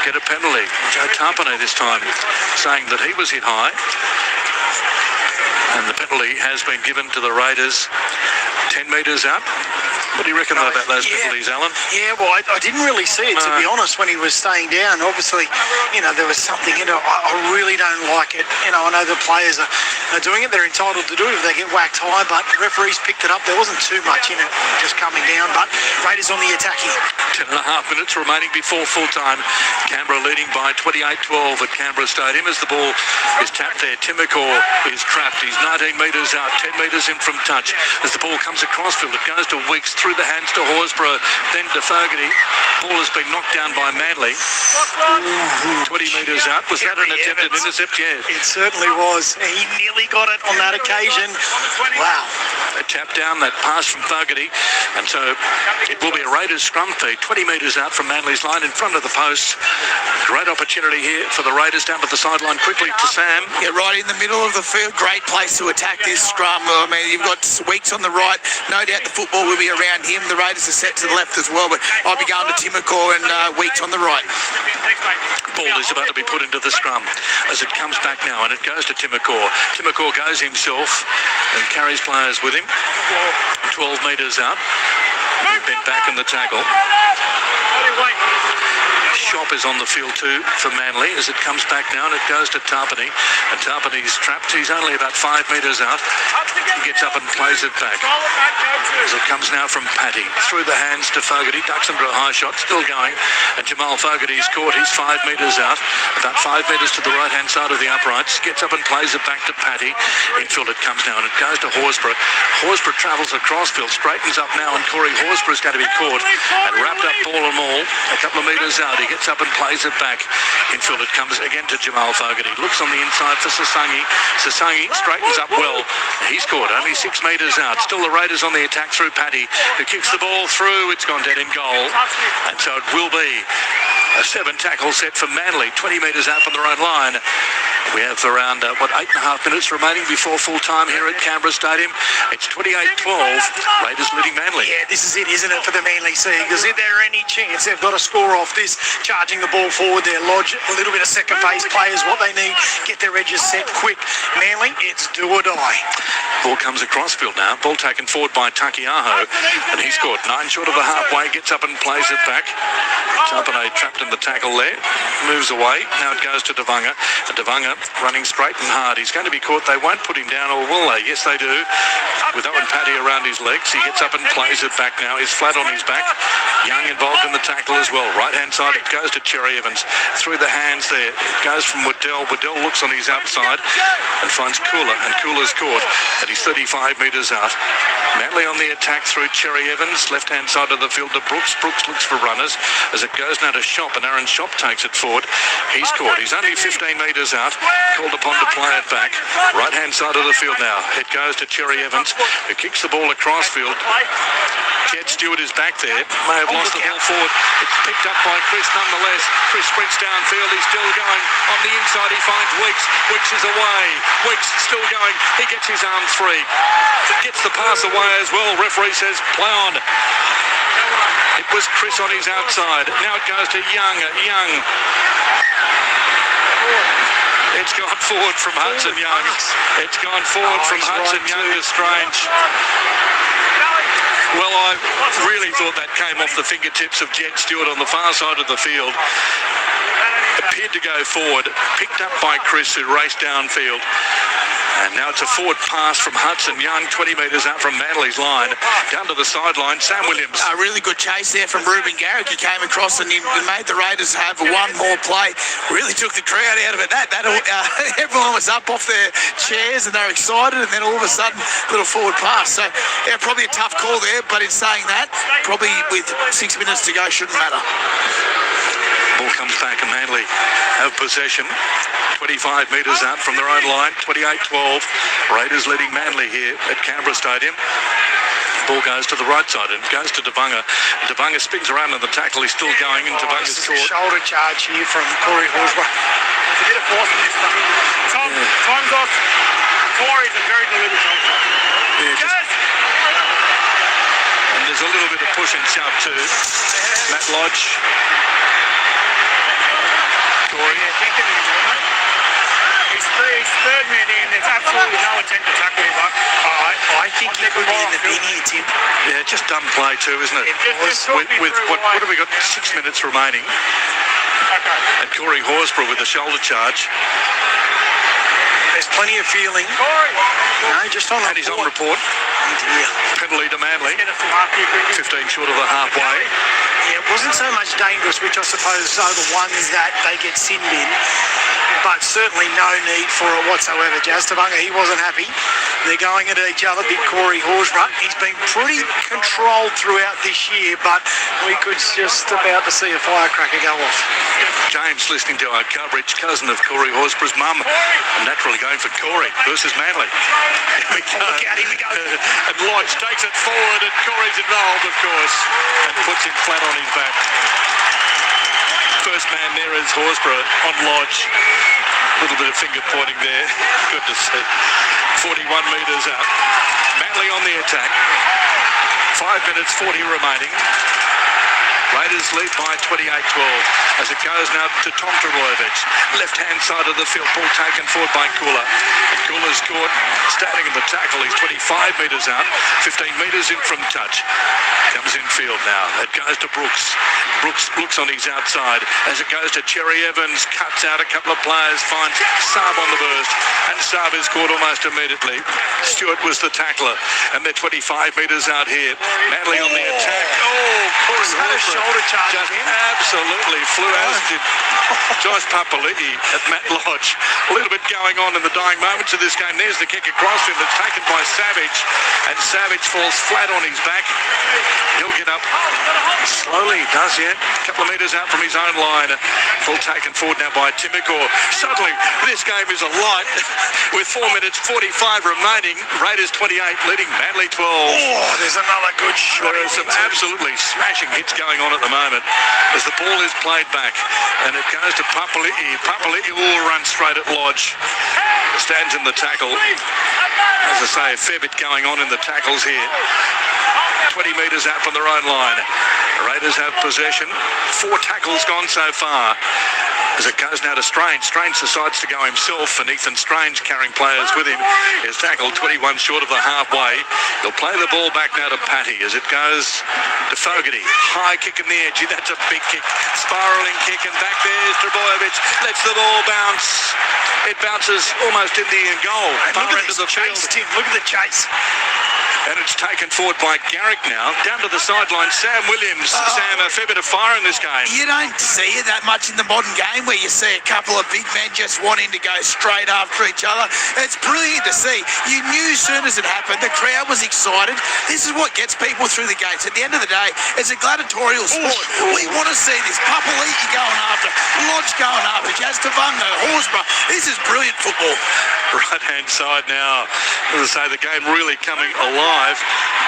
get a penalty. Joe Tarpany this time saying that he was hit high. And the penalty has been given to the Raiders 10 metres out. What do you reckon about those penalties, Alan? Yeah, well, I didn't really see it, to be honest, when he was staying down. Obviously, there was something in it. I really don't like it. I know the players are doing it. They're entitled to do it if they get whacked high, but the referees picked it up. There wasn't too much in it just coming down, but Raiders on the attack here. 10.5 minutes remaining before full time. Canberra leading by 28-12 at Canberra Stadium as the ball is tapped there. Timokor is trapped. He's 19 metres out, 10 metres in from touch. As the ball comes across field, it goes to Weeks, through the hands to Horsburgh, then to Fogarty. Ball has been knocked down by Manly. 20 metres out. Was that an attempted intercept? Yeah. It certainly was. He nearly got it on that occasion. Wow. A tap down, that pass from Fogarty. And so it will be a Raiders scrum feed. 20 metres out from Manly's line in front of the posts. Great opportunity here for the Raiders down to the sideline quickly to Sam. Yeah, right in the middle of the field. Great place to attack this scrum. I mean, you've got Weeks on the right. No doubt the football will be around him. The Raiders are set to the left as well, but I'll be going to Timokor and Weeks on the right. Ball is about to be put into the scrum as it comes back now, and it goes to Timokor. Timokor goes himself and carries players with him. 12 metres out. Bent back in the tackle. Shop is on the field too for Manly as it comes back now, and it goes to Tarpany. And Tarpany's trapped. He's only about 5 metres out. He gets up and plays it back. As it comes now from Paddy. Through the hands to Fogarty. Ducks under a high shot. Still going. And Jamal Fogarty's caught. He's 5 metres out. About 5 metres to the right-hand side of the uprights. Gets up and plays it back to Paddy. Infield it comes now, and it goes to Horsburgh. Horsburgh travels across field. Straightens up now, and Corey Horsburgh's going to be caught. And wrapped up ball and all. A couple of metres out. He gets up and plays it back. Infield it comes again to Jamal Fogarty. Looks on the inside for Sasangi. Sasangi straightens up well. He's caught only 6 metres out. Still the Raiders on the attack through Paddy, who kicks the ball through. It's gone dead in goal. And so it will be a 7-tackle set for Manly. 20 metres out from their own line. We have around, 8.5 minutes remaining before full time here at Canberra Stadium. It's 28-12. Raiders leading Manly. Yeah, this is it, isn't it, for the Manly Seagulls? Is there any chance they've got to score off this? Charging the ball forward there, lodge a little bit of second phase players, what they need, get their edges set quick. Manly, it's do or die. Ball comes across field now. Ball taken forward by Takiaho, and he's scored 9 short of the halfway, gets up and plays it back. Tarpany trapped in the tackle there, moves away. Now it goes to Devanga, and Devanga running straight and hard. He's going to be caught. They won't put him down, or will they? Yes, they do. With Owen Paddy around his legs, he gets up and plays it back now. He's flat on his back. Young involved in the tackle as well. Right-hand side, it goes to Cherry Evans. Through the hands there. It goes from Waddell. Waddell looks on his outside and finds Cooler, and Cooler's caught, and he's 35 metres out. Manly on the attack through Cherry Evans. Left-hand side of the field to Brooks. Brooks looks for runners as it goes now to Shop, and Aaron Shop takes it forward. He's caught. He's only 15 metres out. Called upon to play it back. Right-hand side of the field now. It goes to Cherry Evans, who kicks the ball across field. Jed Stewart is back there. May have lost the ball forward. It's picked up by Chris nonetheless. Chris sprints downfield. He's still going. On the inside he finds Weeks. Weeks is away. Weeks still going. He gets his arm free. Gets the pass away as well. Referee says play on. It was Chris on his outside. Now it goes to Young. Young. It's gone forward from Hudson Young. It's gone forward from Hudson Young to Strange. Well, I really thought that came off the fingertips of Jed Stewart on the far side of the field. Appeared to go forward, picked up by Chris, who raced downfield. And now it's a forward pass from Hudson Young, 20 metres out from Manly's line, down to the sideline. Sam Williams. A really good chase there from Ruben Garrick. He came across and he made the Raiders have one more play. Really took the crowd out of it. Everyone was up off their chairs and they were excited, and then all of a sudden, little forward pass. So, yeah, probably a tough call there, but in saying that, probably with 6 minutes to go, shouldn't matter. Ball comes back and Manly have possession. 25 metres out from their own line. 28-12. Raiders leading Manly here at Canberra Stadium. Ball goes to the right side and goes to Devanga. Devanga spins around and the tackle is still going and Devanga's This is a caught. shoulder charge here from Corey Horsburgh. There's a bit of force in this one. Time's off. Corey's a very deliberate shoulder. And there's a little bit of push and shove too. Matt Lodge. Corey. He's third man in. There's absolutely no attempt to tackle him. I think he could be in the Mini, Tim. Yeah, just dumb play too, isn't it? With what have we got? 6 minutes remaining. And Corey Horsburgh with the shoulder charge. There's plenty of feeling. No, just on and he's on report. Penalty to Manly. 15 short of the halfway. Yeah, it wasn't so much dangerous, which I suppose are the ones that they get sinned in. But certainly no need for it whatsoever. Jazz Devanga, he wasn't happy. They're going at each other. Big Corey Horsburgh. He's been pretty controlled throughout this year, but we could just about to see a firecracker go off. James listening to our coverage, cousin of Corey Horsburgh's mum, and naturally going for Corey versus Manly. Here we go. Look out, here we go. And Lodge takes it forward, and Corey's involved, of course, and puts him flat on his back. First man there is Horsburgh on Lodge. A little bit of finger pointing there. Good to see. 41 metres out. Manly on the attack. 5 minutes 40 remaining. Raiders lead by 28-12 as it goes now to Tom Trbojevic. Left-hand side of the field, ball taken forward by Kula. And Kula's caught standing in the tackle. He's 25 metres out, 15 metres in from touch. Comes in field now. It goes to Brooks. Brooks looks on his outside as it goes to Cherry Evans. Cuts out a couple of players, finds Saab on the burst. And Saab is caught almost immediately. Stewart was the tackler. And they're 25 metres out here. Manly on the attack. Oh, Corey Horsburgh. Shoulder charge just absolutely flew out to Josh Papali'i at Matt Lodge. A little bit going on in the dying moments of this game. There's the kick across him that's taken by Savage, and Savage falls flat on his back. He'll get up slowly, he does, yeah. A couple of metres out from his own line. Full taken forward now by Timokor. Suddenly, this game is alight with 4 minutes 45 remaining. Raiders 28, leading Manly 12. Oh, there's another good shot. There are some absolutely smashing hits going on at the moment as the ball is played back, and it goes to Papali'i. Papali'i will run straight at Lodge. Stands in the tackle. As I say, a fair bit going on in the tackles here. 20 metres out from their own line. The Raiders have possession. 4 tackles gone so far. As it goes now to Strange. Strange decides to go himself, and Ethan Strange carrying players with him is tackled 21 short of the halfway. He'll play the ball back now to Patty as it goes to Fogarty. High kick in the edge. That's a big kick. Spiralling kick, and back there's Trbojevic. Lets the ball bounce. It bounces almost in the goal. Look at the chase, Tim. Look at the chase. And it's taken forward by Garrick now. Down to the sideline, Sam Williams. Sam, a fair bit of fire in this game. You don't see it that much in the modern game where you see a couple of big men just wanting to go straight after each other. It's brilliant to see. You knew as soon as it happened, the crowd was excited. This is what gets people through the gates. At the end of the day, it's a gladiatorial sport. We want to see this. Papali'i going after, Lodge going after, Jazz Devanga, Horsburgh. This is brilliant football. Right-hand side now. As I say, the game really coming alive.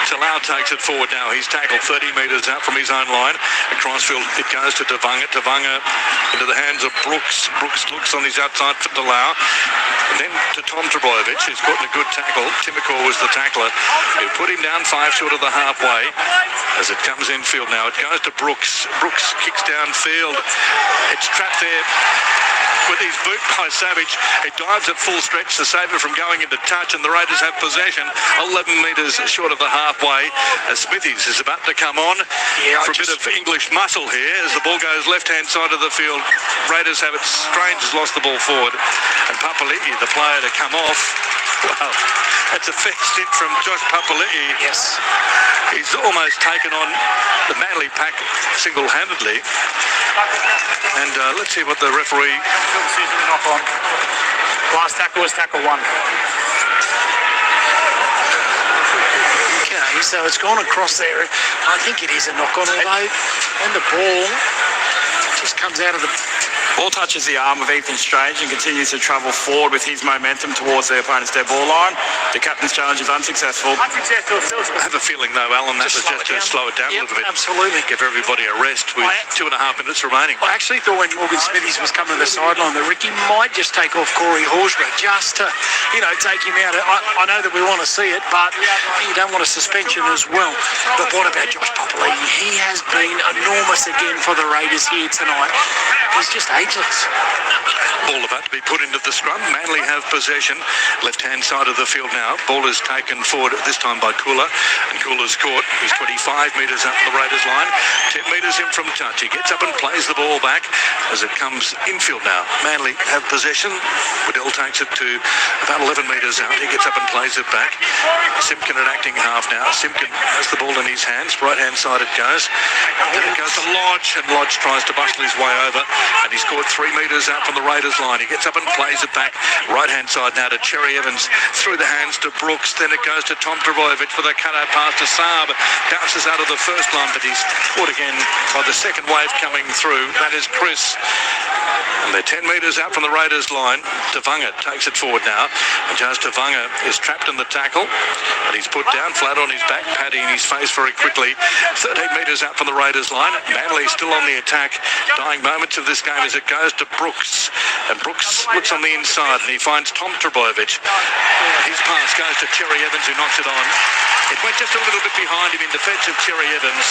Talau takes it forward now. He's tackled 30 metres out from his own line. Across field, it goes to Devanga. Devanga into the hands of Brooks. Brooks looks on his outside for Talau. And then to Tom Trbojevic, who's caught in a good tackle. Timokor was the tackler. He put him down 5 short of the halfway. As it comes infield now, it goes to Brooks. Brooks kicks downfield. It's trapped there with his boot by Savage. It dives at full stretch to save it from going into touch, and the Raiders have possession 11 metres short of the halfway as Smithies is about to come on for a bit of English muscle here as the ball goes left-hand side of the field. Raiders have it. Strange has lost the ball forward, and Papali'i, the player to come off. Wow, that's a fair stint from Josh Papali'i. Yes. He's almost taken on the Manly pack single-handedly. And let's see what the referee... Knock on. Last tackle was tackle 1. Okay, so it's gone across there. I think it is a knock on, although, and the ball just comes out of the Ball touches the arm of Ethan Strange and continues to travel forward with his momentum towards the opponent's dead ball line. The captain's challenge is unsuccessful. I have a feeling, though, Alan, that was just to slow it down a little bit. Absolutely. Give everybody a rest with 2.5 minutes remaining. I actually thought when Morgan Smithies was coming to the sideline that Ricky might just take off Corey Horsburgh just to, take him out. I know that we want to see it, but you don't want a suspension as well. But what about Josh Papali'i? He has been enormous again for the Raiders here tonight. He's just ageless. Ball about to be put into the scrum. Manly have possession. Left-hand side of the field now. Ball is taken forward this time by Kula. And Kula's caught. He's 25 metres up the Raiders line. 10 metres in from touch. He gets up and plays the ball back as it comes infield now. Manly have possession. Waddell takes it to about 11 metres out. He gets up and plays it back. Simpkin at acting half now. Simpkin has the ball in his hands. Right-hand side it goes. Then it goes to Lodge. And Lodge tries to bustle his way over. And he's caught 3 metres out from the Raiders line. He gets up and plays it back. Right-hand side now to Cherry Evans. Through the hands to Brooks. Then it goes to Tom Trbojevic with a cut-out pass to Saab. Bounces out of the first line, but he's caught again by the second wave coming through. That is Chris. And they're 10 metres out from the Raiders line. Tavanga takes it forward now. And Jazz Tavanga is trapped in the tackle. And he's put down flat on his back, padding his face very quickly. 13 metres out from the Raiders line. Manly still on the attack. Dying moments of this game as it goes to Brooks. And Brooks looks on the inside and he finds Tom Trbojevic. His pass goes to Cherry Evans, who knocks it on. It went just a little bit behind him in defence of Cherry Evans.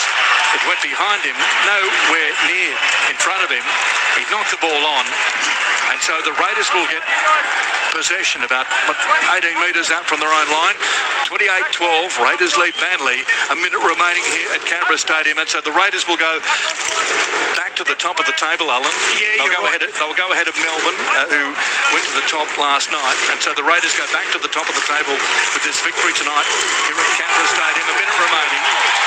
It went behind him, nowhere near in front of him. He knocked the ball on. And so the Raiders will get possession about 18 metres out from their own line. 28-12, Raiders lead Manly. A minute remaining here at Canberra Stadium. And so the Raiders will go back to the top of the table, Alan. Yeah, they'll go ahead of Melbourne, who went to the top last night. And so the Raiders go back to the top of the table with this victory tonight here at Canberra Stadium. A minute remaining.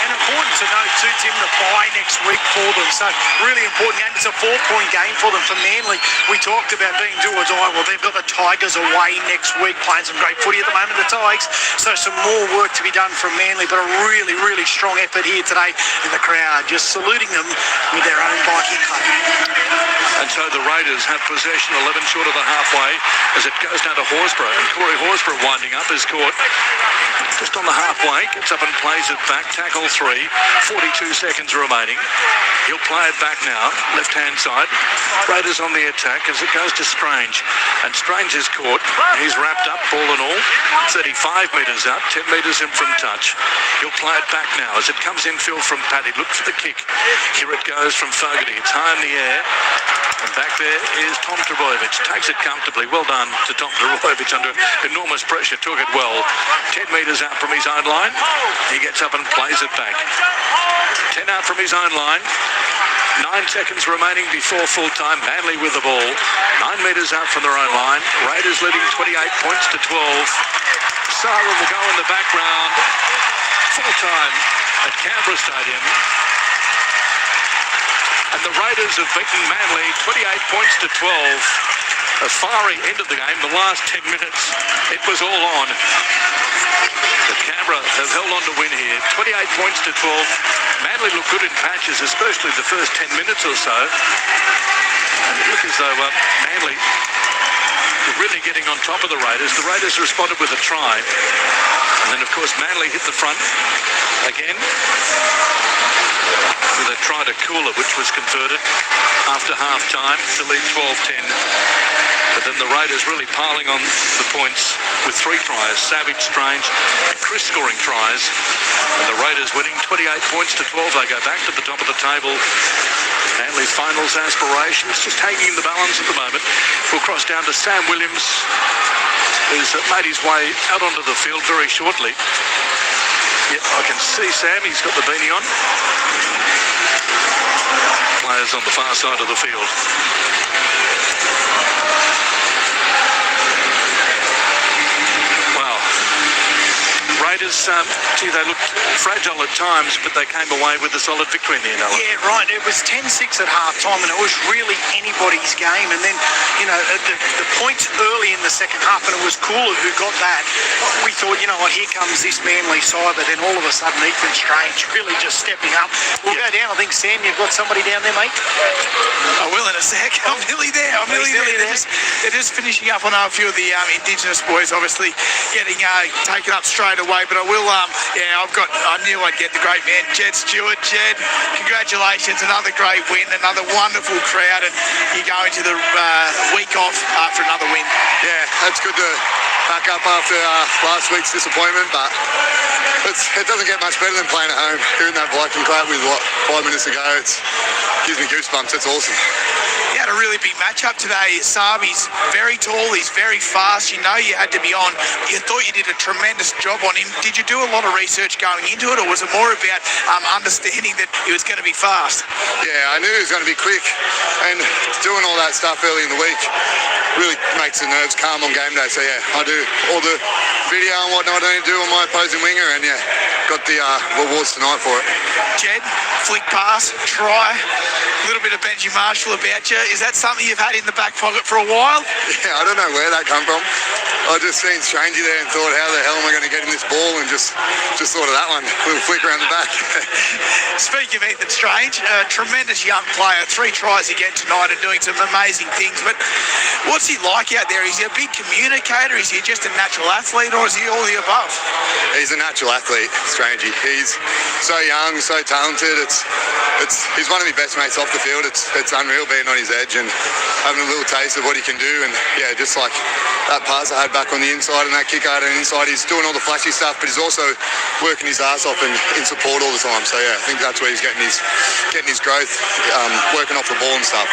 And important to note too, Tim, the bye next week for them. So really important game. It's a 4-point game for them. For Manly, we talked about being do or die. Well, they've got the Tigers away next week, playing some great footy at the moment, the Tigers. So some more work to be done from Manly, but a really, really strong effort here today in the crowd, just saluting them with their own biking club. And so the Raiders have possession 11 short of the halfway as it goes down to Horsburgh. And Corey Horsburgh winding up is caught just on the halfway, gets up and plays it back. Tackle 3, 42 seconds remaining. He'll play it back now, left-hand side. Raiders on the attack as it goes to Strange. And Strange is caught. He's wrapped up, ball and all. 35 metres out, 10 metres in from touch. He'll play it back now as it comes infield from Paddy. Look for the kick. Here it goes from Fogarty. It's high in the air. And back there is Tom Trbojevic. Takes it comfortably. Well done to Tom Trbojevic under enormous pressure. Took it well. 10 metres out from his own line. He gets up and plays it back. 10 out from his own line. 9 seconds remaining before full time. Manly with the ball. 9 metres out from their own line. Raiders leading 28 points to 12. Sarah will go in the background. Full time at Canberra Stadium. And the Raiders have beaten Manly 28 points to 12. A fiery end of the game. The last 10 minutes, it was all on. But Canberra have held on to win here. 28 points to 12. Manly look good in patches, especially the first 10 minutes or so. And it looked as though Manly were really getting on top of the Raiders. The Raiders responded with a try. And then, of course, Manly hit the front again with a try to Kula, which was converted after half-time to lead 12-10. But then the Raiders really piling on the points with 3 tries. Savage, Strange and Chris scoring tries. And the Raiders winning 28 points to 12. They go back to the top of the table. Manly's finals aspirations just hanging in the balance at the moment. We'll cross down to Sam Williams, who's made his way out onto the field very shortly. Yeah, I can see Sam. He's got the beanie on. Players on the far side of the field. Raiders, they looked fragile at times, but they came away with a solid victory in the NRL. Yeah, right. It was 10-6 at half-time, and it was really anybody's game. And then, the points early in the second half, and it was Cooler who got that. We thought, here comes this Manly side, but then all of a sudden Ethan Strange really just stepping up. We'll go down. I think, Sam, you've got somebody down there, mate? I will in a sec. I'm nearly there. They're just finishing up on a few of the Indigenous boys, obviously getting taken up straight away. But I will, I knew I'd get the great man, Jed Stewart. Jed, congratulations. Another great win, another wonderful crowd, and you go into the week off after another win. Yeah, that's good to back up after last week's disappointment, but it doesn't get much better than playing at home. Hearing that Viking clap with 5 minutes ago, it gives me goosebumps. It's awesome. You had a really big matchup today. Sabi's very tall, he's very fast. You had to be on. You thought you did a tremendous job on him. Did you do a lot of research going into it, or was it more about understanding that he was going to be fast? Yeah, I knew he was going to be quick, and doing all that stuff early in the week really makes the nerves calm on game day. So yeah, I do all the video and whatnot I need to do on my opposing winger, and yeah, got the rewards tonight for it. Jed, flick pass, try, a little bit of Benji Marshall about you. Is that something you've had in the back pocket for a while? Yeah, I don't know where that come from. I just seen Strangey there and thought, how the hell am I going to get him this ball, and just thought of that one, a little flick around the back. Speaking of Ethan Strange, a tremendous young player, 3 tries again tonight and doing some amazing things. But what's he like out there? Is he a big communicator? Is he just a natural athlete, or is he all the above? He's a natural athlete, Strangey. He's so young, so talented. He's one of my best mates off the field. It's unreal being on his edge and having a little taste of what he can do. And yeah, just like that pass I had back on the inside and that kick I had on the inside, he's doing all the flashy stuff, but he's also working his ass off and in support all the time. So yeah, I think that's where he's getting his growth, working off the ball and stuff.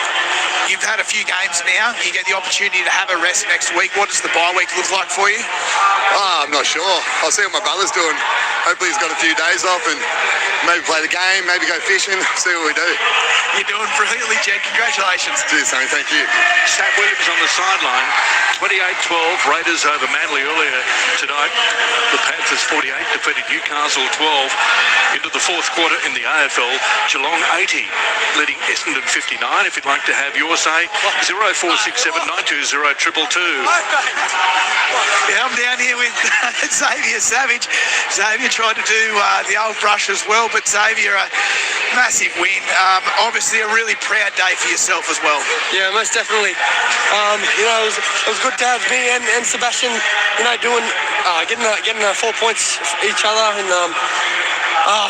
You've had a few games now. You get the opportunity to have a rest next week. What does the bye week look like for you? I'm not sure. I'll see what my brother's doing. Hopefully he's got a few days off and maybe play the game, maybe go fishing, see what we do. You're doing brilliantly, Jed. Congratulations. Cheers, Tony. Thank you. Sam Williams on the sideline. 28-12, Raiders over Manly earlier tonight. The Panthers 48 defeated Newcastle 12. Into the fourth quarter in the AFL, Geelong 80, leading Essendon 59. If you'd like to have your say, 0467 920 222. Yeah, I'm down here with Xavier Savage. Xavier tried to do the old brush as well, but Xavier, a massive win. Obviously a really proud day for yourself as well. Yeah, most definitely. It was good to have me and Sebastian, getting 4 points each other. And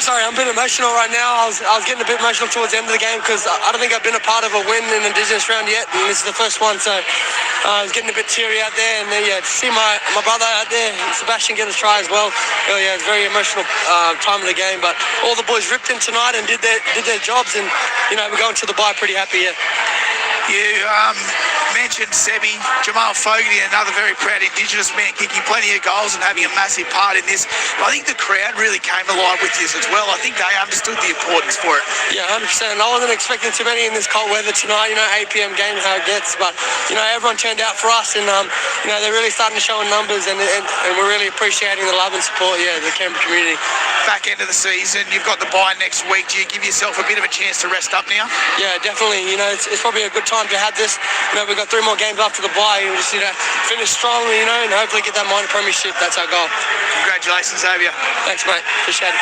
sorry, I'm a bit emotional right now. I was getting a bit emotional towards the end of the game because I don't think I've been a part of a win in an Indigenous round yet, and this is the first one, so I was getting a bit teary out there. And then, to see my brother out there, Sebastian, get a try as well. It's a very emotional time of the game, but all the boys ripped in tonight and did their jobs, and we're going to the bye pretty happy. Yeah. You mentioned Sebi, Jamal Fogarty, another very proud Indigenous man, kicking plenty of goals and having a massive part in this. But I think the crowd really came alive with this as well. I think they understood the importance for it. Yeah, 100%. I wasn't expecting too many in this cold weather tonight. 8 p.m. game, how it gets. But, everyone turned out for us, and, they're really starting to show in numbers, and we're really appreciating the love and support, the Canberra community. Back end of the season, you've got the bye next week. Do you give yourself a bit of a chance to rest up now? Yeah, definitely. It's probably a good time to have this. We've got 3 more games after the bye. We just finish strongly, and hopefully get that minor premiership. That's our goal. Congratulations, Xavier. Thanks, mate. Appreciate it.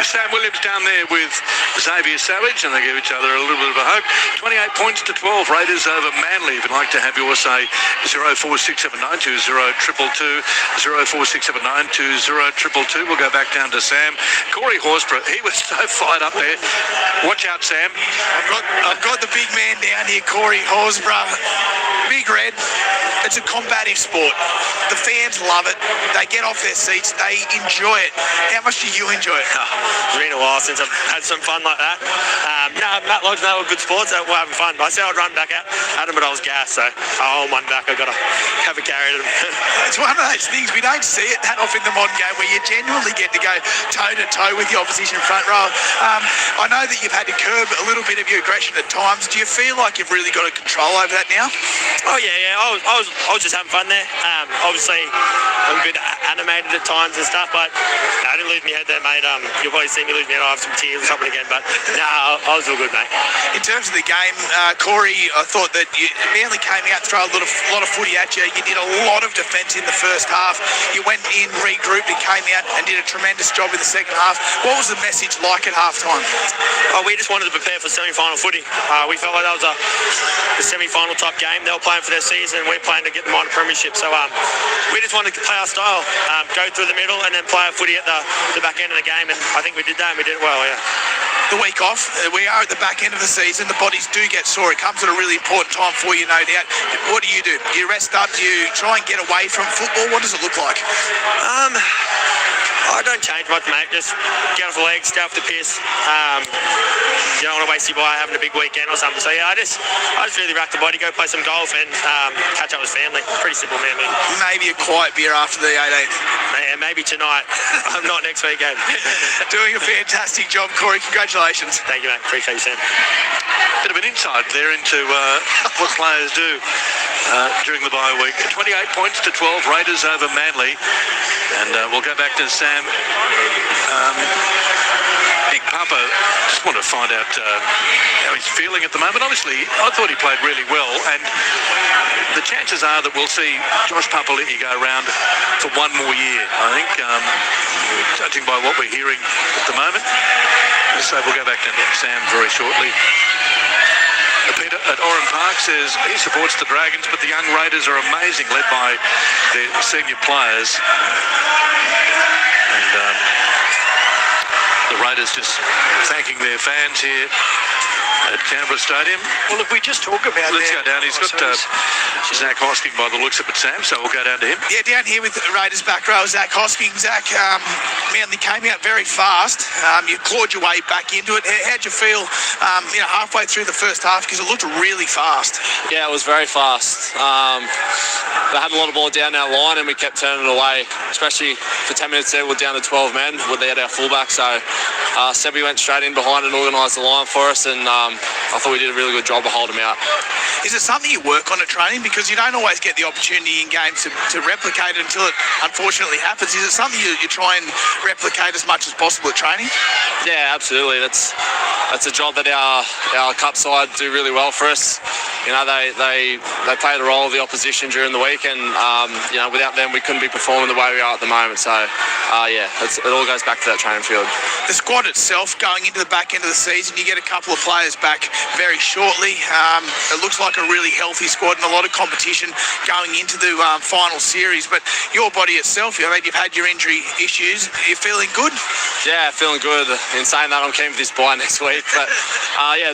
Sam Williams down there with Xavier Savage, and they give each other a little bit of a hope. 28 points to 12, Raiders over Manly. If you'd like to have your say, 0467 920 222, 0467 920 222. We'll go back down to Sam. Corey Horsburgh, he was so fired up there. Watch out, Sam. I've got the big man down here, Corey Horsburgh. Big Red. It's a combative sport. The fans love it. They get off their seats. They enjoy it. How much do you enjoy it? It's been a while since I've had some fun like that. Matt Lodge and they were good sports. We're having fun. I said I'd run back at him, but I was gassed, so I'll hold one back. I've got to have a carry at him. It's one of those things, we don't see it that often in the modern game where you genuinely get to go toe-to-toe with the opposition front row. I know that you've had to curb a little bit of your aggression at times. Do you feel like you've really got a control over that now? Oh, yeah. I was just having fun there. Obviously, I'm a bit animated at times and stuff, but I didn't lose my head there, mate. You'll probably see me lose my head. I'll have some tears or something again, but I was all good, mate. In terms of the game, Corey, I thought that you Manly came out to throw a lot of footy at you. You did a lot of defence in the first half. You went in, regrouped, and came out and did a tremendous job in the second half. What was the message like at halftime? We just wanted to prepare for semi-final footy. We felt like that was a semi-final type game. They were playing for their season, and we're playing to get the minor premiership. So we just wanted to play our style, go through the middle, and then play our footy at the back end of the game. And I think we did that, and we did it well. Yeah. The week off, we are at the back end of the season. The bodies do get sore. It comes at a really important time for you, no doubt. What do? Do you rest up? Do you try and get away from football? What does it look like? I don't change much, mate. Just get off the legs, stay off the piss. You don't want to waste your body having a big weekend or something. So yeah, I just really rack the body, go play some golf, and catch up with family. Pretty simple, man. Maybe a quiet beer after the 18th. Man, maybe tonight. I'm not next weekend. Doing a fantastic job, Corey. Congratulations. Thank you, mate. Appreciate you, Sam. Bit of an insight there into what players do during the bye week. 28 points to 12, Raiders over Manly. And we'll go back to Sam. Nick Papa, just want to find out how he's feeling at the moment. Obviously, I thought he played really well, and the chances are that we'll see Josh Papali'i go around for one more year, I think, judging by what we're hearing at the moment. So we'll go back to Sam very shortly. Peter at Oran Park says he supports the Dragons, but the young Raiders are amazing, led by their senior players. And the Raiders just thanking their fans here at Canberra Stadium. Well, if we just talk about Let's go down. He's got Zach Hosking by the looks of it, Sam, so we'll go down to him. Yeah, down here with the Raiders back row, Zach Hosking. Zach, Manly came out very fast. You clawed your way back into it. How'd you feel halfway through the first half? Because it looked really fast. Yeah, it was very fast. They had a lot of ball down our line and we kept turning it away, especially for 10 minutes there. We're down to 12 men. They had our fullback, so Sebi went straight in behind and organised the line for us, and I thought we did a really good job of holding him out. Is it something you work on at training? Because you don't always get the opportunity in games to replicate it until it unfortunately happens. Is it something you try and replicate as much as possible at training? Yeah, absolutely. That's a job that our cup side do really well for us. You know, they play the role of the opposition during the week, and without them we couldn't be performing the way we are at the moment. So it all goes back to that training field. The squad itself, going into the back end of the season, you get a couple of players back very shortly. It looks like a really healthy squad and a lot of competition going into the final series. But your body itself, you've had your injury issues. Are you feeling good? Yeah, feeling good. In saying that, I'm keen for this bye next week. But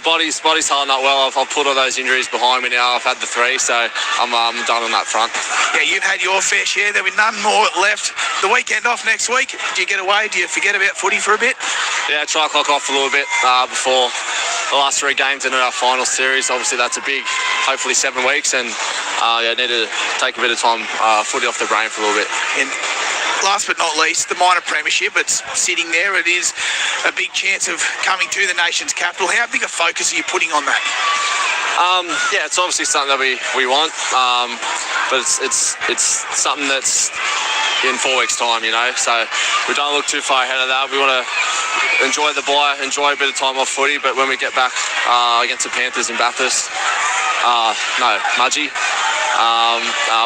body's holding up well. I've put all those injuries behind me now. I've had the 3, so I'm done on that front. Yeah, you've had your fair share. There'll be none more left. The weekend off next week, do you get away? Do you forget about footy for a bit? Yeah, try to clock off a little bit before the last 3 games into our final series. Obviously, that's a big, hopefully 7 weeks, and need to take a bit of time footy off the brain for a little bit. And last but not least, the minor premiership. It's sitting there. It is a big chance of coming to the nation's capital. How big a focus are you putting on that? It's obviously something that we want, but it's something that's in 4 weeks' time, so we don't look too far ahead of that. We want to enjoy the bye, enjoy a bit of time off footy, but when we get back against the Panthers in Bathurst, Mudgee,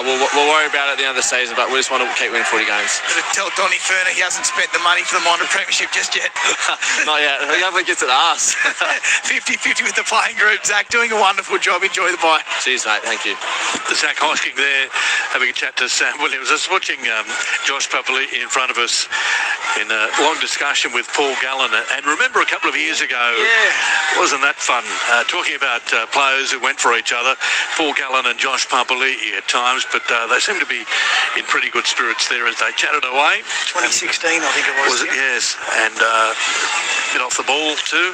we'll worry about it at the end of the season, but we just want to keep winning footy games. Tell Donny Ferner he hasn't spent the money for the minor premiership just yet. Not yet. He hopefully gets it asked. 50-50 with the playing group. Zach, doing a wonderful job. Enjoy the bye. Cheers, mate. Thank you. Zach Hosking there, having a chat to Sam Williams. I was watching Josh Papali'i in front of us, in a long discussion with Paul Gallen. And remember a couple of years ago, wasn't that fun? Talking about players who went for each other, Paul Gallen and Josh Papali'i at times, but they seem to be in pretty good spirits there as they chatted away. 2016, I think it was. Was it? Yes. And bit off the ball too.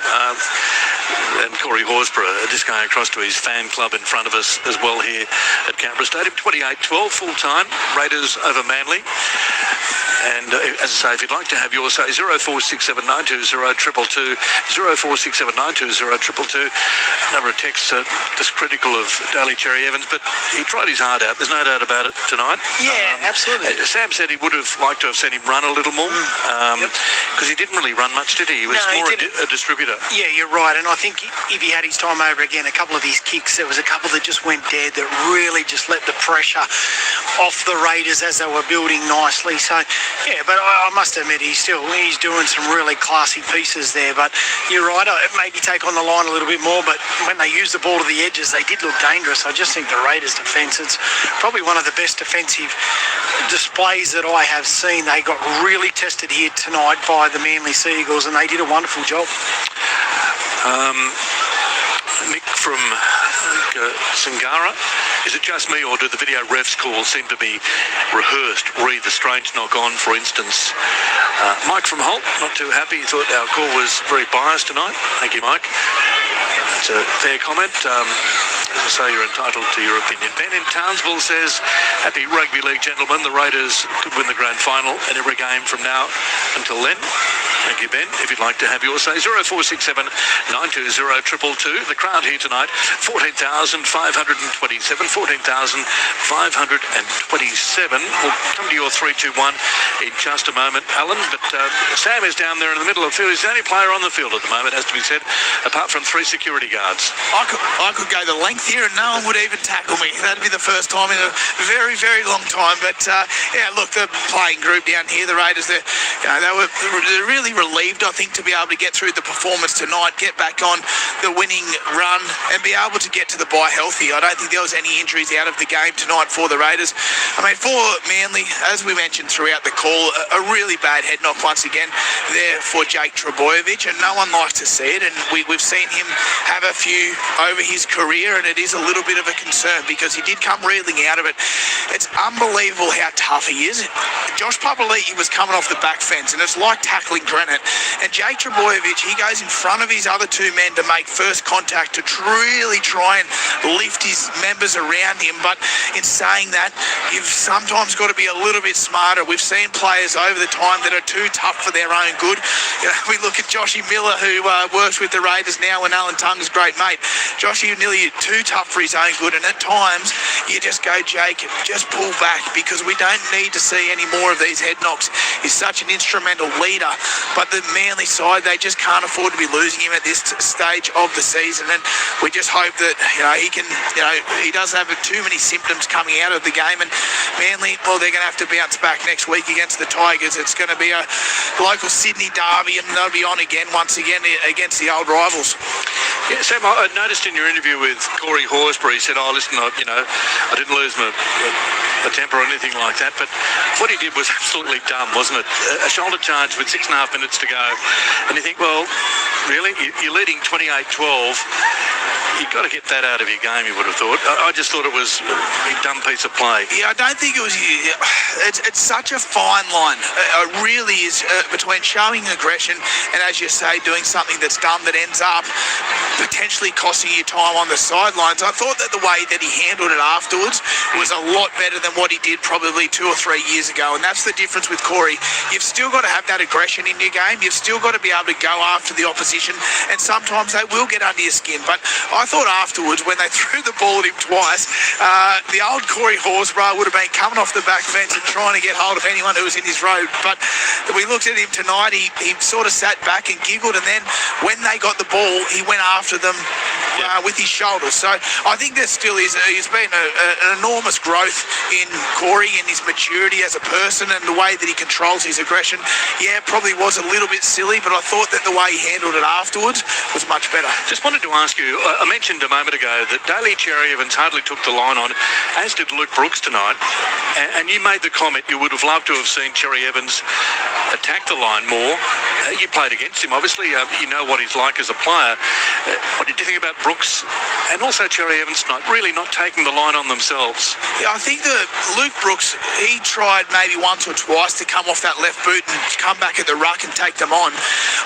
And Corey Horsburgh just going across to his fan club in front of us as well here at Canberra Stadium. 28-12 full-time. Raiders over Manly. And as I say, if you'd like to have yours, say 0467920222, 0467920222. Number of texts just critical of Daly Cherry Evans, but he tried his heart out. There's no doubt about it tonight. Yeah, absolutely. Sam said he would have liked to have seen him run a little more because he didn't really run much, did he? He was more a distributor. Yeah, you're right. And I think if he had his time over again, a couple of his kicks, there was a couple that just went dead that really just let the pressure off the Raiders as they were building nicely. So, yeah, but I must admit he's doing some really classy pieces there. But you're right, maybe take on the line a little bit more. But when they used the ball to the edges, they did look dangerous. I just think the Raiders' defence, it's probably one of the best defensive displays that I have seen. They got really tested here tonight by the Manly Sea Eagles, and they did a wonderful job. Nick from Singara, is it just me or do the video refs calls seem to be rehearsed? Read the strange knock on, for instance. Mike from Holt, not too happy. He thought our call was very biased tonight. Thank you, Mike. That's a fair comment. As I say, you're entitled to your opinion. Ben in Townsville says, happy rugby league gentlemen, the Raiders could win the grand final in every game from now until then. Thank you, Ben. If you'd like to have yours, say 0467920222. The crowd here tonight, 14,527, 14,527. We'll come to your 3-2-1 in just a moment, Alan. But Sam is down there in the middle of the field. He's the only player on the field at the moment, has to be said, apart from 3 security guards. I could go the length here and no one would even tackle me. That'd be the first time in a very, very long time. But yeah, look, the playing group down here, the Raiders, they were really relieved, I think, to be able to get through the performance tonight, get back on the winning run and be able to get to the bye healthy. I don't think there was any injuries out of the game tonight for the Raiders. I mean, for Manly, as we mentioned throughout the call, a really bad head knock once again there for Jake Trbojevic, and no one likes to see it, and we've seen him have a few over his career, and it is a little bit of a concern because he did come reeling out of it. It's unbelievable how tough he is. Josh Papali'i was coming off the back fence, and it's like tackling granite. And Jake Trbojevic, he goes in front of his other two men to make first contact to really try and lift his members around him. But in saying that, you've sometimes got to be a little bit smarter. We've seen players over the time that are too tough for their own good. You know, we look at Joshy Miller, who works with the Raiders now, and Alan Tunga's great mate. Joshy nearly too tough for his own good, and at times you just go, Jake, just pull back because we don't need to see any more of these head knocks. He's such an instrumental leader, but the Manly side, they just can't afford to be losing him at this stage of the season, and we just hope that he doesn't have too many symptoms coming out of the game. And Manly, well, they're going to have to bounce back next week against the Tigers. It's going to be a local Sydney derby, and they'll be on again once again against the old rivals. Yeah, Sam, I noticed in your interview with Corey Horsburgh, he said, listen, I didn't lose my temper or anything like that, but what he did was absolutely dumb, wasn't it? A shoulder charge with 6.5 minutes to go, and you think, well, really? You're leading 28-12. You've got to get that out of your game, you would have thought. I just thought it was a dumb piece of play. Yeah, I don't think it was... It's such a fine line. It really is between showing aggression and, as you say, doing something that's dumb that ends up potentially costing you time on the sidelines. I thought that the way that he handled it afterwards was a lot better than what he did probably 2 or 3 years ago, and that's the difference with Corey. You've still got to have that aggression in your game. You've still got to be able to go after the opposition, and sometimes they will get under your skin. But I thought afterwards, when they threw the ball at him twice, the old Corey Horsburgh would have been coming off the back fence and trying to get hold of anyone who was in his road. But we looked at him tonight, he sort of sat back and giggled, and then when they got the ball, he went after them with his shoulders. So I think there still is. He's been an enormous growth in Corey and his maturity as a person and the way that he controls his aggression. Yeah, probably was a little bit silly, but I thought that the way he handled it afterwards was much better. Just wanted to ask you, I mentioned a moment ago that Daly Cherry Evans hardly took the line on, as did Luke Brooks tonight, and you made the comment you would have loved to have seen Cherry Evans attack the line more. You played against him, obviously. You know what he's like as a player. What did you think about Brooks and also Cherry Evans tonight, really not taking the line on themselves? Yeah, I think that Luke Brooks, he tried maybe once or twice to come off that left boot and come back at the ruck and take them on.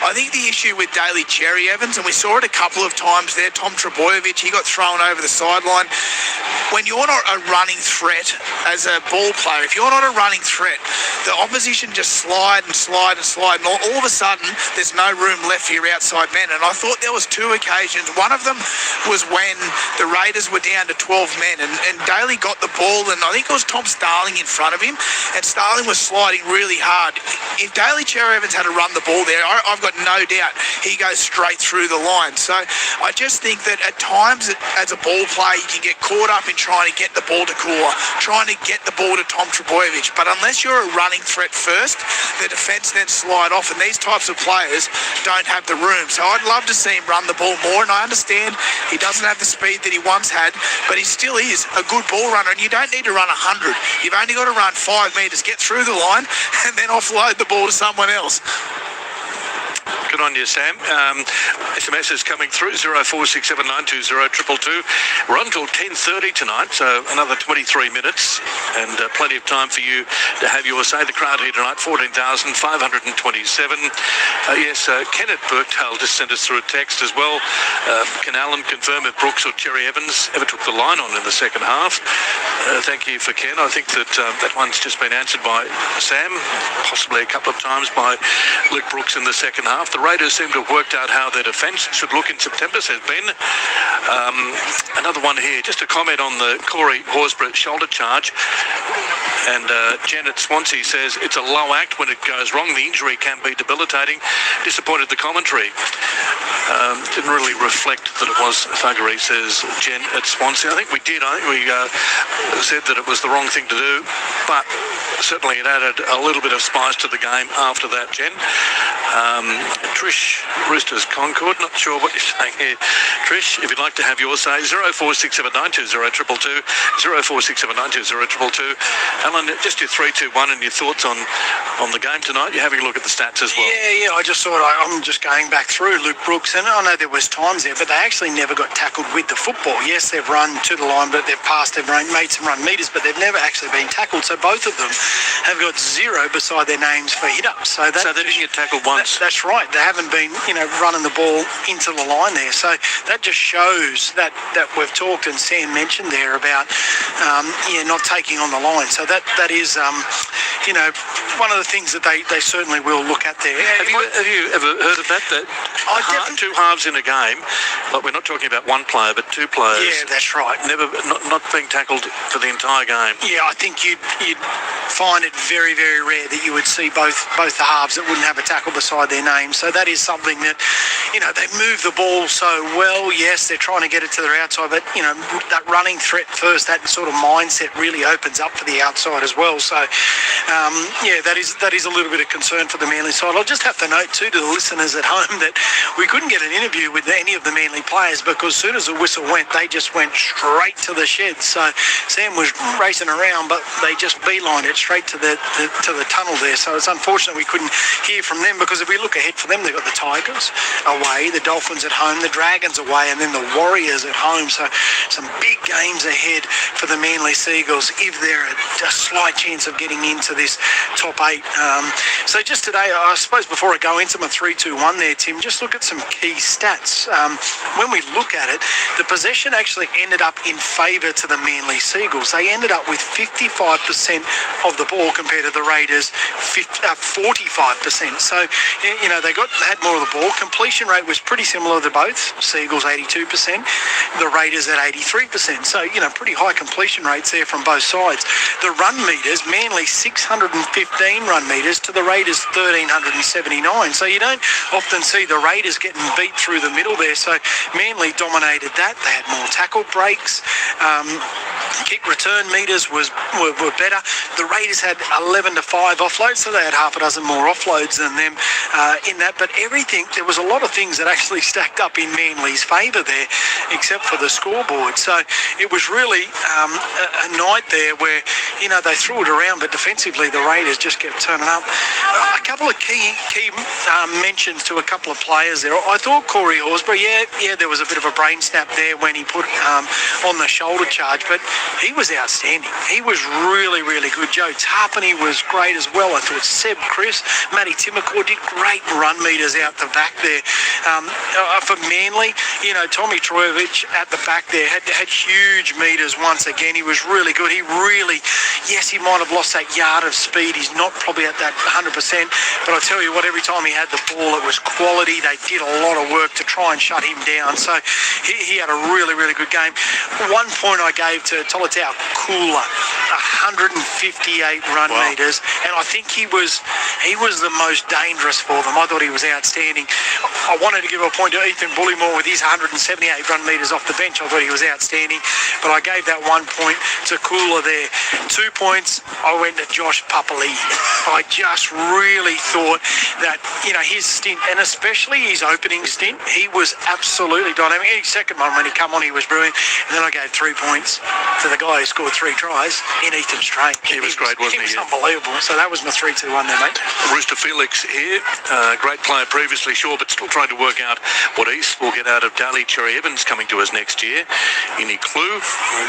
I think the issue with Daly Cherry Evans, and we saw it a couple of times there, Tom Trebojevic, he got thrown over the sideline. When you're not a running threat as a ball player, if you're not a running threat, the opposition just slide and slide and slide, and all of a sudden there's no room left for your outside men. And I thought there was two occasions. One of them was when the Raiders were down to 12 men, and Daly got the ball, and I think it was Tom Starling in front of him, and Starling was sliding really hard. If Daly Cherry Evans had to run the ball there, I've got no doubt he goes straight through the line. So I just think that at times as a ball player you can get caught up in trying to get the ball to Core, trying to get the ball to Tom Trebojevic, but unless you're a running threat first, the defence then slide off, and these types of players don't have the room. So I'd love to see him run the ball more, and I understand he doesn't have the speed that he once had, but he still is a good ball runner, and you don't need to run 100. You've only got to run 5 metres, get through the line, and then offload the ball to someone else. Good on you, Sam. SMS is coming through, 0467920222. We're on until 10:30 tonight, so another 23 minutes and plenty of time for you to have your say. The crowd here tonight, 14,527. Yes, Kenneth Birkdale just sent us through a text as well. Can Alan confirm if Brooks or Cherry Evans ever took the line on in the second half? Thank you for Ken. I think that that one's just been answered by Sam, possibly a couple of times by Luke Brooks in the second half. The Raiders seem to have worked out how their defence should look in September, says Ben. Another one here, just a comment on the Corey Horsburgh shoulder charge. And Janet Swansea says it's a low act when it goes wrong. The injury can be debilitating. Disappointed the commentary. Didn't really reflect that it was thuggery, says Jen at Swansea. I think we did. I think we said that it was the wrong thing to do, but certainly it added a little bit of spice to the game after that, Jen. Trish Roosters Concord, not sure what you're saying here. Trish, if you'd like to have your say, 0467920222, 0467920222. Alan, just your 3-2-1 and your thoughts on the game tonight. You're having a look at the stats as well. Yeah, I just thought I'm just going back through Luke Brooks, and I know there was times there, but they actually never got tackled with the football. Yes, they've run to the line, but they've passed, they've made some run meters, but they've never actually been tackled. So both of them have got 0 beside their names for hit-ups. So they didn't get tackled once. That's right. They haven't been, running the ball into the line there. So that just shows that we've talked, and Sam mentioned there about, not taking on the line. So that is, one of the things that they certainly will look at there. Have you ever heard of that? Two halves in a game, but we're not talking about one player, but two players. Yeah, that's right. Never not being tackled for the entire game. Yeah, I think you'd find it very, very rare that you would see both the halves that wouldn't have a tackle beside their name. So that is something that, they move the ball so well. Yes, they're trying to get it to their outside, but, that running threat first, that sort of mindset really opens up for the outside as well. So, that is a little bit of concern for the Manly side. I'll just have to note too to the listeners at home that we couldn't get an interview with any of the Manly players because as soon as the whistle went, they just went straight to the shed. So Sam was racing around, but they just beelined it straight to the tunnel there. So it's unfortunate we couldn't hear from them, because if we look ahead for them, they've got the Tigers away, the Dolphins at home, the Dragons away, and then the Warriors at home. So some big games ahead for the Manly Seagulls if they're a slight chance of getting into this top 8. So just today, I suppose before I go into my 3-2-1 there, Tim, just look at some key stats. When we look at it, the possession actually ended up in favour to the Manly Seagulls. They ended up with 55% of the ball compared to the Raiders 45%. So, you know, they had more of the ball. Completion rate was pretty similar to both. Seagulls 82%, the Raiders at 83%. So, you know, pretty high completion rates there from both sides. The run meters, Manly 615 run meters to the Raiders 1,379. So you don't often see the Raiders getting beat through the middle there. So Manly dominated that. They had more tackle breaks. Kick return meters were better. The Raiders had 11 to 5 offloads, so they had half a dozen more offloads than them in that. But everything, there was a lot of things that actually stacked up in Manly's favour there, except for the scoreboard. So it was really a night there where, you know, they threw it around, but defensively the Raiders just kept turning up. A couple of key mentions to a couple of players there. I thought Corey Horsburgh, there was a bit of a brain snap there when he put on the shoulder charge, but he was outstanding. He was really, really good. Joe Tarpany was great as well. I thought Seb Chris, Matty Timacor did great run meters out the back there. For Manly, you know, Tommy Trojevich at the back there had huge meters once again. He was really good. He really, yes, he might have lost that yard of speed. He's not probably at that 100%, but I tell you what, every time he had the ball, it was quality. They did a lot of work to try and shut him down. So he had a really, really good game. One point I gave to Tolutau Kula, 158 run meters, and I think he was the most dangerous for them. I thought he was outstanding. I wanted to give a point to Ethan Bullymore with his 178 run meters off the bench. I thought he was outstanding, but I gave that 1 point to Kula there. 2 points, I went to Josh Papali. I just really thought that, you know, his stint, and especially his opening stint, he was absolutely dynamic. His second one, when he come on, he was brilliant. And then I gave 3 points to the guy who scored 3 tries in Ethan Strain. He was great, wasn't he? He was unbelievable. So that was my 3-2-1 there, mate. Rooster Felix here, great player previously, sure, but still trying to work out what East will get out of Daly Cherry Evans coming to us next year. Any clue?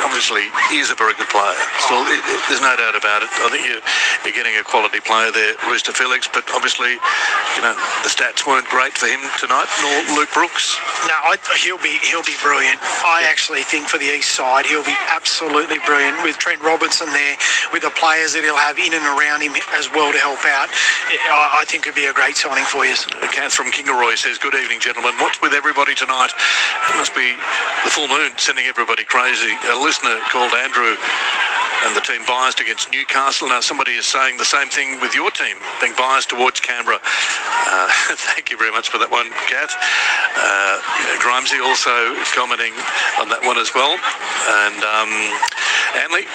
Obviously, he is a very good player. Still, there's no doubt about it. I think you're getting a quality player there, Rooster Felix, but obviously, you know, the stats weren't great for him tonight, nor Luke Brooks. No, he'll be brilliant. I actually think for the East side, he'll be absolutely brilliant with Trent Robinson there, with the players that he'll have in and around him as well to help out. I think it'd be a great signing for you. Kath from Kingaroy says, good evening, gentlemen. What's with everybody tonight? It must be the full moon sending everybody crazy. A listener called Andrew and the team biased against Newcastle. Now somebody is saying the same thing with your team, being biased towards Canberra. Thank you very much for that one, Kath. Grimesy also commenting on that one as well. And Anley,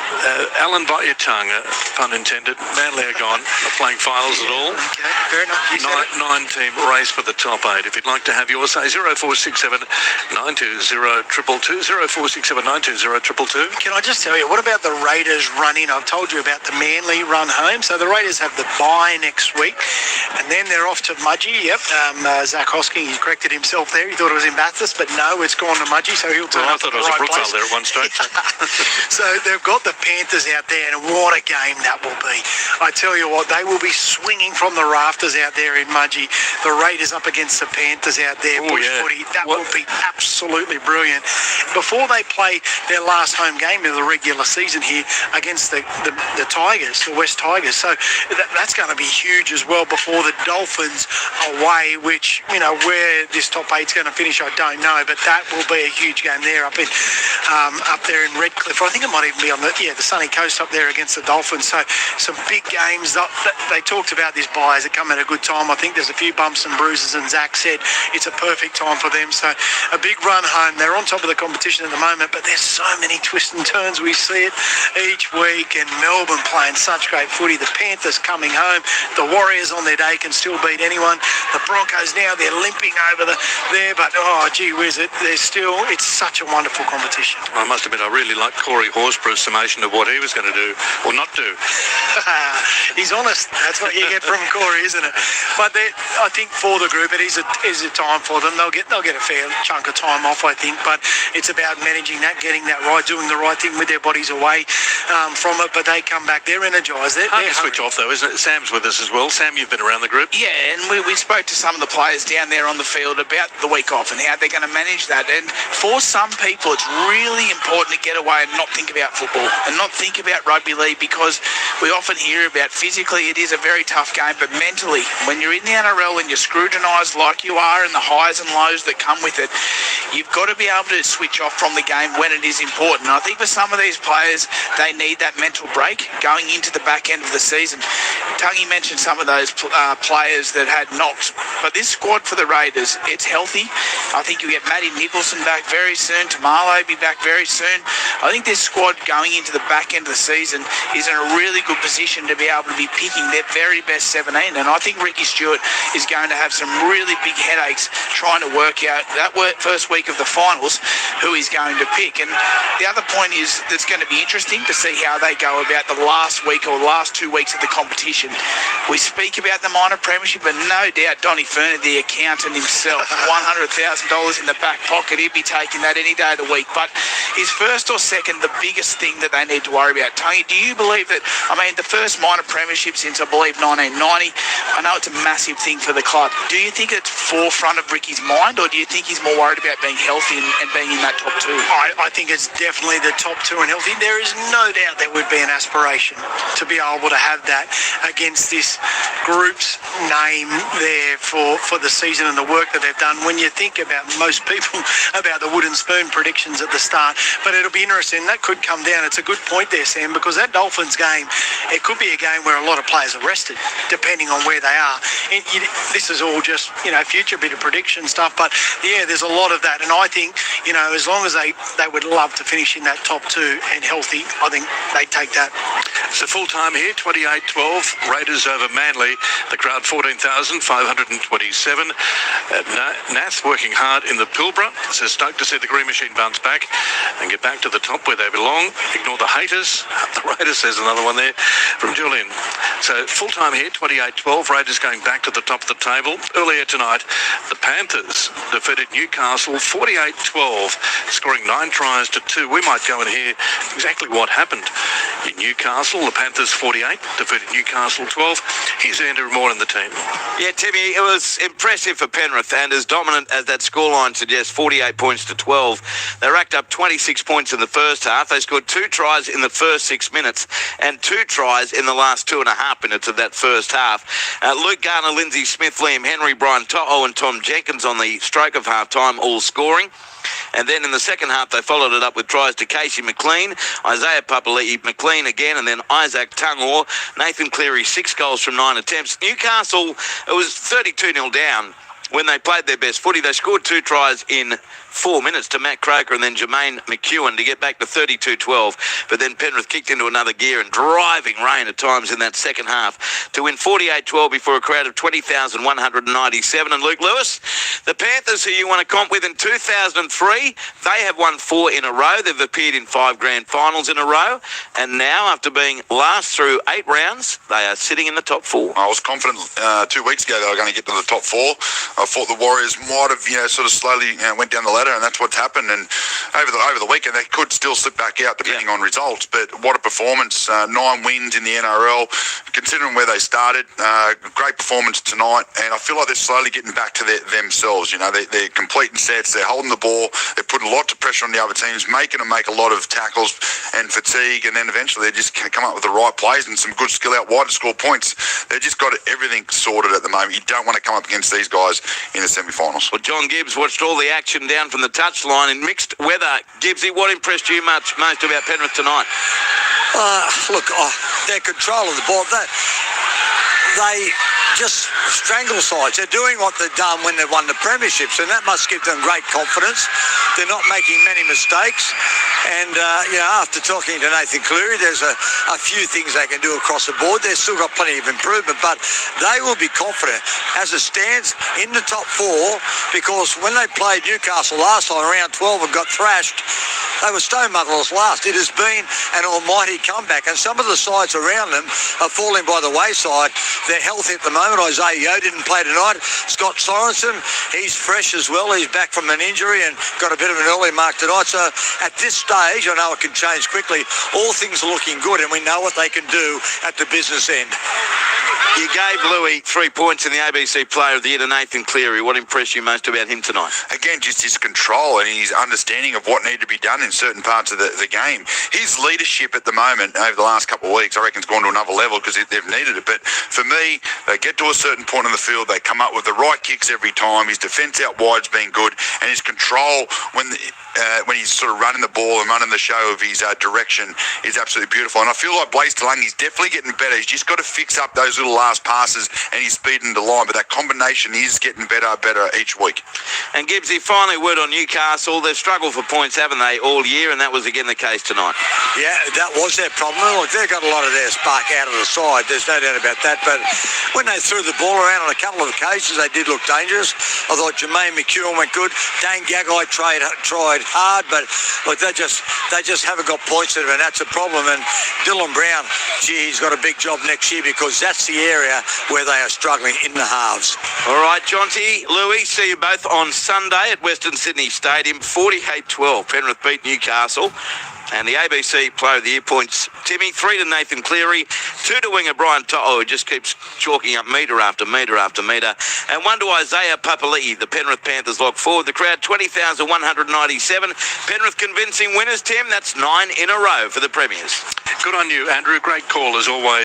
Alan, bite your tongue, pun intended. Manly are gone, not playing finals at all. Okay, fair enough. Nine-team race for the top 8. If you'd like to have yours, say 0467 920 222, 0467 920 222. Can I just tell you, what about the Raiders run in? I've told you about the Manly run home. So the Raiders have the bye next week, and then they're off to Mudgee. Yep, Zach Hosking, he corrected himself there. He thought it was in Bathurst, but no, it's gone to Mudgee, so he'll turn up to the right place. I thought it was a Brookvale there at one stage. So they've got the Panthers out there, and what a game that will be. I tell you what, they will be swinging from the rafters out there in Mudgee. The Raiders up against the Panthers out there, footy. That will be absolutely brilliant. Before they play their last home game of the regular season here against the Tigers, the West Tigers. So that's going to be huge as well before the Dolphins away, which, you know, where this top 8's going to finish, I don't know, but that will be a huge game there up there in Redcliffe. I think it might even be on the sunny coast up there against the Dolphins. So some big games. They talked about this bye as it come at a good time. I think there's a few bumps and bruises, and Zach said it's a perfect time for them. So a big run home. They're on top of the competition at the moment, but there's so many twists and turns. We see it each week, and Melbourne playing such great footy. The Panthers coming home. The Warriors on their day can still beat anyone. The Broncos now, they're limping over there, but oh, gee whiz, it's such a wonderful competition. I must admit, I really like Corey Horsburgh's summation of what he was going to do or not do. He's honest. That's what you get from Corey, isn't it? But I think for the group, it is a time for them. They'll get a fair chunk of time off, I think, but it's about managing that, getting that right, doing the right thing with their bodies away. from it, but they come back. They're energised. Hard to switch off, though, isn't it? Sam's with us as well. Sam, you've been around the group. Yeah, and we spoke to some of the players down there on the field about the week off and how they're going to manage that. And for some people, it's really important to get away and not think about football and not think about rugby league, because we often hear about physically it is a very tough game, but mentally, when you're in the NRL and you're scrutinised like you are and the highs and lows that come with it, you've got to be able to switch off from the game when it is important. And I think for some of these players, they need that mental break going into the back end of the season. Tungy mentioned some of those players that had knocks, but this squad for the Raiders, it's healthy. I think you get Matty Nicholson back very soon, Tamalo be back very soon. I think this squad going into the back end of the season is in a really good position to be able to be picking their very best 17, and I think Ricky Stewart is going to have some really big headaches trying to work out that first week of the finals who he's going to pick. And the other point is that's going to be interesting to see how they go about the last week or last 2 weeks of the competition. We speak about the minor premiership, but no doubt Donny Ferner, the accountant himself, $100,000 in the back pocket, he'd be taking that any day of the week. But is first or second the biggest thing that they need to worry about? Tony, do you believe that, I mean, the first minor premiership since, I believe, 1990, I know it's a massive thing for the club. Do you think it's forefront of Ricky's mind, or do you think he's more worried about being healthy and being in that top two? I think it's definitely the top two and healthy. There is no doubt there would be an aspiration to be able to have that against this group's name there for the season and the work that they've done. When you think about most people about the wooden spoon predictions at the start, but it'll be interesting. That could come down. It's a good point there, Sam, because that Dolphins game, it could be a game where a lot of players are rested, depending on where they are. And this is all just, future bit of prediction stuff, but yeah, there's a lot of that. And I think, as long as they would love to finish in that top two and healthy, I think they take that. So full time here, 28-12, Raiders over Manly. The crowd 14,527. Nath working hard in the Pilbara. So stoked to see the Green Machine bounce back and get back to the top where they belong. Ignore the haters. The Raiders, there's another one there from Julian. So full time here, 28-12, Raiders going back to the top of the table. Earlier tonight, the Panthers defeated Newcastle 48-12, scoring 9 tries to 2. We might go and hear exactly what happened in Newcastle. The Panthers 48 defeated Newcastle 12. Here's Andrew Moore and the team. Yeah, Timmy, it was impressive for Penrith, and as dominant as that scoreline suggests, 48 points to 12. They racked up 26 points in the first half. They scored 2 tries in the first 6 minutes and 2 tries in the last 2.5 minutes of that first half. Luke Garner, Lindsay Smith, Liam Henry, Brian To'o and Tom Jenkins on the stroke of half-time, all scoring. And then in the second half, they followed it up with tries to Casey McLean, Isaiah Papali'i, McLean again, and then Isaac Tungor. Nathan Cleary, 6 goals from 9 attempts. Newcastle, it was 32-0 down when they played their best footy. They scored 2 tries in 4 minutes to Matt Croker and then Jermaine McEwen to get back to 32-12. But then Penrith kicked into another gear and driving rain at times in that second half to win 48-12 before a crowd of 20,197. And Luke Lewis, the Panthers, who you want to comp with in 2003, they have won 4 in a row. They've appeared in 5 grand finals in a row. And now, after being last through 8 rounds, they are sitting in the top 4. I was confident 2 weeks ago they were going to get to the top 4. I thought the Warriors might have, sort of slowly went down the ladder, and that's what's happened. And over the weekend, they could still slip back out depending on results. But what a performance! 9 wins in the NRL, considering where they started. Great performance tonight, and I feel like they're slowly getting back to themselves. They're completing sets, they're holding the ball, they're putting a lot of pressure on the other teams, making them make a lot of tackles and fatigue, and then eventually they just come up with the right plays and some good skill out wide to score points. They've just got everything sorted at the moment. You don't want to come up against these guys in the semi-finals. Well, John Gibbs watched all the action down from the touchline in mixed weather. Gibbsy, what impressed you most about Penrith tonight? Their control of the ball. They just strangle sides. They're doing what they've done when they've won the premierships, and that must give them great confidence. They're not making many mistakes. And, after talking to Nathan Cleary, there's a few things they can do across the board. They've still got plenty of improvement, but they will be confident as it stands in the top 4, because when they played Newcastle last time, around 12, and got thrashed, They were stone motherless last. It has been an almighty comeback, and some of the sides around them are falling by the wayside. They're healthy at the moment. Isaiah Yeo didn't play tonight. Scott Sorensen, he's fresh as well. He's back from an injury and got a bit of an early mark tonight. So at this stage, I know it can change quickly. All things are looking good, and we know what they can do at the business end. You gave Louis 3 points in the ABC Player of the Year to Nathan Cleary. What impressed you most about him tonight? Again, just his control and his understanding of what needed to be done in certain parts of the game. His leadership at the moment over the last couple of weeks, I reckon, has gone to another level because they've needed it. But for me, they get to a certain point on the field, they come up with the right kicks every time. His defence out wide's been good, and his control when he's sort of running the ball and running the show of his direction is absolutely beautiful. And I feel like Blaze Talangi's definitely getting better. He's just got to fix up those little last passes and his speed in the line, but that combination is getting better each week. And Gibbsy, finally, word on Newcastle. They've struggled for points, haven't they, all year, and that was again the case tonight. Yeah, that was their problem. Look, they've got a lot of their spark out of the side. There's no doubt about that. But when they threw the ball around on a couple of occasions, they did look dangerous. I thought Jermaine McEwen went good. Dane Gagai tried hard, but look, they just haven't got points out of it, and that's a problem. And Dylan Brown, gee, he's got a big job next year because that's the area where they are struggling in the halves. All right, Jonty, Louis, see you both on Sunday at Western Sydney Stadium. 48-12, Penrith beat Newcastle. And the ABC Player of the Year points, Timmy, 3 to Nathan Cleary, 2 to winger Brian To'o, who just keeps chalking up metre after metre after metre, and 1 to Isaiah Papali'i. The Penrith Panthers lock forward. The crowd, 20,197. Penrith convincing winners, Tim. That's 9 in a row for the Premiers. Good on you, Andrew. Great call as always.